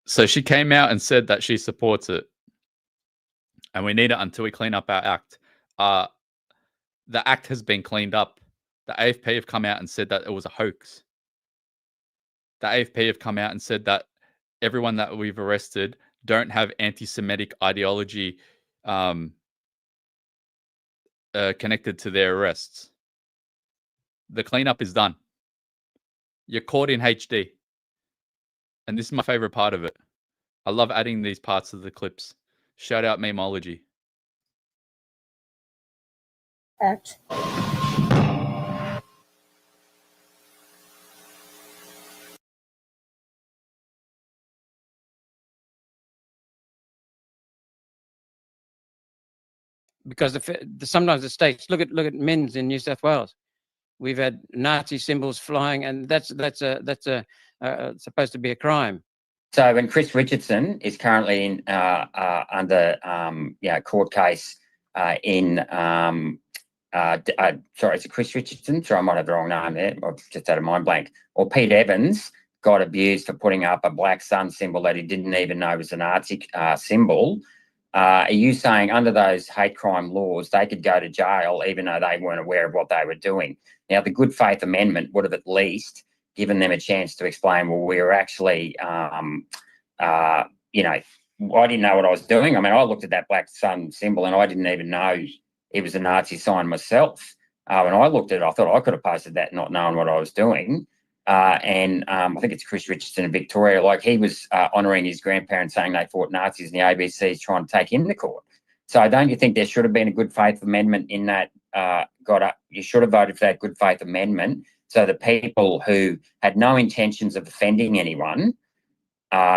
So she came out and said that she supports it. And we need it until we clean up our act. The act has been cleaned up. The AFP have come out and said that it was a hoax. The AFP have come out and said that everyone that we've arrested don't have anti-Semitic ideology connected to their arrests. The cleanup is done. You're caught in HD. And this is my favorite part of it. I love adding these parts of the clips. Shout out Memology. Act. Because sometimes the states look at Men's in New South Wales. We've had Nazi symbols flying, and that's supposed to be a crime. So when Chris Richardson is currently in under court case in sorry, is it Chris Richardson? Sorry, I might have the wrong name there. I've just had a mind blank. Or Pete Evans got abused for putting up a black sun symbol that he didn't even know was a Nazi symbol. Are you saying under those hate crime laws, they could go to jail even though they weren't aware of what they were doing? Now, the good faith amendment would have at least given them a chance to explain, well, we were actually, I didn't know what I was doing. I mean, I looked at that black sun symbol and I didn't even know it was a Nazi sign myself. When I looked at it, I thought I could have posted that not knowing what I was doing. I think it's Chris Richardson in Victoria, like he was honouring his grandparents saying they fought Nazis and the ABC is trying to take him to court. So don't you think there should have been a good faith amendment in that you should have voted for that good faith amendment so the people who had no intentions of offending anyone,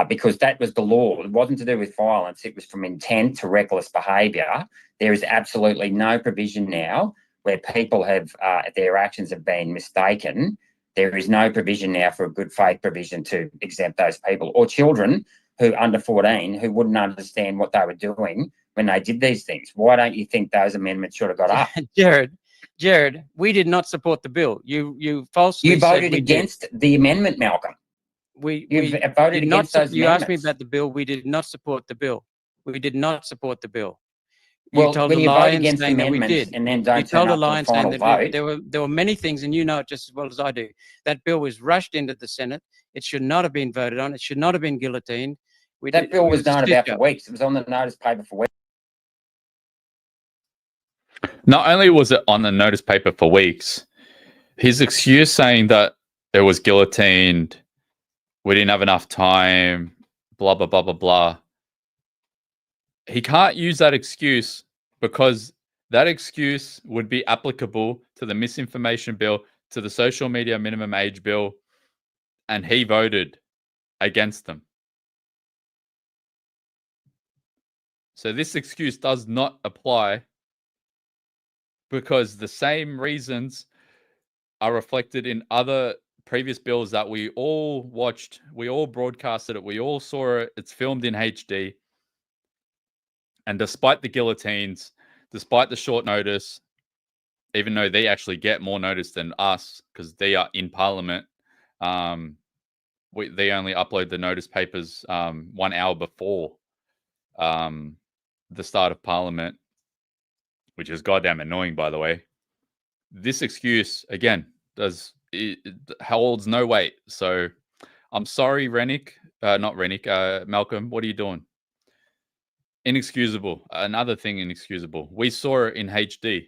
because that was the law. It wasn't to do with violence. It was from intent to reckless behaviour. There is absolutely no provision now where people have their actions have been mistaken. There is no provision now for a good faith provision to exempt those people or children who under 14 who wouldn't understand what they were doing when they did these things. Why don't you think those amendments should have got up? Jared, we did not support the bill. You falsely You voted said we against the amendment, Malcolm. We voted against those You asked me amendments. about the bill. We did not support the bill. We did not support the bill. Well, You told when the you vote Lions against saying that we amendments did. and then don't You told turn the up to the Lions saying final that vote. there were many things, and you know it just as well as I do. That bill was rushed into the Senate. It should not have been voted on. It should not have been guillotined. That bill was known about for shit show. weeks. It was on the notice paper for weeks. Not only was it on the notice paper for weeks, his excuse saying that it was guillotined, we didn't have enough time, blah, blah, blah, blah, blah. He can't use that excuse because that excuse would be applicable to the misinformation bill, to the social media minimum age bill, and he voted against them. So this excuse does not apply, because the same reasons are reflected in other previous bills that we all watched, we all broadcasted it, we all saw it, it's filmed in HD. And despite the guillotines, despite the short notice, even though they actually get more notice than us because they are in Parliament, they only upload the notice papers 1 hour before the start of Parliament, which is goddamn annoying, by the way. This excuse, again, holds no weight. So I'm sorry, Malcolm, what are you doing? Inexcusable. Another thing inexcusable. We saw it in HD.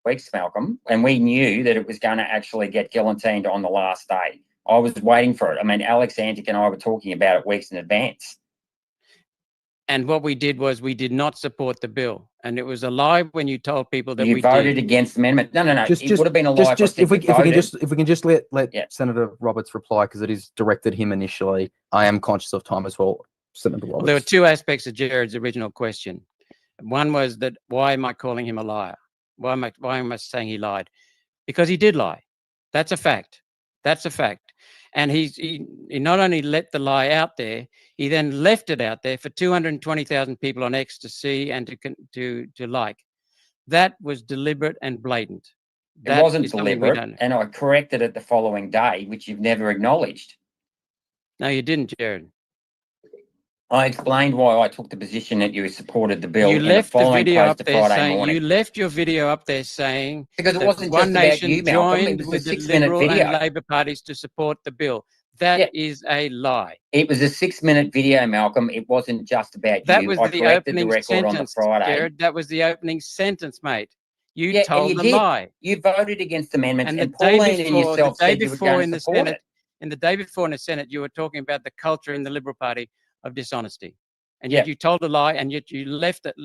Weeks, Malcolm, and we knew that it was going to actually get guillotined on the last day. I was waiting for it. I mean, Alex Antic and I were talking about it weeks in advance. And what we did was we did not support the bill. And it was a lie when you told people that You voted against the amendment. No. It would have been a lie if we can just let Senator Roberts reply, because it is directed him initially. I am conscious of time as well, Senator Roberts. Well, there were two aspects of Jared's original question. One was that, why am I calling him a liar? Why am I saying he lied? Because he did lie. That's a fact. That's a fact. And he not only let the lie out there, he then left it out there for 220,000 people on X to see and to like. That was deliberate and blatant. It wasn't deliberate, and I corrected it the following day, which you've never acknowledged. No, you didn't, Jared. I explained why I took the position that you supported the bill. You left the video up there Friday saying morning. you left your video up there saying Because it that wasn't One just about Nation you, Malcolm. It joined was a with the 6-minute Liberal video. and Labor parties to support the bill. That is a lie. It was a 6-minute video, Malcolm. It wasn't just about That you. was I the corrected the opening record on the sentence, Friday. Jared. That was the opening sentence, mate. You Yeah, told and a you did. lie. You voted against amendments, and the day Pauline and before, yourself said you were going to support it. In the day before in the Senate, you were talking about the culture in the Liberal Party of dishonesty, and yet you told a lie, and yet you left that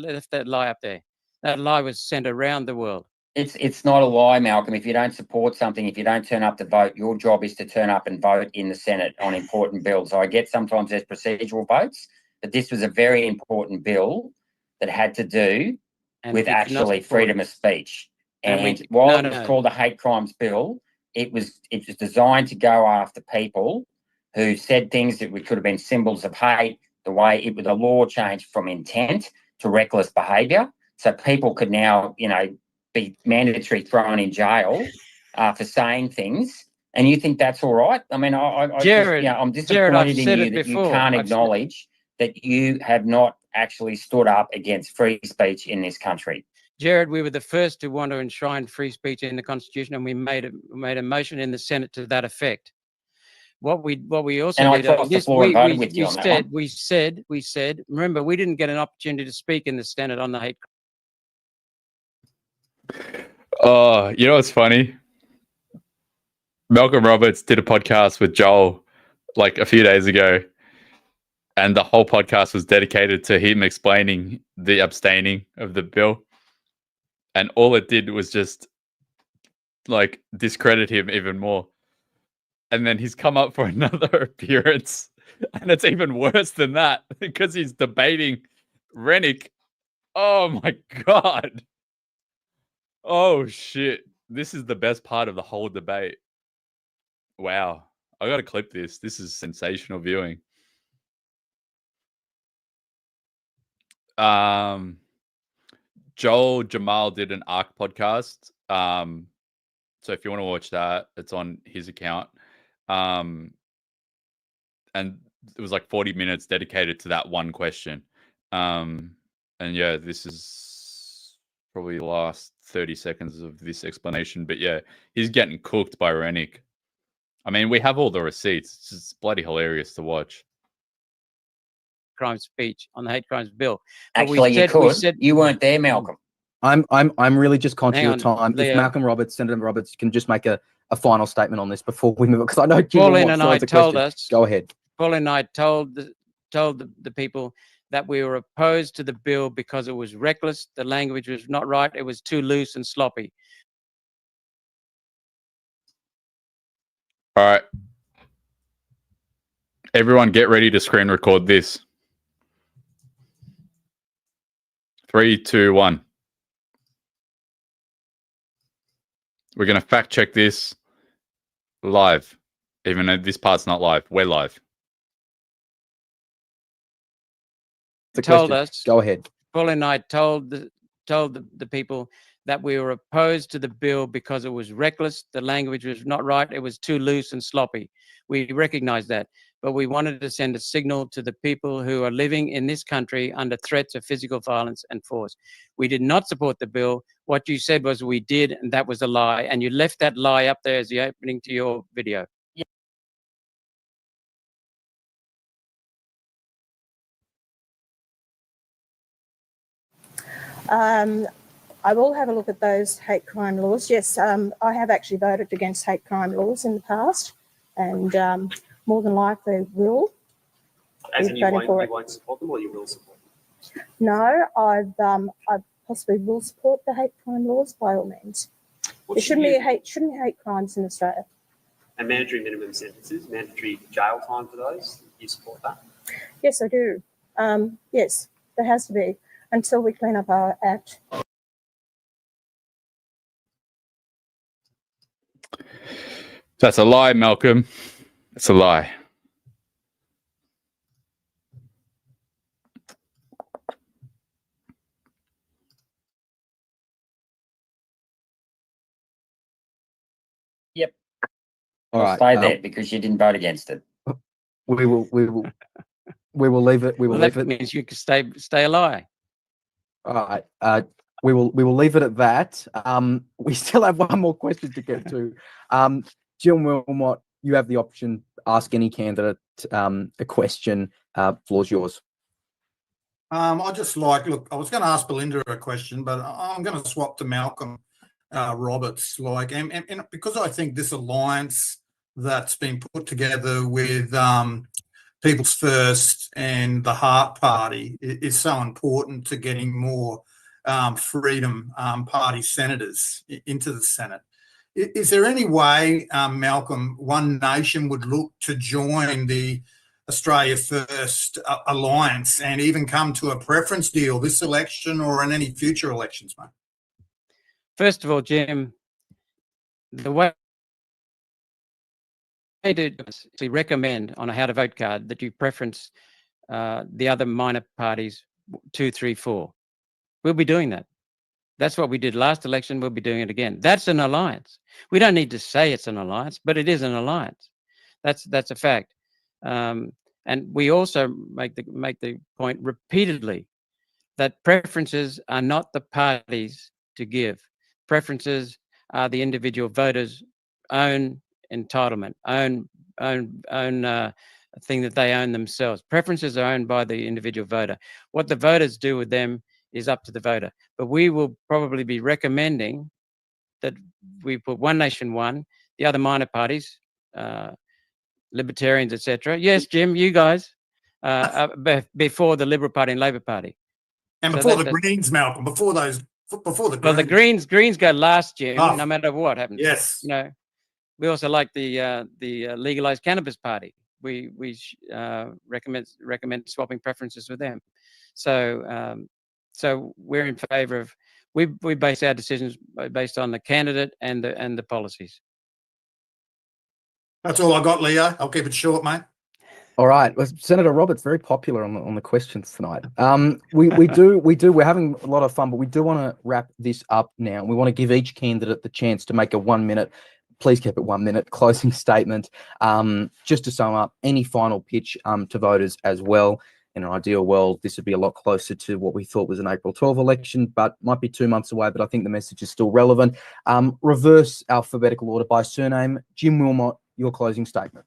lie up there. That lie was sent around the world. It's not a lie, Malcolm. If you don't support something, if you don't turn up to vote, your job is to turn up and vote in the Senate on important bills. I get sometimes there's procedural votes, but this was a very important bill that had to do with actually freedom of speech. And while it was called a hate crimes bill, it was designed to go after people who said things that could have been symbols of hate. The law changed from intent to reckless behaviour, so people could now, be mandatory thrown in jail for saying things. And you think that's all right? I mean, Jared, I'm disappointed in you that you can't acknowledge that you have not actually stood up against free speech in this country. Jared, we were the first to want to enshrine free speech in the Constitution, and we made a motion in the Senate to that effect. What we also and did, I crossed the floor and voted with you on that one. We said, remember, we didn't get an opportunity to speak in the Senate on the hate. Oh, you know what's funny? Malcolm Roberts did a podcast with Joel like a few days ago, and the whole podcast was dedicated to him explaining the abstaining of the bill. And all it did was just like discredit him even more. And then he's come up for another appearance, and it's even worse than that because he's debating Rennick. Oh my God. Oh shit. This is the best part of the whole debate. Wow. I got to clip this. This is sensational viewing. Joel Jamal did an ARC podcast. So if you want to watch that, it's on his account. And it was like 40 minutes dedicated to that one question. And yeah, this is probably the last 30 seconds of this explanation. But yeah, he's getting cooked by Rennick. I mean, we have all the receipts. It's just bloody hilarious to watch. Crime speech on the hate crimes bill. Actually, you weren't there, Malcolm. I'm really just conscious Hang of time. on, If Leo. Malcolm Roberts, Senator Roberts, can just make a final statement on this before we move on, because I know Jim Pauline wants and I loads of told questions. us. Go ahead. Pauline and I told the people that we were opposed to the bill because it was reckless. The language was not right. It was too loose and sloppy. All right. Everyone get ready to screen record this. 3, 2, 1. We're going to fact check this live, even though this part's not live. We're live. Told us. Go ahead. Paul and I told the people that we were opposed to the bill because it was reckless. The language was not right. It was too loose and sloppy. We recognize that. But we wanted to send a signal to the people who are living in this country under threats of physical violence and force. We did not support the bill. What you said was we did, and that was a lie. And you left that lie up there as the opening to your video. I will have a look at those hate crime laws. Yes, I have actually voted against hate crime laws in the past, and more than likely will. As in you won't support them, or you will support them? No, I possibly will support the hate crime laws by all means. There shouldn't be hate crimes in Australia. And mandatory minimum sentences, mandatory jail time for those. You support that? Yes, I do. Yes, there has to be until we clean up our act. That's a lie, Malcolm. It's a lie. Yep. All right. Stay there because you didn't vote against it. We will leave it. We will leave it. Means you can stay alive. All right. We will leave it at that. We still have one more question to get to. Jim Wilmot, you have the option. Ask any candidate a question. Floor's yours. I just look, I was going to ask Belinda a question, but I'm going to swap to Malcolm Roberts. And because I think this alliance that's been put together with People's First and the Heart Party is so important to getting more Freedom Party senators into the Senate. Is there any way, Malcolm, One Nation would look to join the Australia First alliance and even come to a preference deal this election or in any future elections, mate? First of all, Jim, the way to recommend on a how to vote card that you preference the other minor parties 2, 3, 4. We'll be doing that. That's what we did last election. We'll be doing it again. That's an alliance. We don't need to say it's an alliance, but it is an alliance. That's a fact. And we also make the point repeatedly that preferences are not the parties to give. Preferences are the individual voters' own entitlement, own thing that they own themselves. Preferences are owned by the individual voter. What the voters do with them is up to the voter. But we will probably be recommending that we put One Nation one, the other minor parties, Libertarians, etc. Yes, Jim, you guys, before the Liberal Party and Labor Party. And before the Greens, Malcolm, before the Greens. Well, the Greens go last, Jim, no matter what happens. Yes. You know, we also like the Legalized Cannabis Party. We recommend swapping preferences with them. So we're in favour of. We base our decisions based on the candidate and the policies. That's all I got, Leo. I'll keep it short, mate. All right, well, Senator Roberts, very popular on the questions tonight. We're having a lot of fun, but we do want to wrap this up now. We want to give each candidate the chance to make a 1 minute. Please keep it 1 minute closing statement. Just to sum up, any final pitch to voters as well. In an ideal world, this would be a lot closer to what we thought was an April 12 election, but might be 2 months away. But I think the message is still relevant. Reverse alphabetical order by surname. Jim Wilmot, your closing statement.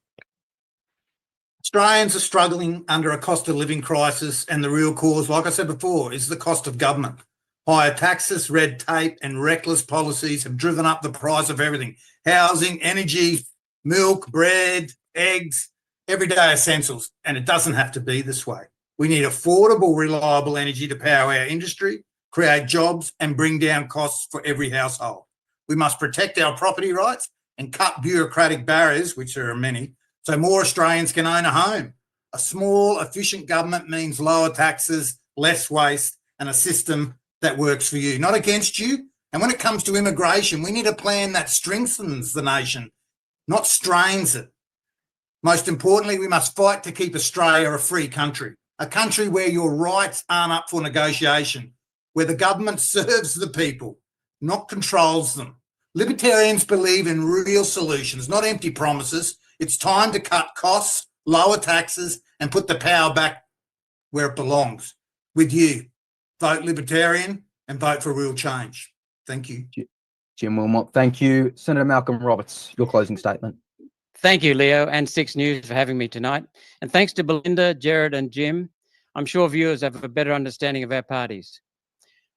Australians are struggling under a cost of living crisis, and the real cause, like I said before, is the cost of government. Higher taxes, red tape, and reckless policies have driven up the price of everything: housing, energy, milk, bread, eggs, everyday essentials. And it doesn't have to be this way. We need affordable, reliable energy to power our industry, create jobs, and bring down costs for every household. We must protect our property rights and cut bureaucratic barriers, which there are many, so more Australians can own a home. A small, efficient government means lower taxes, less waste, and a system that works for you, not against you. And when it comes to immigration, we need a plan that strengthens the nation, not strains it. Most importantly, we must fight to keep Australia a free country, a country where your rights aren't up for negotiation, where the government serves the people, not controls them. Libertarians believe in real solutions, not empty promises. It's time to cut costs, lower taxes, and put the power back where it belongs, with you. Vote Libertarian and vote for real change. Thank you. Jim Wilmot, thank you. Senator Malcolm Roberts, your closing statement. Thank you, Leo, and 6 News for having me tonight. And thanks to Belinda, Jared, and Jim. I'm sure viewers have a better understanding of our parties.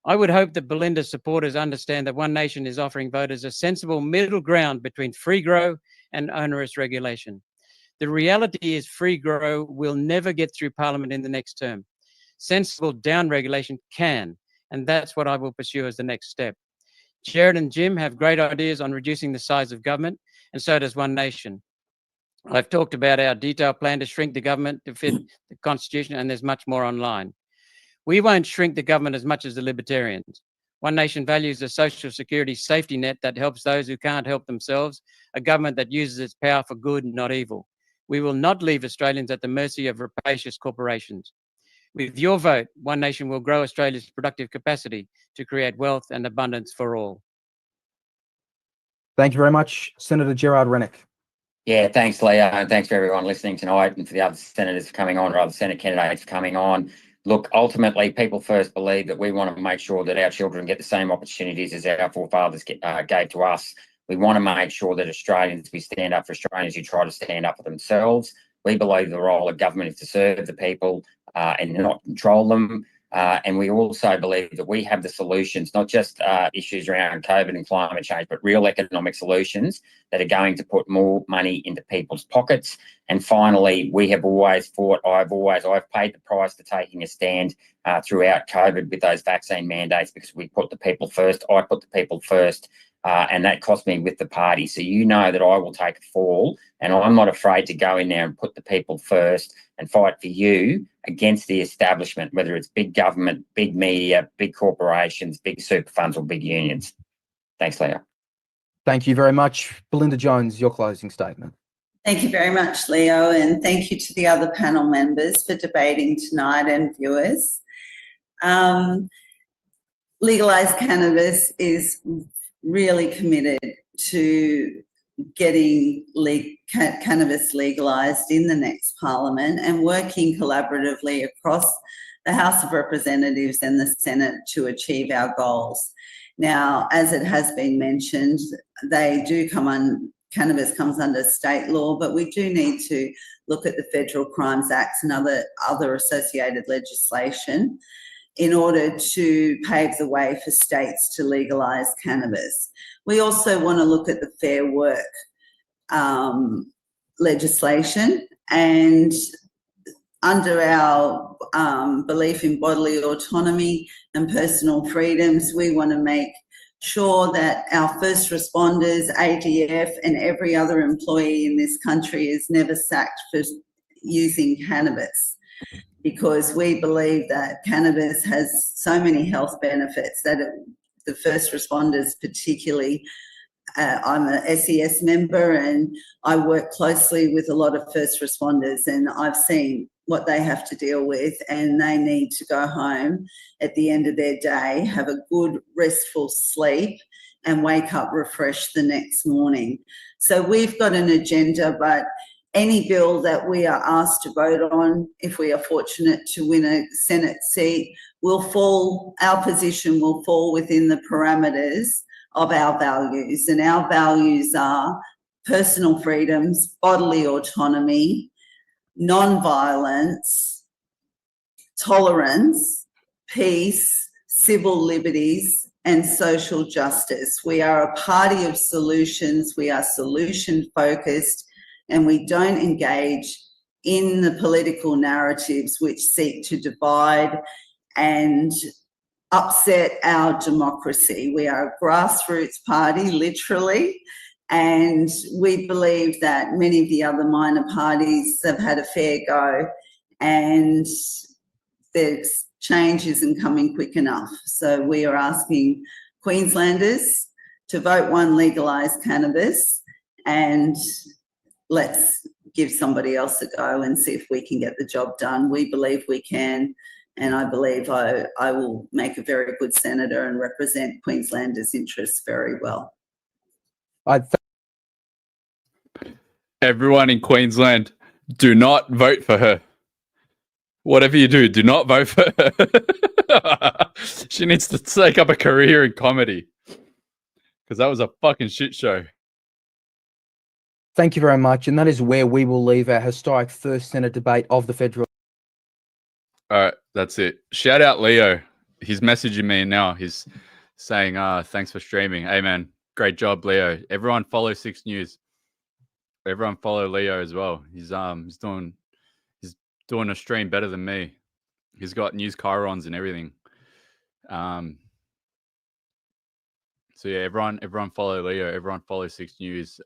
I would hope that Belinda's supporters understand that One Nation is offering voters a sensible middle ground between free grow and onerous regulation. The reality is free grow will never get through Parliament in the next term. Sensible down regulation can, and that's what I will pursue as the next step. Jared and Jim have great ideas on reducing the size of government, and so does One Nation. I've talked about our detailed plan to shrink the government to fit the Constitution, and there's much more online. We won't shrink the government as much as the Libertarians. One Nation values a social security safety net that helps those who can't help themselves, a government that uses its power for good, not evil. We will not leave Australians at the mercy of rapacious corporations. With your vote, One Nation will grow Australia's productive capacity to create wealth and abundance for all. Thank you very much, Senator Gerard Rennick. Yeah, thanks, Leo, and thanks for everyone listening tonight, and for the other senators coming on, or other Senate candidates coming on. Look, ultimately, People First believe that we want to make sure that our children get the same opportunities as our forefathers gave to us. We want to make sure that Australians, we stand up for Australians who try to stand up for themselves. We believe the role of government is to serve the people and not control them. And we also believe that we have the solutions, not just issues around COVID and climate change, but real economic solutions that are going to put more money into people's pockets. And finally, we have always fought, I've paid the price for taking a stand throughout COVID with those vaccine mandates, because we put the people first. I put the people first. And that cost me with the party. So you know that I will take a fall, and I'm not afraid to go in there and put the people first and fight for you against the establishment, whether it's big government, big media, big corporations, big super funds, or big unions. Thanks, Leo. Thank you very much. Belinda Jones, your closing statement. Thank you very much, Leo, and thank you to the other panel members for debating tonight, and viewers. Legalized Cannabis is really committed to getting cannabis legalised in the next Parliament, and working collaboratively across the House of Representatives and the Senate to achieve our goals. Now, as it has been mentioned, cannabis comes under state law, but we do need to look at the Federal Crimes Acts and other associated legislation in order to pave the way for states to legalise cannabis. We also want to look at the Fair Work legislation, and under our belief in bodily autonomy and personal freedoms, we want to make sure that our first responders, ADF, and every other employee in this country is never sacked for using cannabis, because we believe that cannabis has so many health benefits that the first responders particularly, I'm a SES member and I work closely with a lot of first responders, and I've seen what they have to deal with, and they need to go home at the end of their day, have a good restful sleep, and wake up refreshed the next morning. So we've got an agenda, but any bill that we are asked to vote on, if we are fortunate to win a Senate seat, our position will fall within the parameters of our values. And our values are personal freedoms, bodily autonomy, non-violence, tolerance, peace, civil liberties, and social justice. We are a party of solutions. We are solution-focused, and we don't engage in the political narratives which seek to divide and upset our democracy. We are a grassroots party, literally, And we believe that many of the other minor parties have had a fair go, and there's change isn't coming quick enough. So we are asking Queenslanders to vote one, legalise cannabis, and let's give somebody else a go and see if we can get the job done. We believe we can, and I believe I will make a very good senator and represent Queenslanders' interests very well. Everyone in Queensland, do not vote for her. Whatever you do, do not vote for her. She needs to take up a career in comedy, because that was a fucking shit show. Thank you very much. And that is where we will leave our historic first Senate debate of the federal. All right, that's it. Shout out Leo. He's messaging me now. He's saying, thanks for streaming. Hey, man, great job, Leo. Everyone follow 6 News. Everyone follow Leo as well. He's doing a stream better than me. He's got news chyrons and everything. So yeah, everyone follow Leo. Everyone follow 6 News.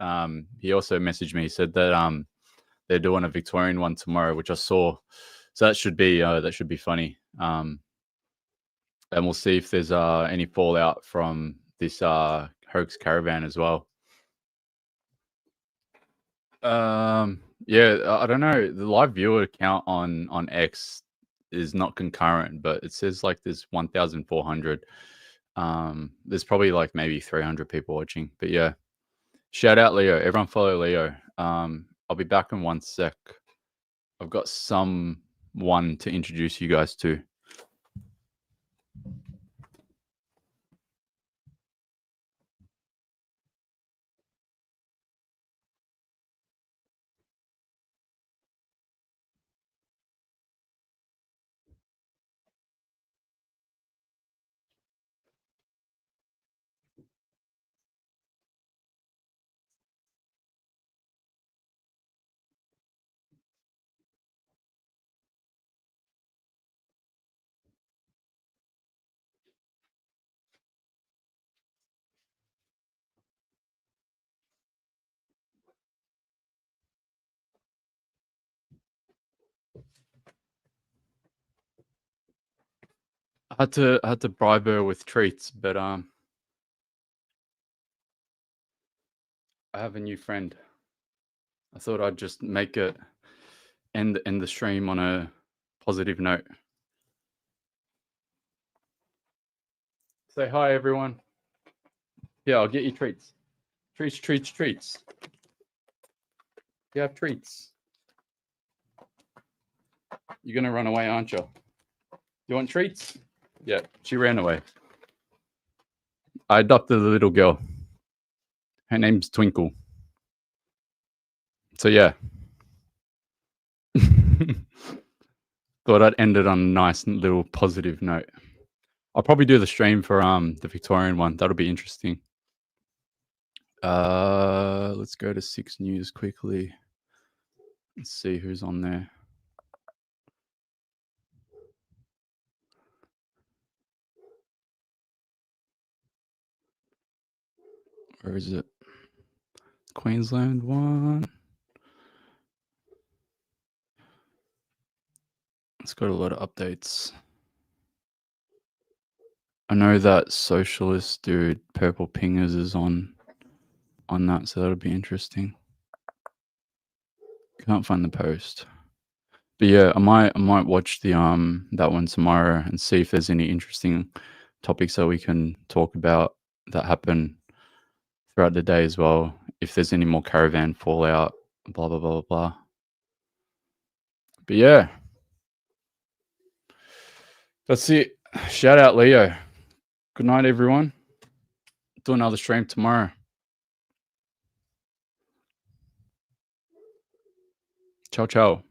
He also messaged me. He said that they're doing a Victorian one tomorrow, which I saw. So that should be funny. And we'll see if there's any fallout from this hoax caravan as well. Yeah, I don't know. The live viewer count on X is not concurrent, but it says like there's 1,400. There's probably like maybe 300 people watching. But yeah, shout out Leo. Everyone follow Leo. I'll be back in 1 sec. I've got someone to introduce you guys to. I had to bribe her with treats, but I have a new friend. I thought I'd just make it end the stream on a positive note. Say hi, everyone. Yeah, I'll get you treats. Treats. You have treats. You're gonna run away, aren't you? You want treats? Yeah, she ran away. I adopted a little girl. Her name's Twinkle. So yeah. Thought I'd end it on a nice little positive note. I'll probably do the stream for the Victorian one. That'll be interesting. Let's go to 6 News quickly. Let's see who's on there. Where is it? Queensland one. It's got a lot of updates. I know that socialist dude, Purple Pingers, is on that, so that'll be interesting. Can't find the post. But yeah, I might watch the that one tomorrow and see if there's any interesting topics that we can talk about that happen throughout the day as well. If there's any more caravan fallout, blah blah blah blah. But yeah, that's it. Shout out Leo. Good night, everyone. Do another stream tomorrow. Ciao, ciao.